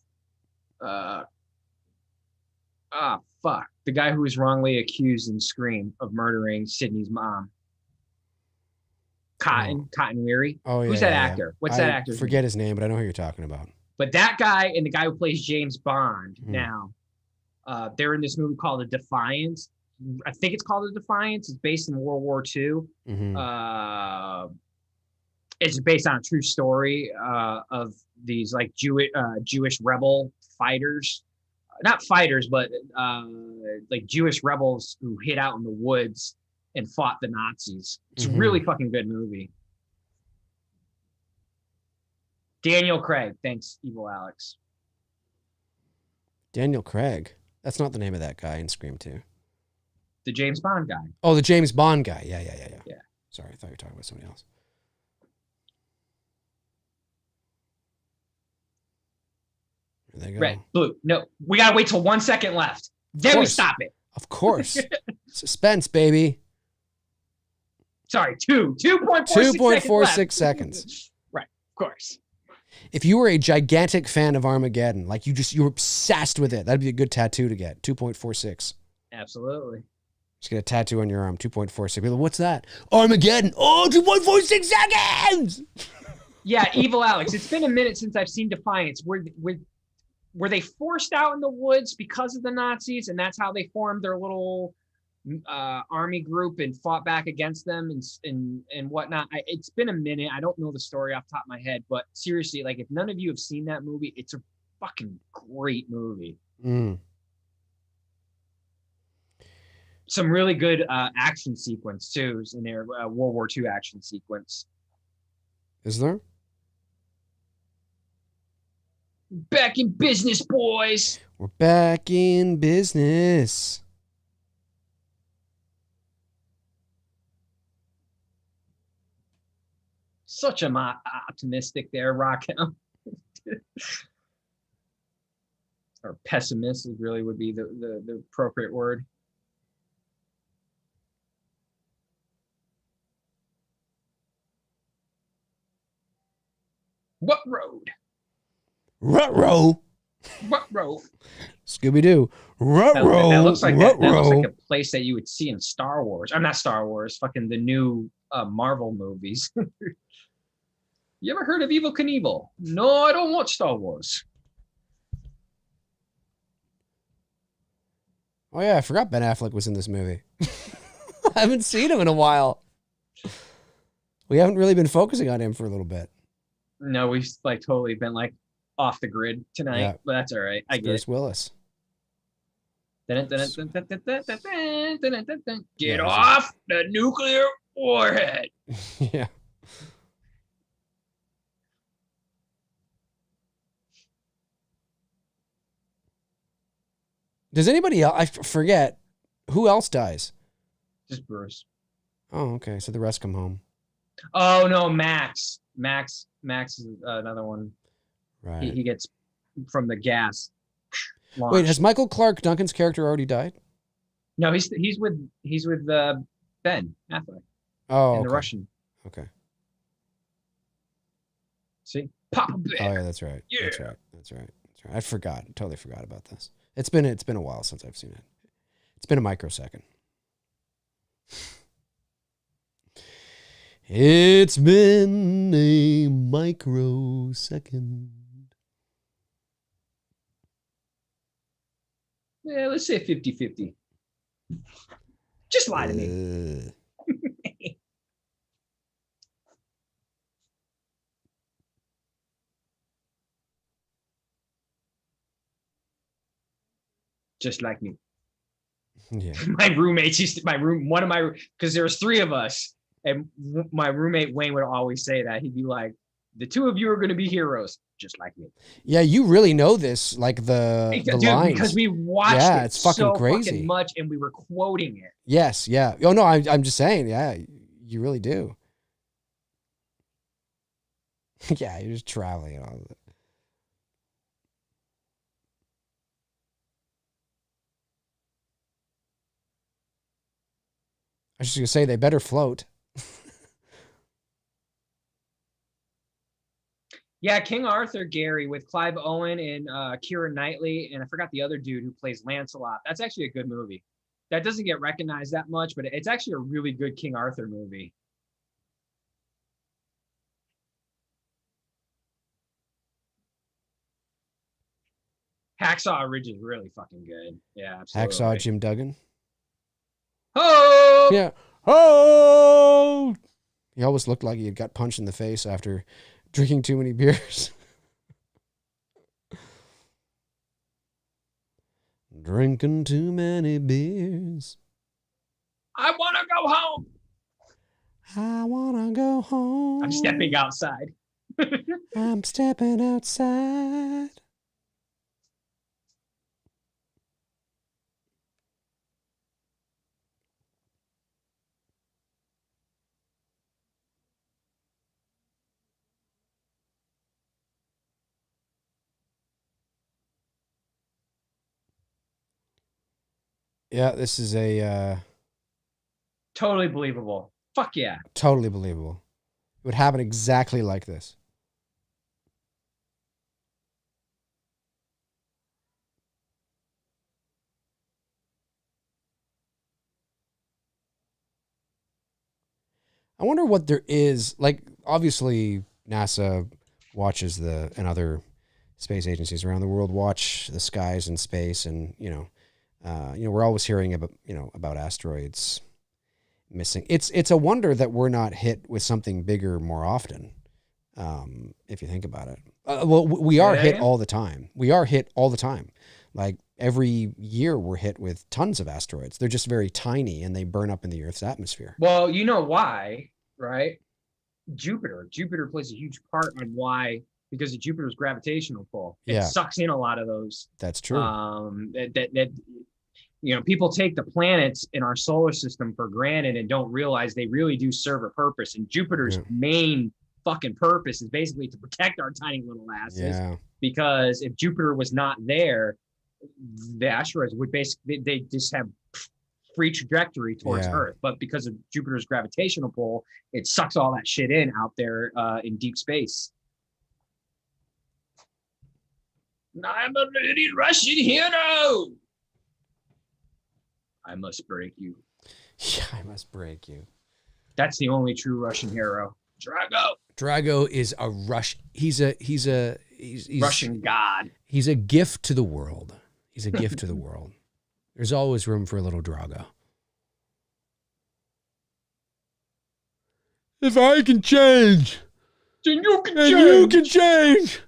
guy who was wrongly accused in Scream of murdering Sydney's mom. Cotton Weary. Oh, yeah. Who's that actor? What's that actor? Forget his name, but I know who you're talking about. But that guy and the guy who plays James Bond now, they're in this movie called The Defiance. I think it's called The Defiance. It's based in World War II. Mm-hmm. It's based on a true story of these like Jewish rebel fighters. Not fighters, but like Jewish rebels who hid out in the woods and fought the Nazis. It's a really fucking good movie. Daniel Craig. Thanks, Evil Alex. Daniel Craig. That's not the name of that guy in Scream 2. The James Bond guy. Oh, the James Bond guy. Yeah. Sorry, I thought you were talking about somebody else. There they go. Red, blue. No, we gotta wait till 1 second left. Then we stop it. Of course. Suspense, baby. Sorry, 2.46 seconds. Right, of course. If you were a gigantic fan of Armageddon, like you're obsessed with it, that'd be a good tattoo to get. 2.46. Absolutely. Just get a tattoo on your arm, 2.46. Like, what's that? Armageddon. Oh, 2.46 seconds! Yeah, Evil Alex. It's been a minute since I've seen Defiance. Were they forced out in the woods because of the Nazis, and that's how they formed their little army group and fought back against them and whatnot? It's been a minute. I don't know the story off the top of my head, but seriously, like if none of you have seen that movie, it's a fucking great movie. Some really good action sequence too in there. World War II action sequence. Is there? Back in business, boys. We're back in business. Such am I optimistic there, Rockham. Or pessimistic really would be the appropriate word. What road? Ruh-roh. What road? Scooby-Doo. Ruh-roh. That looks like that looks like a place that you would see in Star Wars. I'm not Star Wars, fucking the new Marvel movies. You ever heard of Evel Knievel? No, I don't watch Star Wars. Oh yeah, I forgot Ben Affleck was in this movie. I haven't seen him in a while. We haven't really been focusing on him for a little bit. No, we've like totally been like off the grid tonight, Yeah. but that's all right. I get Bruce it. Willis. Get off the nuclear warhead. Yeah. Does anybody else? I forget. Who else dies? Just Bruce. Oh, okay. So the rest come home. Oh no, Max. Max is another one. Right. He gets from the gas. Launch. Wait, has Michael Clark Duncan's character already died? No, he's with Ben Affleck Oh, in okay. the Russian. Okay. See, Papa Bear. Oh yeah, that's right. Yeah. That's right. That's right. That's right. I forgot. Totally forgot about this. It's been a while since I've seen it. It's been a microsecond. It's been a microsecond. Yeah, let's say 50-50. Just lie to me. Just like me. Yeah. My roommates used to, because there was three of us, and my roommate Wayne would always say that. He'd be like, the two of you are going to be heroes, just like me. Yeah, you really know this, like the lines. Because we watched it it's fucking so crazy. fucking much, and we were quoting it. Yes, yeah. Oh no, I'm just saying, yeah, you really do. Yeah, you're just traveling and all of it. I was just gonna say they better float. Yeah, King Arthur, Gary, with Clive Owen and Keira Knightley, and I forgot the other dude who plays Lancelot. That's actually a good movie. That doesn't get recognized that much, but it's actually a really good King Arthur movie. Hacksaw Ridge is really fucking good. Yeah, absolutely. Hacksaw Jim Duggan. Oh! Yeah. Oh! He always looked like he had got punched in the face after drinking too many beers. Drinking too many beers. I want to go home. I want to go home. I'm stepping outside. I'm stepping outside. Yeah, this is a Totally believable. Fuck yeah. totally believable. It would happen exactly like this. I wonder what there is. Like, obviously, NASA watches and other space agencies around the world watch the skies and space, and we're always hearing about asteroids missing. It's a wonder that we're not hit with something bigger more often. If you think about it, well, we are hit all the time. We are hit all the time. Like every year, we're hit with tons of asteroids. They're just very tiny, and they burn up in the Earth's atmosphere. Well, you know why, right? Jupiter plays a huge part on why, because of Jupiter's gravitational pull. It sucks in a lot of those. That's true. People take the planets in our solar system for granted and don't realize they really do serve a purpose. And Jupiter's main fucking purpose is basically to protect our tiny little asses. Yeah. Because if Jupiter was not there, the asteroids would they just have free trajectory towards Earth. But because of Jupiter's gravitational pull, it sucks all that shit in out there in deep space. I'm a really Russian hero. I must break you. Yeah, I must break you. That's the only true Russian hero. Drago is a he's Russian god. He's a gift to the world. He's a gift to the world. There's always room for a little Drago. If I can change, then you can and change. you can change.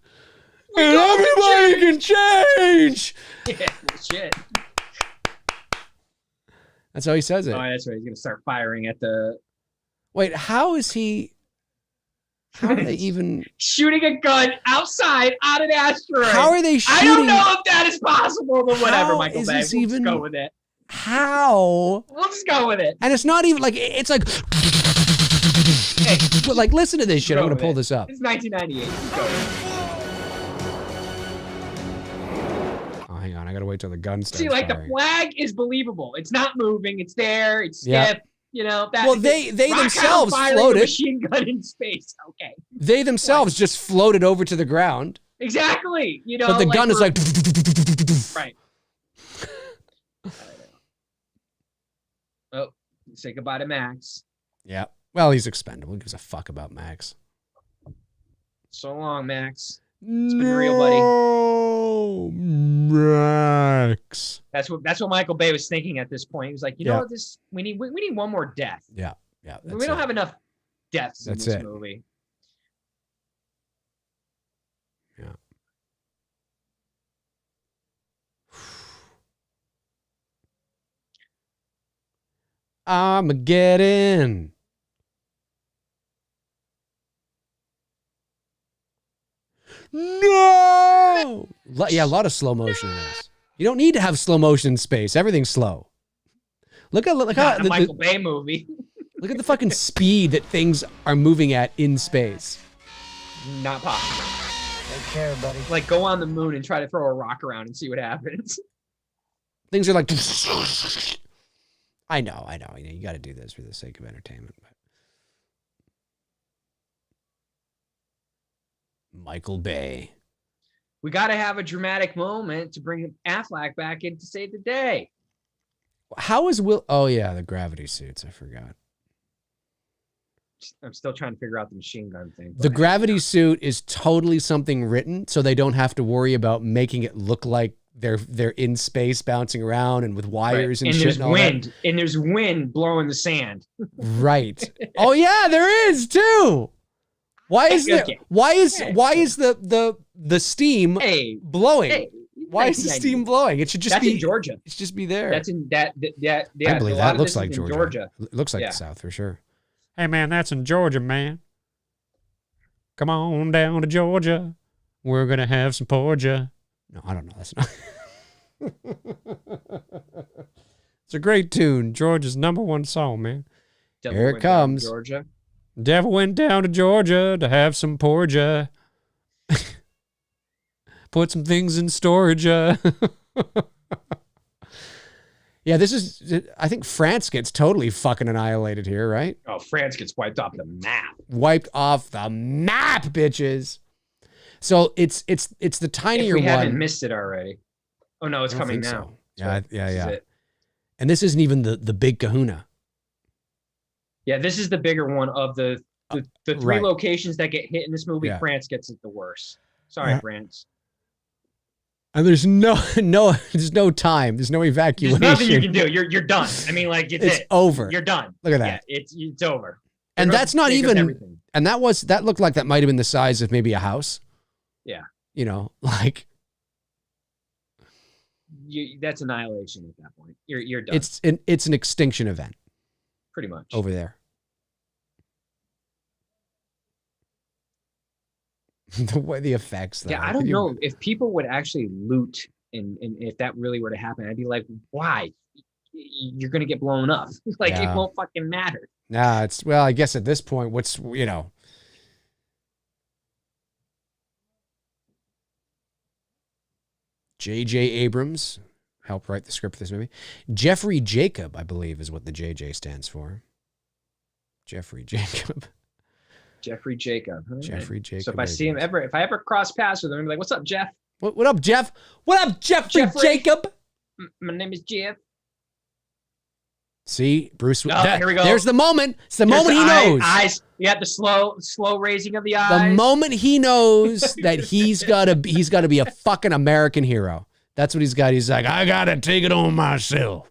And everybody can change. Yeah, shit. That's how he says it. Oh, that's right. He's gonna start firing at the. Wait, how is he? How are they even shooting a gun outside on an asteroid? How are they shooting? I don't know if that is possible, but whatever, Michael Bay. We'll just go with it. How? We'll just go with it. And it's not even like it's like. Hey, but like, listen to this shit. I'm gonna pull this up. It's 1998. Let's go with it. Oh, hang on. I gotta wait till the gun starts. See, like firing. the flag is believable. It's not moving. It's there. It's stiff. You know, that, well, they themselves floated. A machine gun in space. Okay. They themselves just floated over to the ground. Exactly. You know, but the gun is like. Right. Oh, say goodbye to Max. Yeah. Well, he's expendable. Who gives a fuck about Max? So long, Max. It's been real, buddy. Max. That's what Michael Bay was thinking at this point. He was like, you know what, we need one more death. Yeah. We don't have enough deaths in this movie. Yeah. Armageddon. No. Yeah, a lot of slow motion in this. You don't need to have slow motion in space. Everything's slow. Look how the Michael Bay movie. Look at the fucking speed that things are moving at in space. Not possible. Take care, buddy. Like, go on the moon and try to throw a rock around and see what happens. Things are like. I know. You got to do this for the sake of entertainment. But. Michael Bay. We got to have a dramatic moment to bring Affleck back in to save the day. How is Will? Oh yeah, the gravity suits. I forgot. I'm still trying to figure out the machine gun thing. The gravity suit is totally something written, so they don't have to worry about making it look like they're in space bouncing around and with wires and shit. There's wind, and there's wind blowing the sand. Right. Oh yeah, there is too. Why is there? Why is the steam blowing? Hey, why is the steam blowing? It should just be in Georgia. It should just be there. That's in that. Yeah, I believe that looks like Georgia. It looks like the South for sure. Hey man, that's in Georgia, man. Come on down to Georgia. We're gonna have some porgia. No, I don't know. That's not. It's a great tune. Georgia's #1 song, man. Here it comes. Georgia. Devil went down to Georgia to have some porgia. Put some things in storage. Yeah, this is. I think France gets totally fucking annihilated here, right? Oh, France gets wiped off the map. Wiped off the map, bitches. So it's the tinier one. We haven't missed it already. Oh no, it's coming now. So. Yeah. And this isn't even the big kahuna. Yeah, this is the bigger one of the three Right. locations that get hit in this movie. Yeah. France gets it the worst. Sorry, France. And there's no time. There's no evacuation. There's nothing you can do. You're done. I mean, like It's over. You're done. Look at that. Yeah, it's over. And They're that's not gonna take even. everything. And that looked like that might have been the size of maybe a house. Yeah. You know, like That's annihilation at that point. You're done. it's an extinction event pretty much over there. The way the effects. Though. Yeah, I don't know if people would actually loot, and if that really were to happen, I'd be like, why? You're gonna get blown up. Like it won't fucking matter. Nah, well, I guess at this point, what's J.J. Abrams helped write the script for this movie. Jeffrey Jacob, I believe, is what the J.J. stands for. Jeffrey Jacob. Jeffrey Jacob. Huh? Jeffrey Jacob. So if I see him if I ever cross paths with him, I'm like, "What's up, Jeff? What up, Jeff? What up, Jeffrey Jacob? My name is Jeff." See, Bruce. Here we go. There's the moment. It's the moment he knows. Eyes. Yeah, the slow raising of the eyes. The moment he knows that he's gotta be a fucking American hero. That's what he's got. He's like, I gotta take it on myself.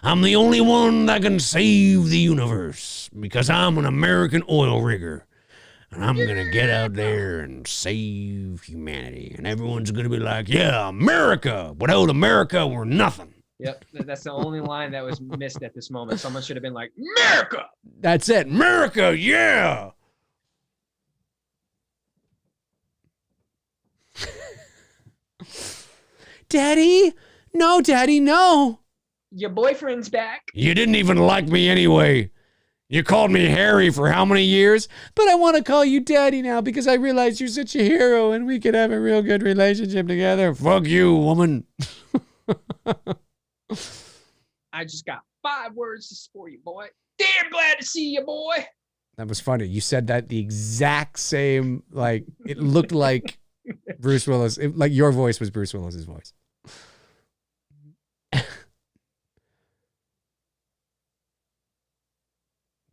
I'm the only one that can save the universe because I'm an American oil rigger. And I'm going to get out there and save humanity. And everyone's going to be like, yeah, America. Without America, we're nothing. Yep, that's the only line that was missed at this moment. Someone should have been like, America. That's it. America, yeah. Daddy? No, Daddy, no. Your boyfriend's back. You didn't even like me anyway. You called me Harry for how many years? But I want to call you Daddy now because I realize you're such a hero and we could have a real good relationship together. Fuck you, woman. I just got 5 words for you, boy. Damn glad to see you, boy. That was funny. You said that the exact same, like, it looked like Bruce Willis. Like your voice was Bruce Willis's voice.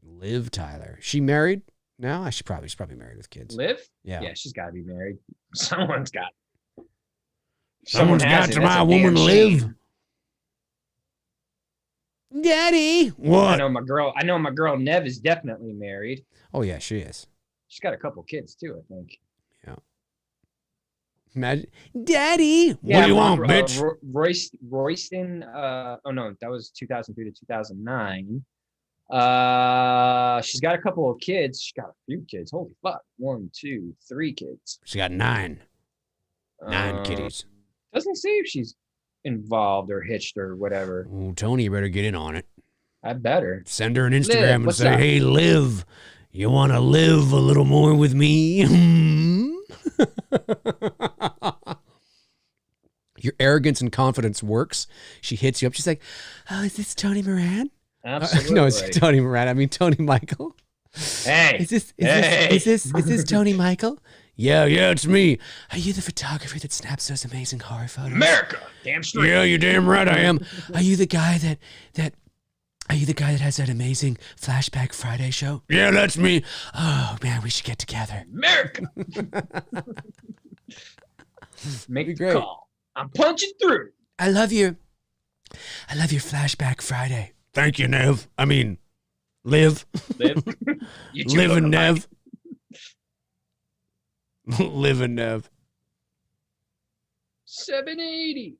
Liv Tyler. She married now? She's probably married with kids. Liv? Yeah. Yeah, she's got to be married. Someone's got. Someone's got to my woman Liv. Daddy. What? I know my girl Nev is definitely married. Oh yeah, she is. She's got a couple kids too, I think. Yeah. Imagine, Daddy. Yeah, what do you want, bitch? Royston. Oh no, that was 2003 to 2009. She's got a couple of kids. She's got a few kids. Holy fuck! 1, 2, 3 kids. She got 9. 9 kitties. Doesn't say if she's involved or hitched or whatever. Oh, Tony, you better get in on it. I better send her an Instagram Liv, and what's say, up? "Hey, Liv, you want to live a little more with me?" Your arrogance and confidence works. She hits you up. She's like, "Oh, is this Tony Moran?" Absolutely. No, it's Tony Moran. I mean Tony Michael. Hey, Is this Tony Michael? Yeah, it's me. Are you the photographer that snaps those amazing horror photos? America, damn straight. Yeah, you're damn right I am. Are you the guy that has that amazing Flashback Friday show? Yeah, that's me. Oh man, we should get together. America. Make the great. call. I'm punching through. I love your Flashback Friday. Thank you, Nev. I mean, Liv. You two Liv go and to Nev. Liv and Nev. 780.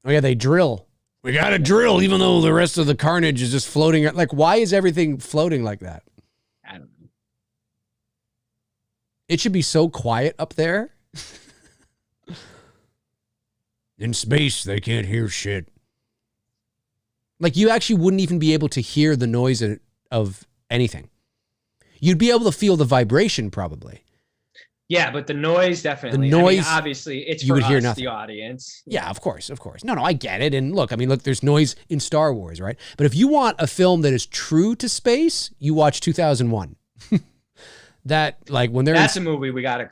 Oh yeah, they drill. We got to drill, even though the rest of the carnage is just floating. Like, why is everything floating like that? I don't know. It should be so quiet up there. In space, they can't hear shit. Like, you actually wouldn't even be able to hear the noise of anything. You'd be able to feel the vibration, probably. Yeah, but the noise definitely. The noise, I mean, obviously, it's you for would us, hear nothing. the audience. Yeah, of course. No, I get it. And look, there's noise in Star Wars, right? But if you want a film that is true to space, you watch 2001. That, like, when That's a movie we gotta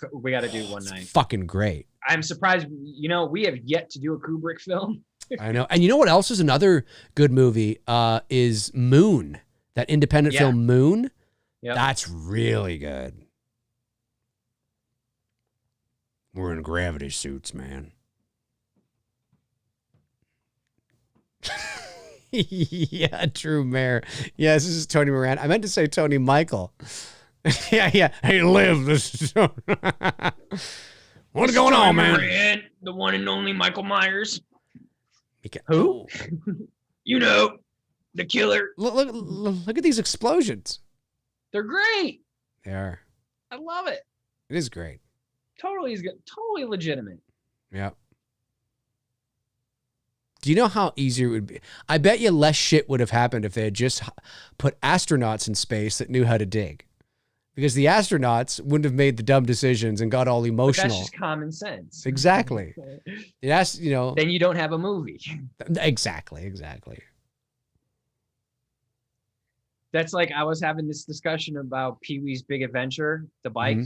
do one night. Fucking great. I'm surprised. We have yet to do a Kubrick film. I know. And you know what else is another good movie? Is Moon, that independent film Moon. Yep. That's really good. We're in gravity suits, man. Yeah, true, Mayor. Yes, this is Tony Moran. I meant to say Tony Michael. yeah. Hey, Liv, this is... What's going on, man? Moran, the one and only Michael Myers. Who? You know, the killer. Look at these explosions. They're great. They are. I love it. It is great. Totally is good. Totally legitimate. Yeah. Do you know how easier it would be? I bet you less shit would have happened if they had just put astronauts in space that knew how to dig. Because the astronauts wouldn't have made the dumb decisions and got all emotional. But that's just common sense. Exactly. Then you don't have a movie. Exactly. That's like, I was having this discussion about Pee-wee's Big Adventure, the bike.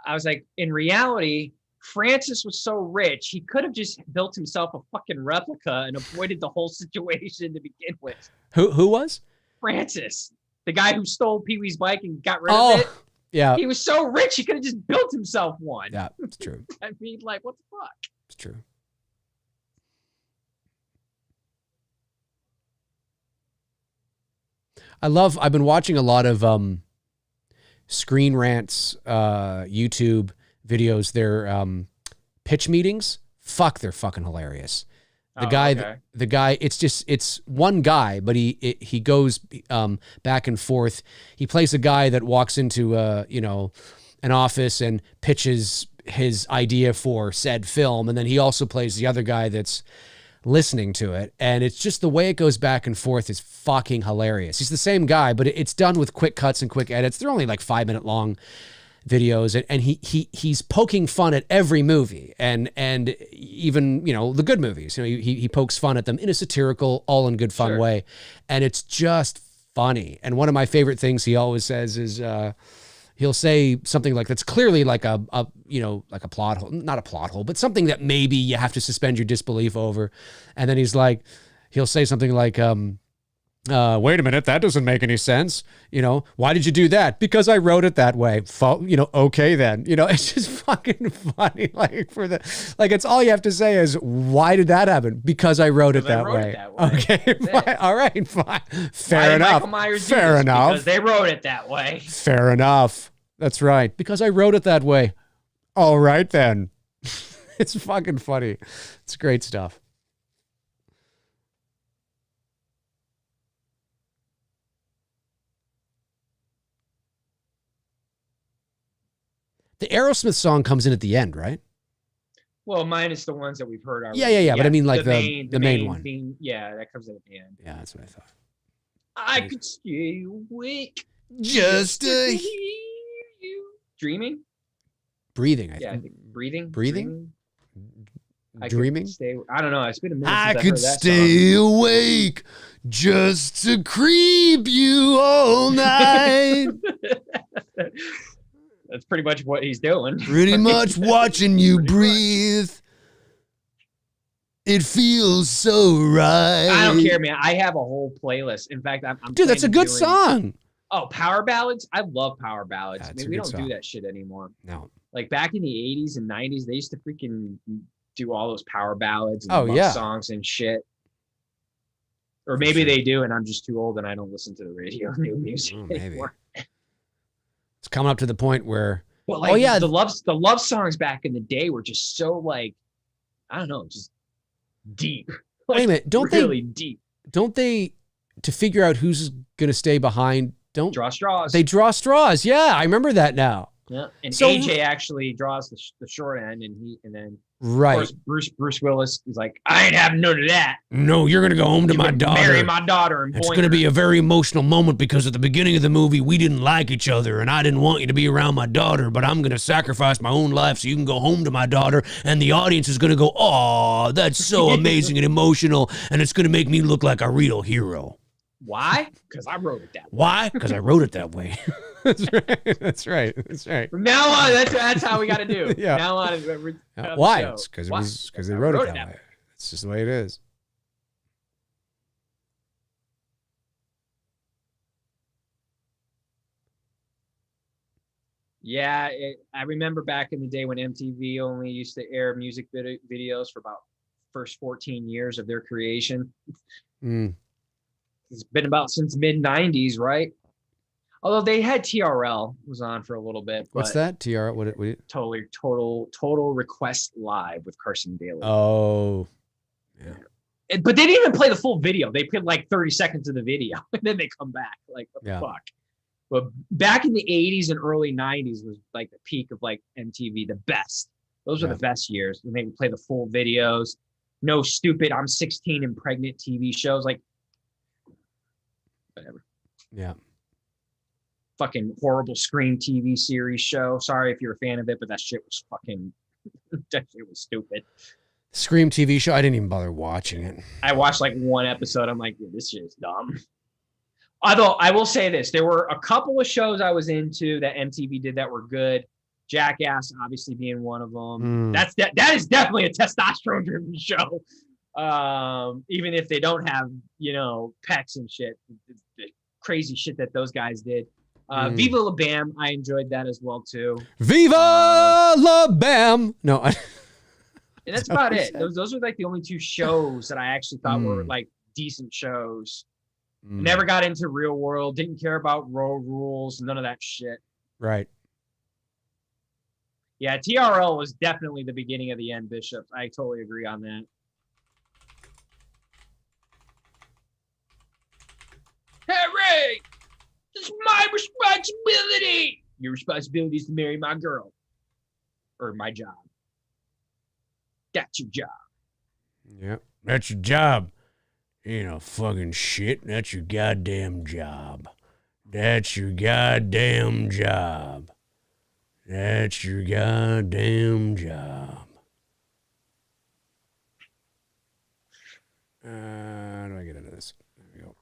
I was like, in reality, Francis was so rich, he could have just built himself a fucking replica and avoided the whole situation to begin with. Who was? Francis, the guy who stole Pee-wee's bike and got rid of it. Yeah. He was so rich, he could have just built himself one. Yeah, it's true. I mean, like, what the fuck? It's true. I've been watching a lot of Screen Rant's YouTube videos. Their pitch meetings. Fuck, they're fucking hilarious. The guy, it's one guy, but he goes back and forth. He plays a guy that walks into an office and pitches his idea for said film, and then he also plays the other guy that's listening to it, and it's just the way it goes back and forth is fucking hilarious. He's the same guy, but it's done with quick cuts and quick edits. They're only like 5-minute long videos, and he's poking fun at every movie, and even the good movies. He pokes fun at them in a satirical, all in good fun way, and it's just funny. And one of my favorite things he always says is he'll say something like that's clearly like a plot hole, not a plot hole, but something that maybe you have to suspend your disbelief over, and then he'll say something like, wait a minute, that doesn't make any sense. Why did you do that? Because I wrote it that way. Okay then. It's just fucking funny. It's all you have to say is, why did that happen? Because I wrote it that way. Okay, fine. All right, fine. Fair enough. Fair enough. Because they wrote it that way. Fair enough. That's right. Because I wrote it that way. All right then. It's fucking funny. It's great stuff. The Aerosmith song comes in at the end, right? Well, minus the ones that we've heard already. Yeah. But I mean, like the main one. Theme, that comes in at the end. Yeah, that's what I thought. I could stay awake just to hear you. Dreaming? Breathing, I think. Breathing? Breathing? Dreaming? I don't know. It's been a minute since I've heard that I could stay awake just to creep you all night. That's pretty much what he's doing. Pretty much watching you breathe. It feels so right. I don't care, man. I have a whole playlist. In fact, I'm dude, that's a good song. Oh, power ballads? I love power ballads. Yeah, Maybe we don't do that shit anymore. No. Like back in the 80s and 90s, they used to freaking do all those power ballads and love songs and shit. Or maybe they do, and I'm just too old and I don't listen to the radio new music anymore. It's coming up to the point where, the love songs back in the day were just so like, I don't know, just deep. Wait a minute, deep? Don't they, to figure out who's gonna stay behind? Don't draw straws. They draw straws. Yeah, I remember that now. Yeah, and AJ actually draws the short end, and then right. Of course, Bruce Willis is like, I ain't having none of that. No, you're gonna go home to my daughter. Marry my daughter, and it's gonna be a very emotional moment because at the beginning of the movie we didn't like each other, and I didn't want you to be around my daughter, but I'm gonna sacrifice my own life so you can go home to my daughter, and the audience is gonna go, oh, that's so amazing and emotional, and it's gonna make me look like a real hero. Why? Because I wrote it that way. Why? Because I wrote it that way. That's right. From now on, that's how we got to do. Yeah. Now on, why? It's because they wrote it that way. It's just the way it is. Yeah, I remember back in the day when MTV only used to air music videos for about first 14 years of their creation. Mm. It's been about since mid 90s, right? Although they had TRL was on for a little bit. What's that? TRL? What? Total Request Live with Carson Daly. Oh, yeah. But they didn't even play the full video. They played like 30 seconds of the video and then they come back. Like, what the fuck? But back in the 80s and early 90s was like the peak of like MTV, the best. Those were the best years when they would play the full videos. No stupid I'm 16 and pregnant TV shows. Like, whatever. Yeah. Fucking horrible Scream TV series show. Sorry if you're a fan of it, but that shit was fucking, that shit was stupid. Scream TV show. I didn't even bother watching it. I watched like one episode. I'm like, this shit is dumb. Although I will say this, there were a couple of shows I was into that MTV did that were good. Jackass, obviously being one of them. That is definitely a testosterone-driven show. Even if they don't have, pecs and shit, the crazy shit that those guys did. Viva La Bam, I enjoyed that as well too. Viva La Bam. No, and that's about it. Those are like the only two shows that I actually thought were like decent shows. Never got into Real World, didn't care about road rules, none of that shit. Right. Yeah, TRL was definitely the beginning of the end, Bishop. I totally agree on that. Harry, it's my responsibility. Your responsibility is to marry my girl. Or my job. That's your job. Yep. That's your job. Ain't no fucking shit. That's your goddamn job. That's your goddamn job. That's your goddamn job. How do I get into this? There we go.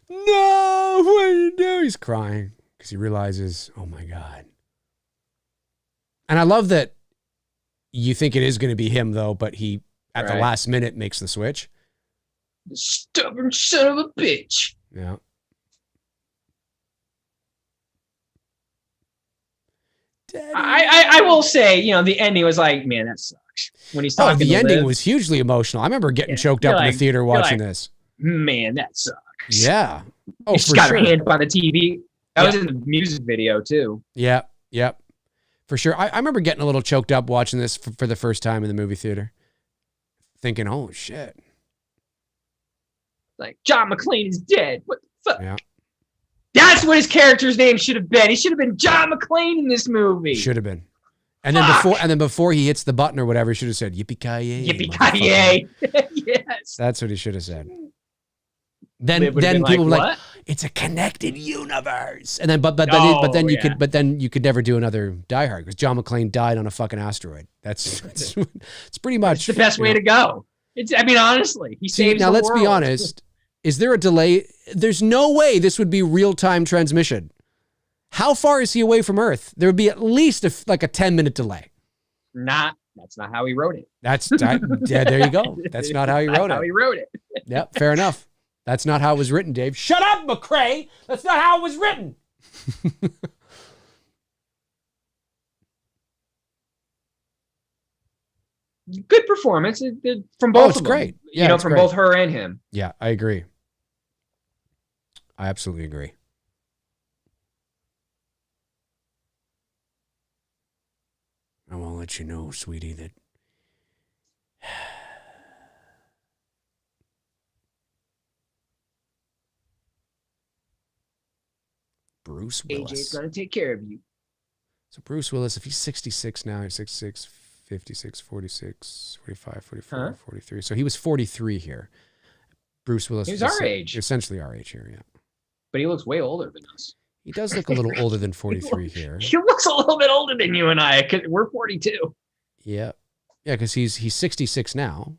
No, what do you do? He's crying because he realizes, oh my God. And I love that you think it is going to be him, though, but he, at the last minute, makes the switch. The stubborn son of a bitch. Yeah. Daddy. I will say, the ending was like, man, that sucks. When he's talking the ending was hugely emotional. I remember getting choked up in the theater watching this. Man, that sucks. Yeah. Oh, She's got her hand by the TV. That was in the music video, too. Yeah. Yep. For sure. I remember getting a little choked up watching this for the first time in the movie theater. Thinking, oh, shit. Like, John McClane is dead. What the fuck? Yeah. That's what his character's name should have been. He should have been John McClane in this movie. Should have been. And then before he hits the button or whatever, he should have said, yippee-ki-yay. Yippee-ki-yay. Yes. That's what he should have said. Then people were like, it's a connected universe. And then, but then you could never do another Die Hard because John McClane died on a fucking asteroid. It's pretty much it's the best way to go. Honestly, he saves the world. Now let's be honest. Is there a delay? There's no way this would be real-time transmission. How far is he away from Earth? There would be at least a 10-minute delay. That's not how he wrote it. There you go. That's not how he wrote it. How he wrote it. Yep, fair enough. That's not how it was written, Dave. Shut up, McRae. That's not how it was written. Good performance from both of them. Great. Yeah, from both her and him. Yeah, I agree. I absolutely agree. I want to let you know, sweetie, that Bruce Willis. AJ's going to take care of you. So Bruce Willis, if he's 66 now, he's 66, 56, 46, 45, 44, 43. So he was 43 here. Bruce Willis. He was our age. Essentially our age here, yeah. But he looks way older than us. He does look a little older than 43 here. He looks a little bit older than you and I. We're 42. Yeah. Yeah, because he's 66 now.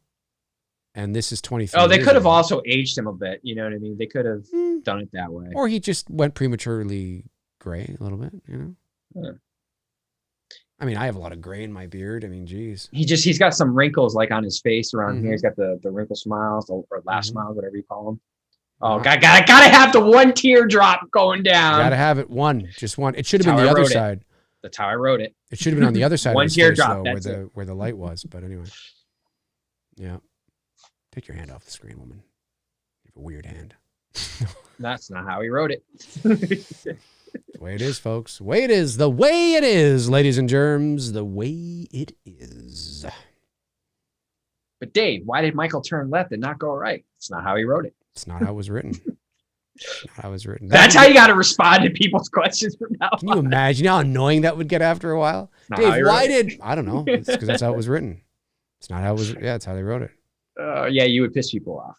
And this is 23. Oh, they could have also aged him a bit. You know what I mean? They could have done it that way. Or he just went prematurely gray a little bit, you know? Yeah. I mean, I have a lot of gray in my beard. I mean, geez. He's got some wrinkles like on his face around Mhm. here. He's got the wrinkle smiles or laugh Mhm. smiles, whatever you call them. Oh, Yeah. gotta have the one teardrop going down. Gotta have it. Just one. It should have That's been how the I other wrote it. side. That's how I wrote it. It should have been on the other side One of his face, teardrop, though, that's where the light was. But anyway. Yeah. Take your hand off the screen, woman. You have a weird hand. That's not how he wrote it. The way it is, folks. The way it is. The way it is, ladies and germs. The way it is. But Dave, why did Michael turn left and not go right? It's not how he wrote it. It's not how it was written. It's not how it was written. That's how you got to respond to people's questions from now Can you on. imagine how annoying that would get after a while? Not how he Dave, wrote why it. did... I don't know. It's because that's how it was written. It's not how it was... Yeah, it's how they wrote it. Yeah, you would piss people off.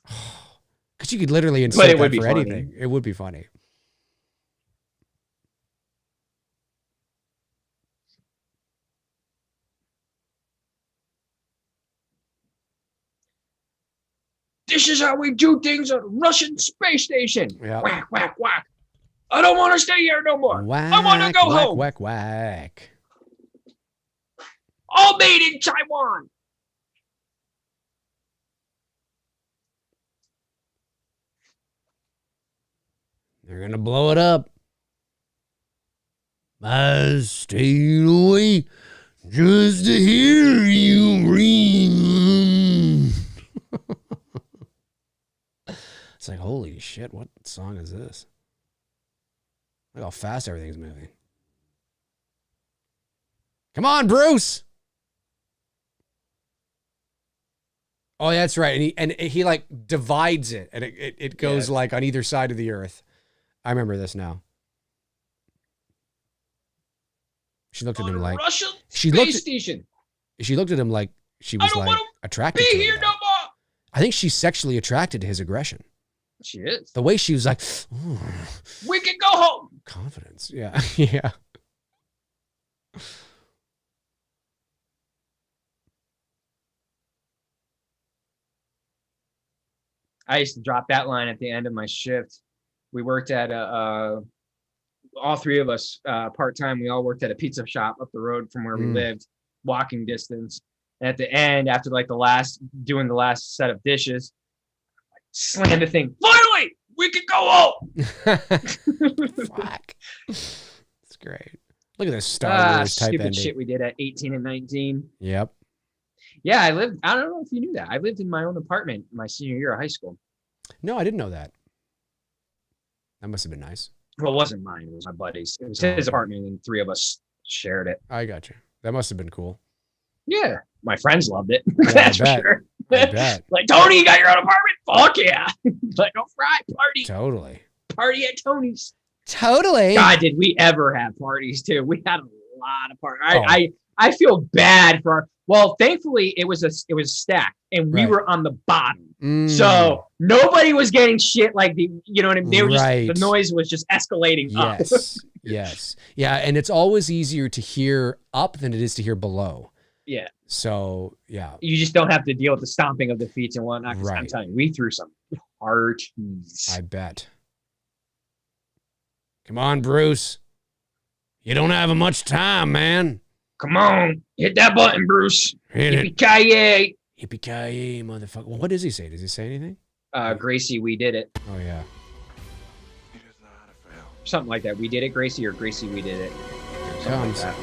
Because you could literally insert it that would be for funny. anything. It would be funny. This is how we do things on a Russian space station. Yeah. Whack, whack, whack. I don't want to stay here no more. Whack, I want to go whack, home. whack, whack. All made in Taiwan. They're going to blow it up. I stayed away just to hear you ring. It's like, holy shit, what song is this? Look how fast everything's moving. Come on, Bruce. Oh, that's right. And he like divides it, and it goes like on either side of the earth. I remember this now. She looked at him like Russian she space station. She looked at him like she was I don't like wanna attracted Be to him. here then. no more. I think she's sexually attracted to his aggression. She is. The way she was like, ooh, We can go home. confidence. Yeah. Yeah. I used to drop that line at the end of my shift. We worked at all three of us part-time. We all worked at a pizza shop up the road from where we lived, walking distance. And at the end, after like doing the last set of dishes, slam the thing. Finally, we can go home. Fuck. That's great. Look at this Star Wars type stupid ending. shit we did at 18 and 19. Yep. Yeah, I don't know if you knew that. I lived in my own apartment my senior year of high school. No, I didn't know that. That must have been nice. Well, it wasn't mine. It was my buddy's. It was his apartment, and three of us shared it. I got you. That must have been cool. Yeah, my friends loved it. Yeah, That's I for bet. sure. I bet. Like, Tony, you got your own apartment? Fuck yeah. Like, all right, Totally. party at Tony's. Totally. God, did we ever have parties too? We had a lot of parties. Oh. I feel bad for well, thankfully it was stacked and we Right. were on the bottom. Mm. So nobody was getting shit like you know what I mean? They were Right. just the noise was just escalating up. Yes. Yes. Yeah. And it's always easier to hear up than it is to hear below. Yeah. So, yeah. You just don't have to deal with the stomping of the feet and whatnot. 'Cause I'm Right. telling you, we threw some parties. I bet. Come on, Bruce. You don't have much time, man. Come on, hit that button, Bruce. Hit it. Yippee-ki-yay. Yippee-ki-yay, motherfucker. What does he say? Does he say anything? Gracie, we did it. Oh, yeah. Something like that. We did it, Gracie, or Gracie, we did it. Here it Something like comes. that.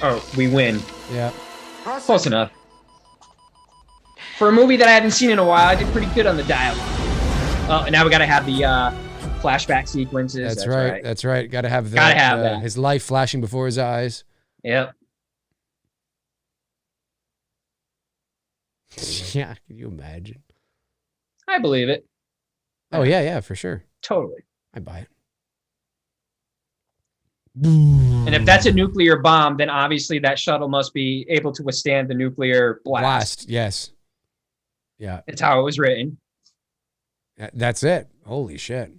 Oh, we win. Yeah. Close enough. For a movie that I haven't seen in a while, I did pretty good on the dialogue. Oh, and now we got to have the flashback sequences. That's right. That's right. Got to have that. Gotta have that. His life flashing before his eyes. Yep. Yeah. Can you imagine? I believe it. Oh, yeah. Yeah, for sure. Totally. I buy it. And if that's a nuclear bomb, then obviously that shuttle must be able to withstand the nuclear blast. Yes. Yeah. It's how it was written. That's it. Holy shit.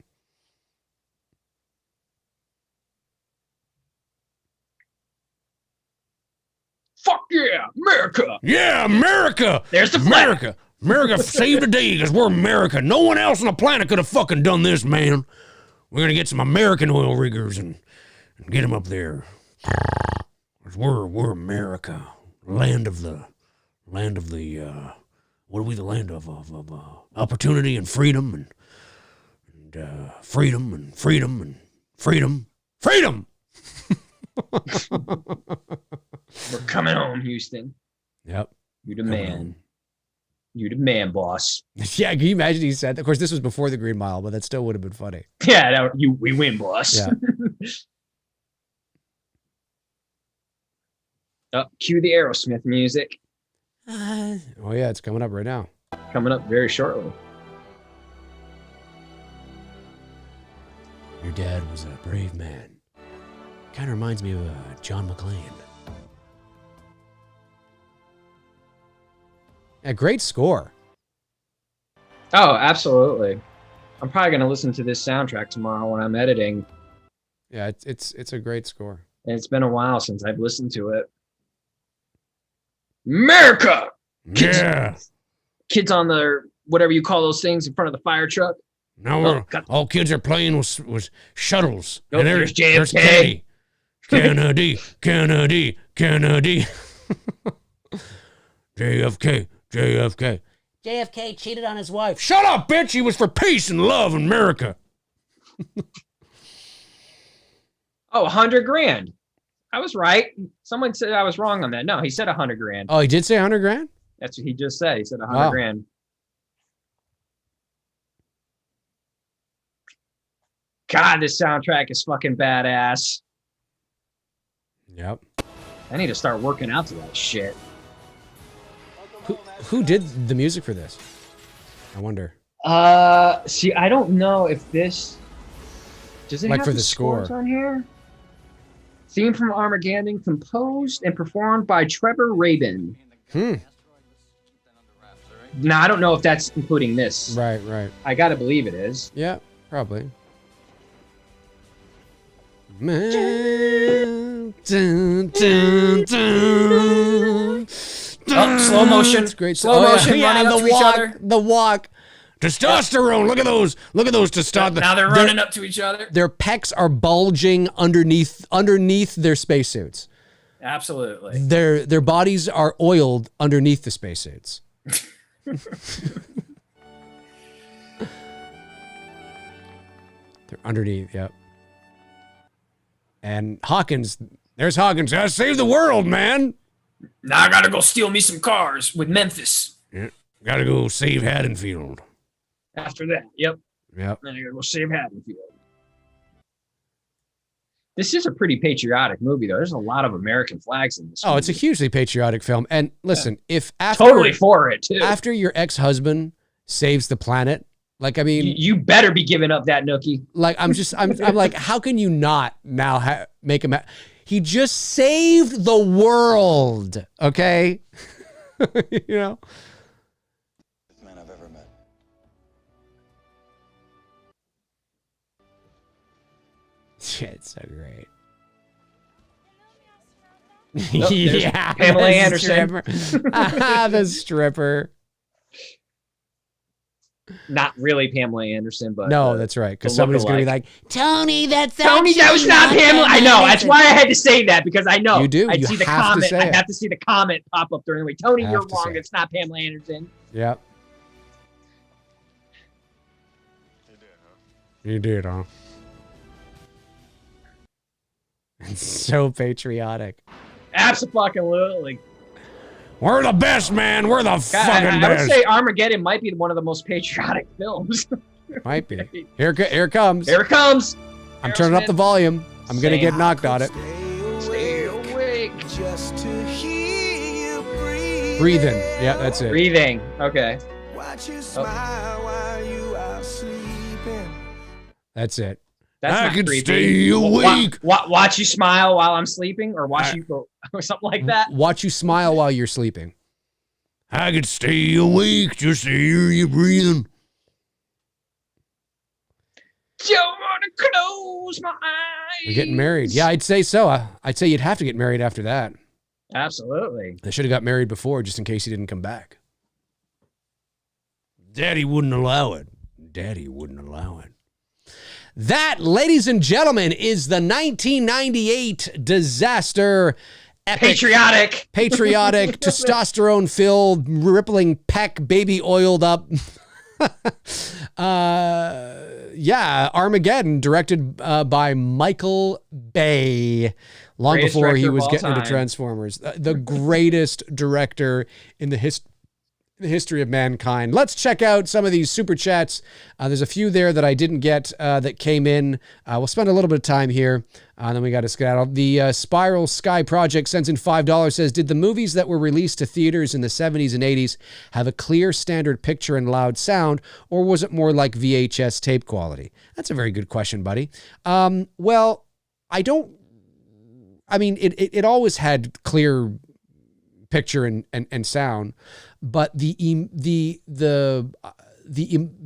Fuck yeah, America. Yeah, America. There's the flag. America. America saved the day because we're America. No one else on the planet could have fucking done this, man. We're going to get some American oil riggers and get them up there. 'Cause we're America. Land of the, what are we the land of opportunity and freedom and freedom and freedom and freedom. Freedom! We're coming home, Houston. Yep. You the man. You the man, boss. Yeah, can you imagine he said that? Of course, this was before the Green Mile, but that still would have been funny. Yeah, we win, boss. Yeah. Cue the Aerosmith music. Oh, yeah, it's coming up right now. Coming up very shortly. Your dad was a brave man. Kind of reminds me of John McClane. A great score. Oh, absolutely. I'm probably going to listen to this soundtrack tomorrow when I'm editing. Yeah, it's a great score. And it's been a while since I've listened to it. America! Yeah. Kids on the, whatever you call those things in front of the fire truck. Now all kids are playing with shuttles. Oh, and there's there's JFK. Kennedy. Kennedy. JFK. JFK cheated on his wife. Shut up, bitch. He was for peace and love in America. Oh, $100,000. I was right. Someone said I was wrong on that. No, he said $100,000. Oh, he did say $100,000? That's what he just said. He said $100,000. Wow. God, this soundtrack is fucking badass. Yep. I need to start working out to that shit. Who did the music for this? I wonder. See, I don't know if this does it Like have for the the scores score. on here. Theme from Armageddon, composed and performed by Trevor Rabin. Hmm. Now I don't know if that's including this. Right. I gotta believe it is. Yeah, probably. Man. Dun, dun, dun. Oh, slow motion. It's great. Slow motion, running up the to each walk, other. The walk. Testosterone. Look at those testosterone. Now they're running up to each other. Their pecs are bulging underneath their spacesuits. Absolutely. Their bodies are oiled underneath the spacesuits. They're underneath, yep. And there's Hawkins. Gotta save the world, man. Now I gotta go steal me some cars with Memphis. Yeah. Gotta go save Haddonfield. After that, yep. Yep. Then I gotta go save Haddonfield. This is a pretty patriotic movie, though. There's a lot of American flags in this. Oh, it's a movie. hugely patriotic film. And listen, if after Totally for it too. after your ex-husband saves the planet, like I mean, You better be giving up that nookie. like I'm like, how can you not now make him? He just saved the world. Okay, you know. Man I've ever met. Shit's so great. Nope, there's Pamela the Anderson. stripper. The stripper. Not really Pamela Anderson, but No, that's right. Because the somebody's gonna be lookalike. like, Tony, that's Tony, that was actually not Pamela. I know. That's Anderson. why I had to say that because I know. You do. I'd You see the have to comment. say I it. have to see the comment pop up during the week. Tony, Have you're to wrong. say it. It's not Pamela Anderson. "Yep, you did, huh?" It's so patriotic. Absolutely. We're the best, man. We're the God, fucking I would best. say Armageddon might be one of the most patriotic films. Might be. Here it comes. Here it comes. I'm turning up the volume. I'm gonna get knocked on it. Stay awake. Just to hear you breathe. Breathing. Yeah, that's it. Breathing. Okay. Watch you smile while you are sleeping. That's it. That's I not could creepy. stay awake. Watch you smile while I'm sleeping, or watch you go, or something like that. Watch you smile while you're sleeping. I could stay awake just to hear you breathing. Don't want to close my eyes. You're getting married. Yeah, I'd say so. I'd say you'd have to get married after that. Absolutely. They should have got married before, just in case he didn't come back. Daddy wouldn't allow it. Daddy wouldn't allow it. That, ladies and gentlemen, is the 1998 disaster epic, patriotic, testosterone-filled, rippling peck, baby oiled up. Armageddon, directed by Michael Bay, long Greatest before he director was of all getting into time. Transformers. The greatest director in the history of mankind. Let's check out some of these super chats. There's a few there that I didn't get that came in. We'll spend a little bit of time here. And then we got to skedaddle. The Spiral Sky Project sends in $5, says, did the movies that were released to theaters in the 70s and 80s have a clear standard picture and loud sound, or was it more like VHS tape quality? That's a very good question, buddy. Well, it always had clear picture and sound, but the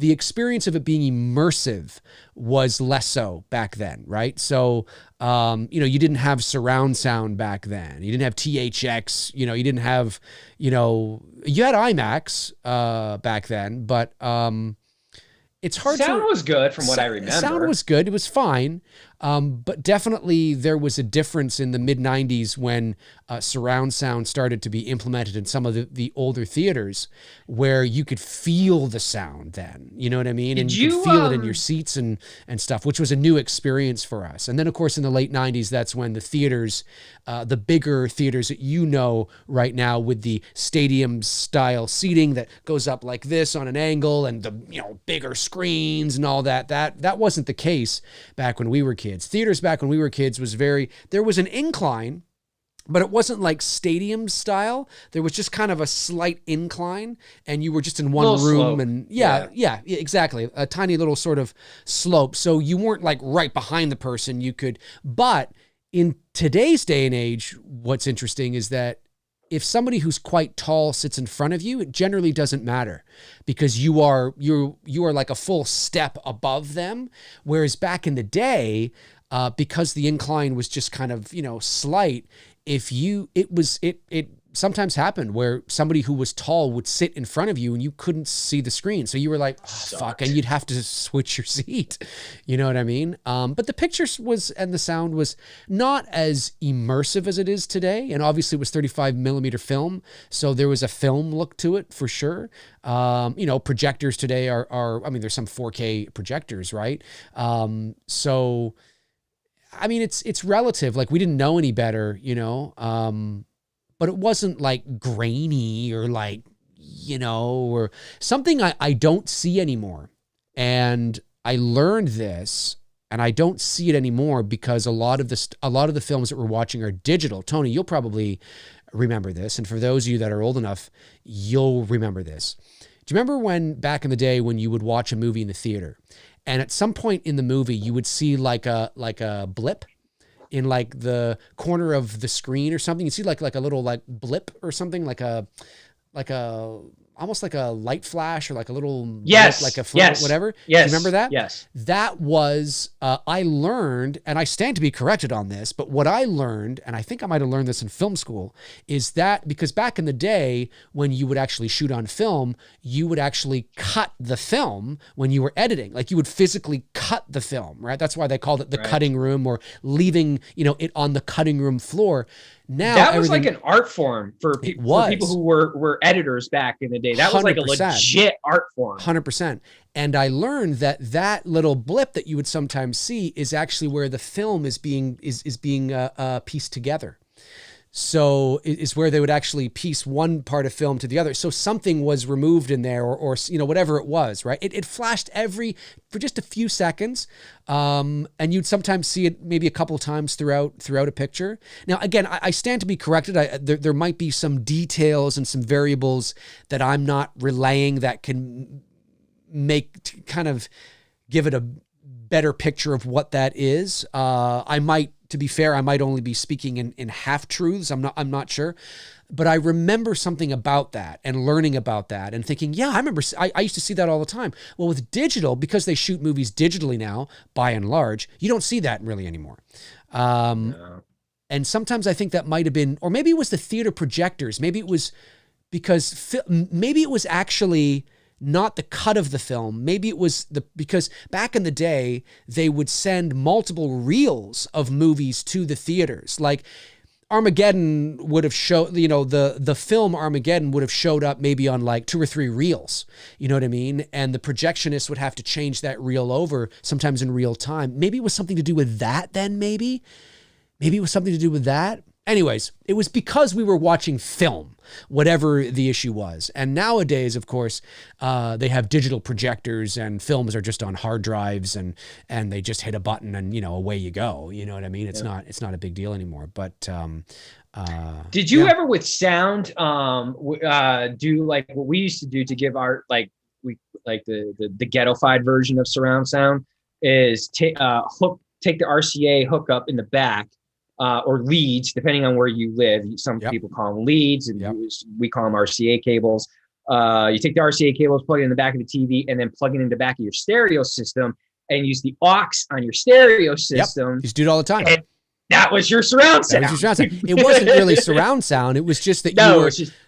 experience of it being immersive was less so back then, right? So, you didn't have surround sound back then. You didn't have THX, you didn't have, you had IMAX back then, but it's hard Sound was good from what I remember. Sound was good. It was fine. But definitely there was a difference in the mid-90s when surround sound started to be implemented in some of the older theaters where you could feel the sound then. You know what I mean? And you could feel it in your seats and stuff, which was a new experience for us. And then, of course, in the late 90s, that's when the theaters, the bigger theaters that right now with the stadium-style seating that goes up like this on an angle and the bigger screens and all that, that wasn't the case back when we were kids. Theaters back when we were kids there was an incline, but it wasn't like stadium style. There was just kind of a slight incline and you were just in one room slope. And yeah, exactly. A tiny little sort of slope. So you weren't like right behind the person. But in today's day and age, what's interesting is that if somebody who's quite tall sits in front of you, it generally doesn't matter because you are like a full step above them. Whereas back in the day, because the incline was just kind of, slight, it sometimes happened where somebody who was tall would sit in front of you and you couldn't see the screen. So you were like, oh, fuck, and you'd have to switch your seat. You know what I mean? But the pictures and the sound was not as immersive as it is today. And obviously it was 35 millimeter film. So there was a film look to it for sure. Projectors today there's some 4K projectors, right? It's relative. Like we didn't know any better, but it wasn't like grainy or like, or something I don't see anymore. And I learned this and I don't see it anymore because a lot of the films that we're watching are digital. Tony, you'll probably remember this. And for those of you that are old enough, you'll remember this. Do you remember when back in the day when you would watch a movie in the theater and at some point in the movie you would see like a blip in like the corner of the screen or something? You see like a little like blip or something, like a almost like a light flash or like a little blip, like a flare, whatever. Yes. Do you remember that? Yes. That was I learned, and I stand to be corrected on this, but what I learned, and I think I might have learned this in film school, is that because back in the day when you would actually shoot on film, you would actually cut the film when you were editing. Like you would physically cut the film, right? That's why they called it the cutting room or leaving, it on the cutting room floor. Now that was like an art form for people who were editors back in the day. That was like a legit art form. 100%. And I learned that little blip that you would sometimes see is actually where the film is being pieced together. So is where they would actually piece one part of film to the other. So something was removed in there or whatever it was, right? It flashed for just a few seconds. And you'd sometimes see it maybe a couple times throughout a picture. Now, again, I stand to be corrected. There might be some details and some variables that I'm not relaying that can kind of give it a better picture of what that is. To be fair, I might only be speaking in half truths. I'm not sure, but I remember something about that and learning about that and thinking, yeah, I remember. I used to see that all the time. Well, with digital, because they shoot movies digitally now, by and large, you don't see that really anymore. No. And sometimes I think that might have been, or maybe it was the theater projectors. Maybe it was because maybe it was actually not the cut of the film. Maybe it was because back in the day, they would send multiple reels of movies to the theaters. Like Armageddon would have showed, the film Armageddon would have showed up maybe on like 2 or 3 reels. You know what I mean? And the projectionist would have to change that reel over sometimes in real time. Maybe it was something to do with that then, maybe it was something to do with that. Anyways, it was because we were watching film, whatever the issue was. And nowadays, of course, they have digital projectors and films are just on hard drives and they just hit a button and, away you go. You know what I mean? It's not a big deal anymore. But did you ever with sound do like what we used to do to give our the ghettofied version of surround sound is take the RCA hookup in the back. Or leads, depending on where you live. Some people call them leads, and we call them RCA cables. You take the RCA cables, plug it in the back of the TV, and then plug it in the back of your stereo system, and use the aux on your stereo system. You used to do it all the time. And that was your surround sound. It wasn't really surround sound. It was just that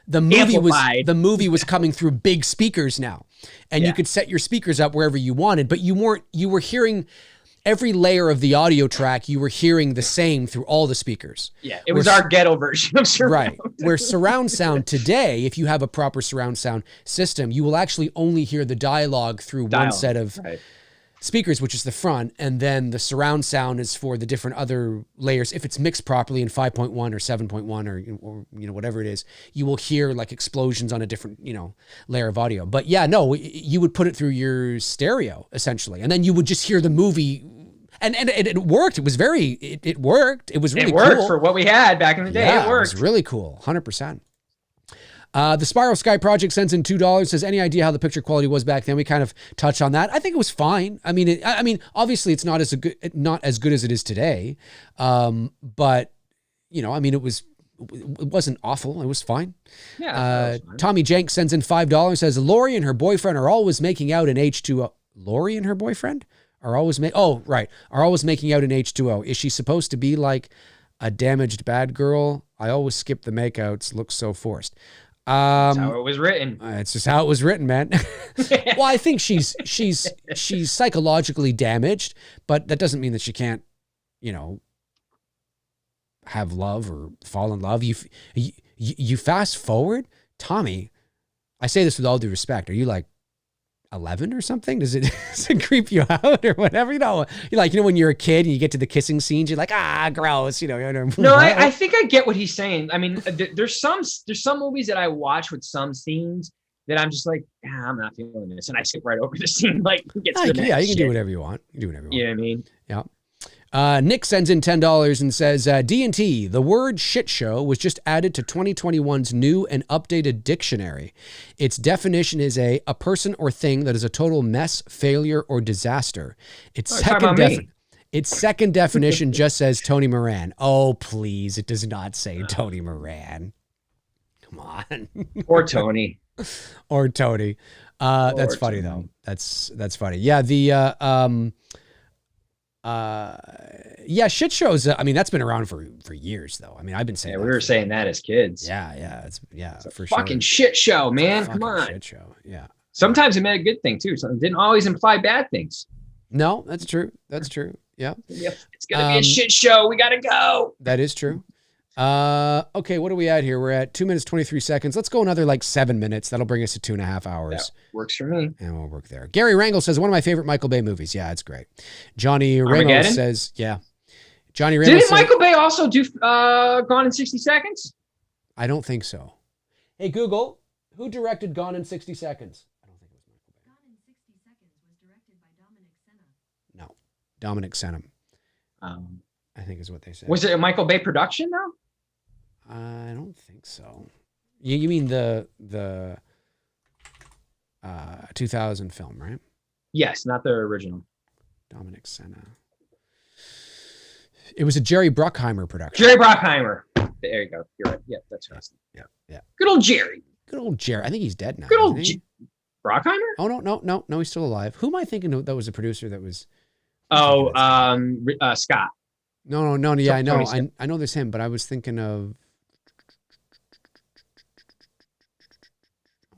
the movie was coming through big speakers now, and you could set your speakers up wherever you wanted, but you were hearing. Every layer of the audio track, you were hearing the same through all the speakers. Yeah, it was our ghetto version of surround. Right. Where surround sound today, if you have a proper surround sound system, you will actually only hear the dialogue through one set of speakers, which is the front, and then the surround sound is for the different other layers. If it's mixed properly in 5.1 or 7.1 or whatever it is, you will hear like explosions on a different, layer of audio. But you would put it through your stereo essentially, and then you would just hear the movie. And it worked. It was it worked. It was really cool. It worked for what we had back in the day. Yeah, it worked. It was really cool. 100%. The Spiral Sky Project sends in $2. Says, any idea how the picture quality was back then? We kind of touched on that. I think it was fine. I mean, obviously it's not as good as it is today. But it wasn't awful. It was fine. Yeah. Was fine. Tommy Jenks sends in $5. Says, Lori and her boyfriend are always making out in H2O. Lori and her boyfriend are always making out in H2O. Is she supposed to be like a damaged bad girl? I always skip the makeouts. Looks so forced. That's how it was written. It's just how it was written, man. Well, I think she's psychologically damaged, but that doesn't mean that she can't, have love or fall in love. You fast forward, Tommy. I say this with all due respect. Are you like 11 or something? Does it creep you out or whatever? You're like, when you're a kid and you get to the kissing scenes, you're like, gross. No, I think I get what he's saying. I mean, there's some movies that I watch with some scenes that I'm just like, I'm not feeling this, and I skip right over the scene. Like, gets to the next you can do whatever you want. You do whatever you want. You know what I mean? Yeah. Nick sends in $10 and says, D&T, the word shit show was just added to 2021's new and updated dictionary. Its definition is a person or thing that is a total mess, failure, or disaster. Its second definition just says Tony Moran. Oh, please. It does not say Tony Moran. Come on. Or Tony. Or Tony. That's funny, though. That's funny. Yeah, shit shows. That's been around for years, though. I've been saying. Yeah, we were saying that as kids. Yeah, it's for sure. Fucking shit show, man. Come on. Shit show. Yeah. Sometimes it meant a good thing too. So it didn't always imply bad things. No, that's true. Yeah. It's gonna be a shit show. We gotta go. That is true. Okay, what are we at here? We're at 2 minutes, 23 seconds. Let's go another 7 minutes. That'll bring us to 2.5 hours. That works for me. And we'll work there. Gary Rangel says, one of my favorite Michael Bay movies. Yeah, it's great. Johnny Reynolds says, yeah. Johnny Reynolds Didn't Michael Bay also do Gone in 60 Seconds? I don't think so. Hey, Google, who directed Gone in 60 Seconds? I don't think it was Michael Bay. Gone in 60 Seconds was directed by Dominic Sena. No, Dominic Sena. I think is what they said. Was it a Michael Bay production, though? I don't think so. You mean the 2000 film, right? Yes, not the original. Dominic Sena. It was a Jerry Bruckheimer production. Jerry Bruckheimer. There you go. You're right. Yeah, that's right. Yeah. Good old Jerry. Good old Jerry. I think he's dead now. Good old Bruckheimer? Oh, no, he's still alive. Who am I thinking that was a producer that was... Scott. No, yeah, I know. I know there's him, but I was thinking of...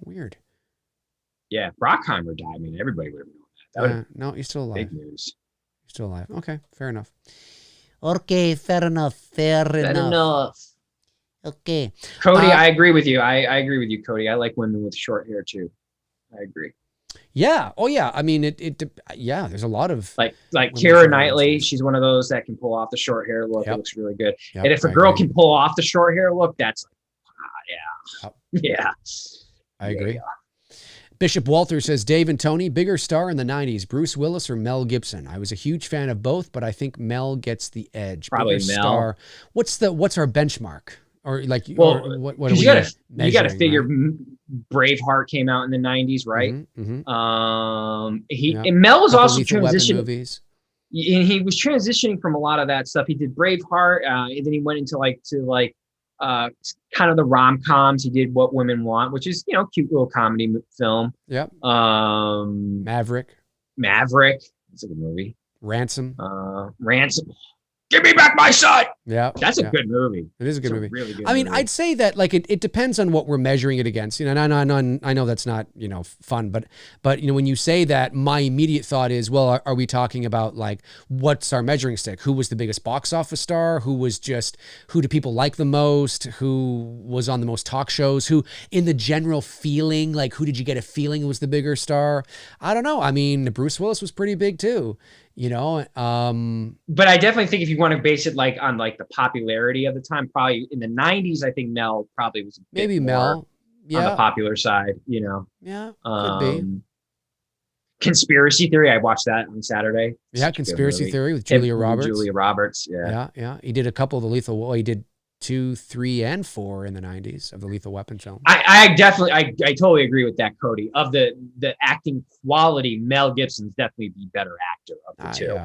Weird. Yeah, Brockheimer died. Man, everybody would have known that. That would No, he's still have alive. big news. He's still alive. Okay, fair enough. Okay, fair enough. Fair enough. Okay. Cody, I agree with you. I agree with you, Cody. I like women with short hair too. I agree. Yeah. Oh, yeah. I mean, yeah, there's a lot of like women Keira with Knightley. short She's one of those that can pull off the short hair look. Yep. It looks really good. Yep, And if a I girl agree. can pull off the short hair look, that's like, yeah. I agree. Yeah. Bishop Walter says, Dave and Tony, bigger star in the 90s, Bruce Willis or Mel Gibson? I was a huge fan of both, but I think Mel gets the edge. Probably Bigger Mel. Star. What's our benchmark? Or like, Well, or what are you we gotta measuring, figure right? Braveheart came out in the 90s, right? Mhm. And Mel was Couple also Lethal Weapon transitioning. movies. And he was transitioning from a lot of that stuff. He did Braveheart, and then he went into kind of the rom-coms. He did What Women Want, which is, cute little comedy film. Yep. Maverick. It's a good movie. Ransom. Ransom. Give me back my son. Yeah. That's a good movie. It is a good movie. Really good I mean, movie. I'd say that like it depends on what we're measuring it against. And I know that's not, fun, but when you say that, my immediate thought is, well, are we talking about like what's our measuring stick? Who was the biggest box office star? Who do people like the most? Who was on the most talk shows? Who in the general feeling, like who did you get a feeling was the bigger star? I don't know. I mean, Bruce Willis was pretty big too. But I definitely think if you want to base it like on like the popularity of the time, probably in the 90s, I think Mel probably was a bit maybe more Mel, on the popular side, Yeah, could be. Conspiracy Theory, I watched that on Saturday. Yeah, Conspiracy Theory with Julia Roberts. Julia Roberts, yeah. Yeah. He did a couple of the Lethal. Well, he did 2, 3, and 4 in the 90s of the Lethal Weapon film. I totally agree with that, Cody. Of the acting quality, Mel Gibson's definitely the better actor of the two.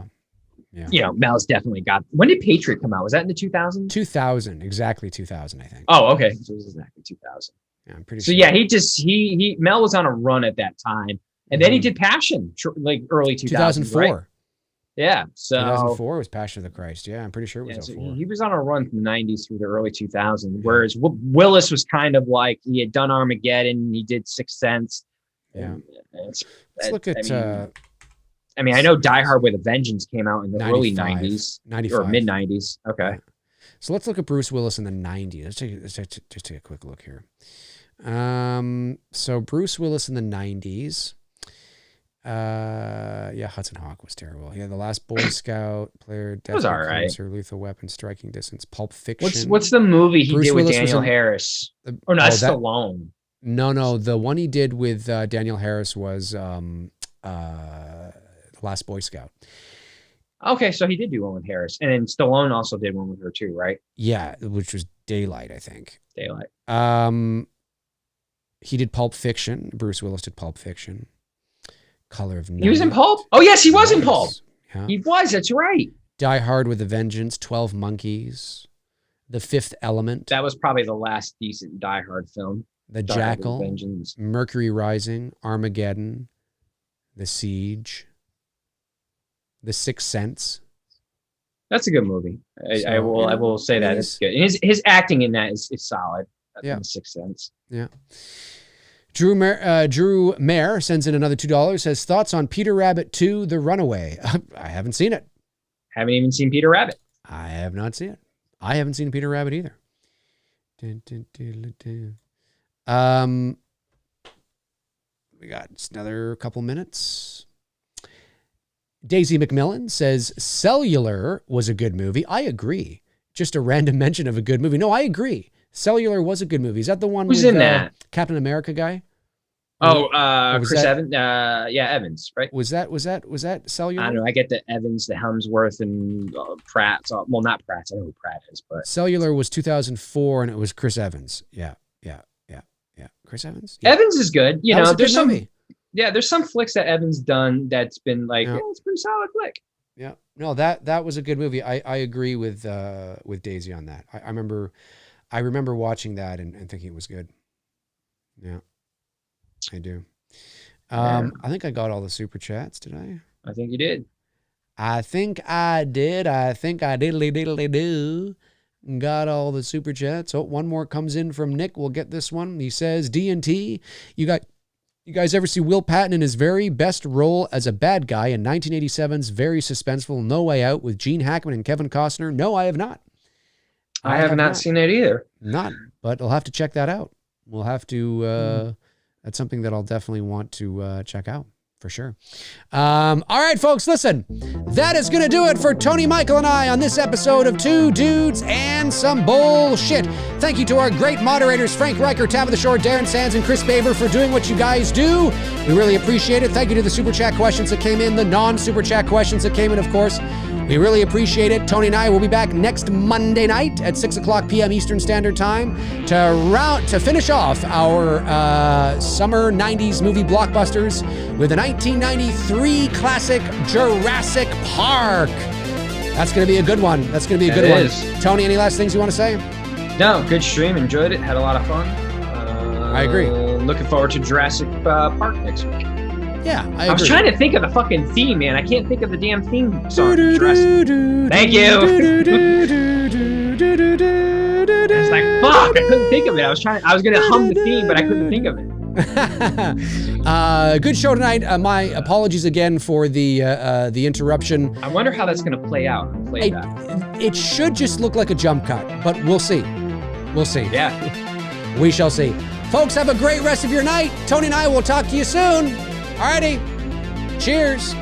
Yeah. Mel's definitely got. When did Patriot come out? Was that in the 2000s? 2000, exactly 2000, I think. Oh, okay. So it was exactly 2000. Yeah, I'm pretty So sure. yeah, Mel was on a run at that time, and then he did Passion, like early 2004. Right? Yeah, so 2004 was Passion of the Christ. Yeah, I'm pretty sure it was so 04. he was on a run from the 90s through the early 2000s, whereas Willis was kind of like he had done Armageddon, he did Sixth Sense. Yeah. Let's look at. I know Die Hard with a Vengeance came out in the early 90s, 95 or mid 90s. Okay. Yeah. So let's look at Bruce Willis in the 90s. Let's take a quick look here. So Bruce Willis in the 90s. Hudson Hawk was terrible. Yeah, The Last Boy Scout, Player, Death was all right. Cancer, Lethal Weapon, Striking Distance, Pulp Fiction. What's the movie he Bruce did with Willis was Daniel in- Harris? Or not Stallone. No, the one he did with Daniel Harris was The Last Boy Scout. Okay, so he did do one with Harris, and then Stallone also did one with her too, right? Yeah, which was Daylight, I think. Daylight. He did Pulp Fiction. Bruce Willis did Pulp Fiction. Color of Night. He was in Pulp? Oh, yes, he was in Pulp. Yeah. He was, that's right. Die Hard with a Vengeance, 12 Monkeys, The Fifth Element, That was probably the last decent Die Hard film. The Die Hard with a Jackal, Vengeance. Mercury Rising, Armageddon, The Siege, The Sixth Sense. That's a good movie. I will say that he's- it's good. And his acting in that is solid. Yeah. In the Sixth Sense. Yeah. Drew Mayer sends in another $2, says, thoughts on Peter Rabbit 2, The Runaway. I haven't seen it. Haven't even seen Peter Rabbit. I have not seen it. I haven't seen Peter Rabbit either. We got just another couple minutes. Daisy McMillan says, Cellular was a good movie. I agree. Just a random mention of a good movie. No, I agree. Cellular was a good movie. Is that the one Who's with in that? Captain America guy? Oh, was Chris that- Evans. Yeah, Evans, right? Was that Cellular? I don't know. I get the Evans, the Helmsworth, and Pratt. Well, not Pratt. I know who Pratt is, but Cellular was 2004, and it was Chris Evans. Yeah. Chris Evans. Yeah. Evans is good. That was a There's good some. movie. Yeah, there's some flicks that Evans done that's been like, Yeah. it's a pretty solid flick. Yeah, no, that was a good movie. I agree with Daisy on that. I remember watching that and thinking it was good. Yeah, I do. I think I got all the super chats. Did I? I think you did. I think I did. I think I diddly do. Got all the super chats. Oh, one more comes in from Nick. We'll get this one. He says, D&T, you got You guys ever see Will Patton in his very best role as a bad guy in 1987's very suspenseful No Way Out with Gene Hackman and Kevin Costner? No, I have not. I have not seen it either. Not, but I'll have to check that out. We'll have to, that's something that I'll definitely want to check out for sure. All right, folks, listen, that is going to do it for Tony, Michael, and I on this episode of Two Dudes and Some Bullshit. Thank you to our great moderators, Frank Riker, Tabitha Shore, Darren Sands, and Chris Baber for doing what you guys do. We really appreciate it. Thank you to the Super Chat questions that came in, the non-Super Chat questions that came in, of course. We really appreciate it. Tony and I will be back next Monday night at 6 o'clock p.m. Eastern Standard Time to finish off our summer 90s movie blockbusters with the 1993 classic Jurassic Park. That's going to be a good one. That's going to be a good one. Tony, any last things you want to say? No, good stream. Enjoyed it. Had a lot of fun. I agree. Looking forward to Jurassic Park next week. Yeah, I agree. was trying to think of the fucking theme, man. I can't think of the damn theme song. Thank you. It's like, fuck, I couldn't think of it. I was going to hum the theme, but I couldn't think of it. Good show tonight. My apologies again for the interruption. I wonder how that's going to play out. It should just look like a jump cut, but we'll see. We'll see. Yeah. We shall see. Folks, have a great rest of your night. Tony and I will talk to you soon. Alrighty. Cheers.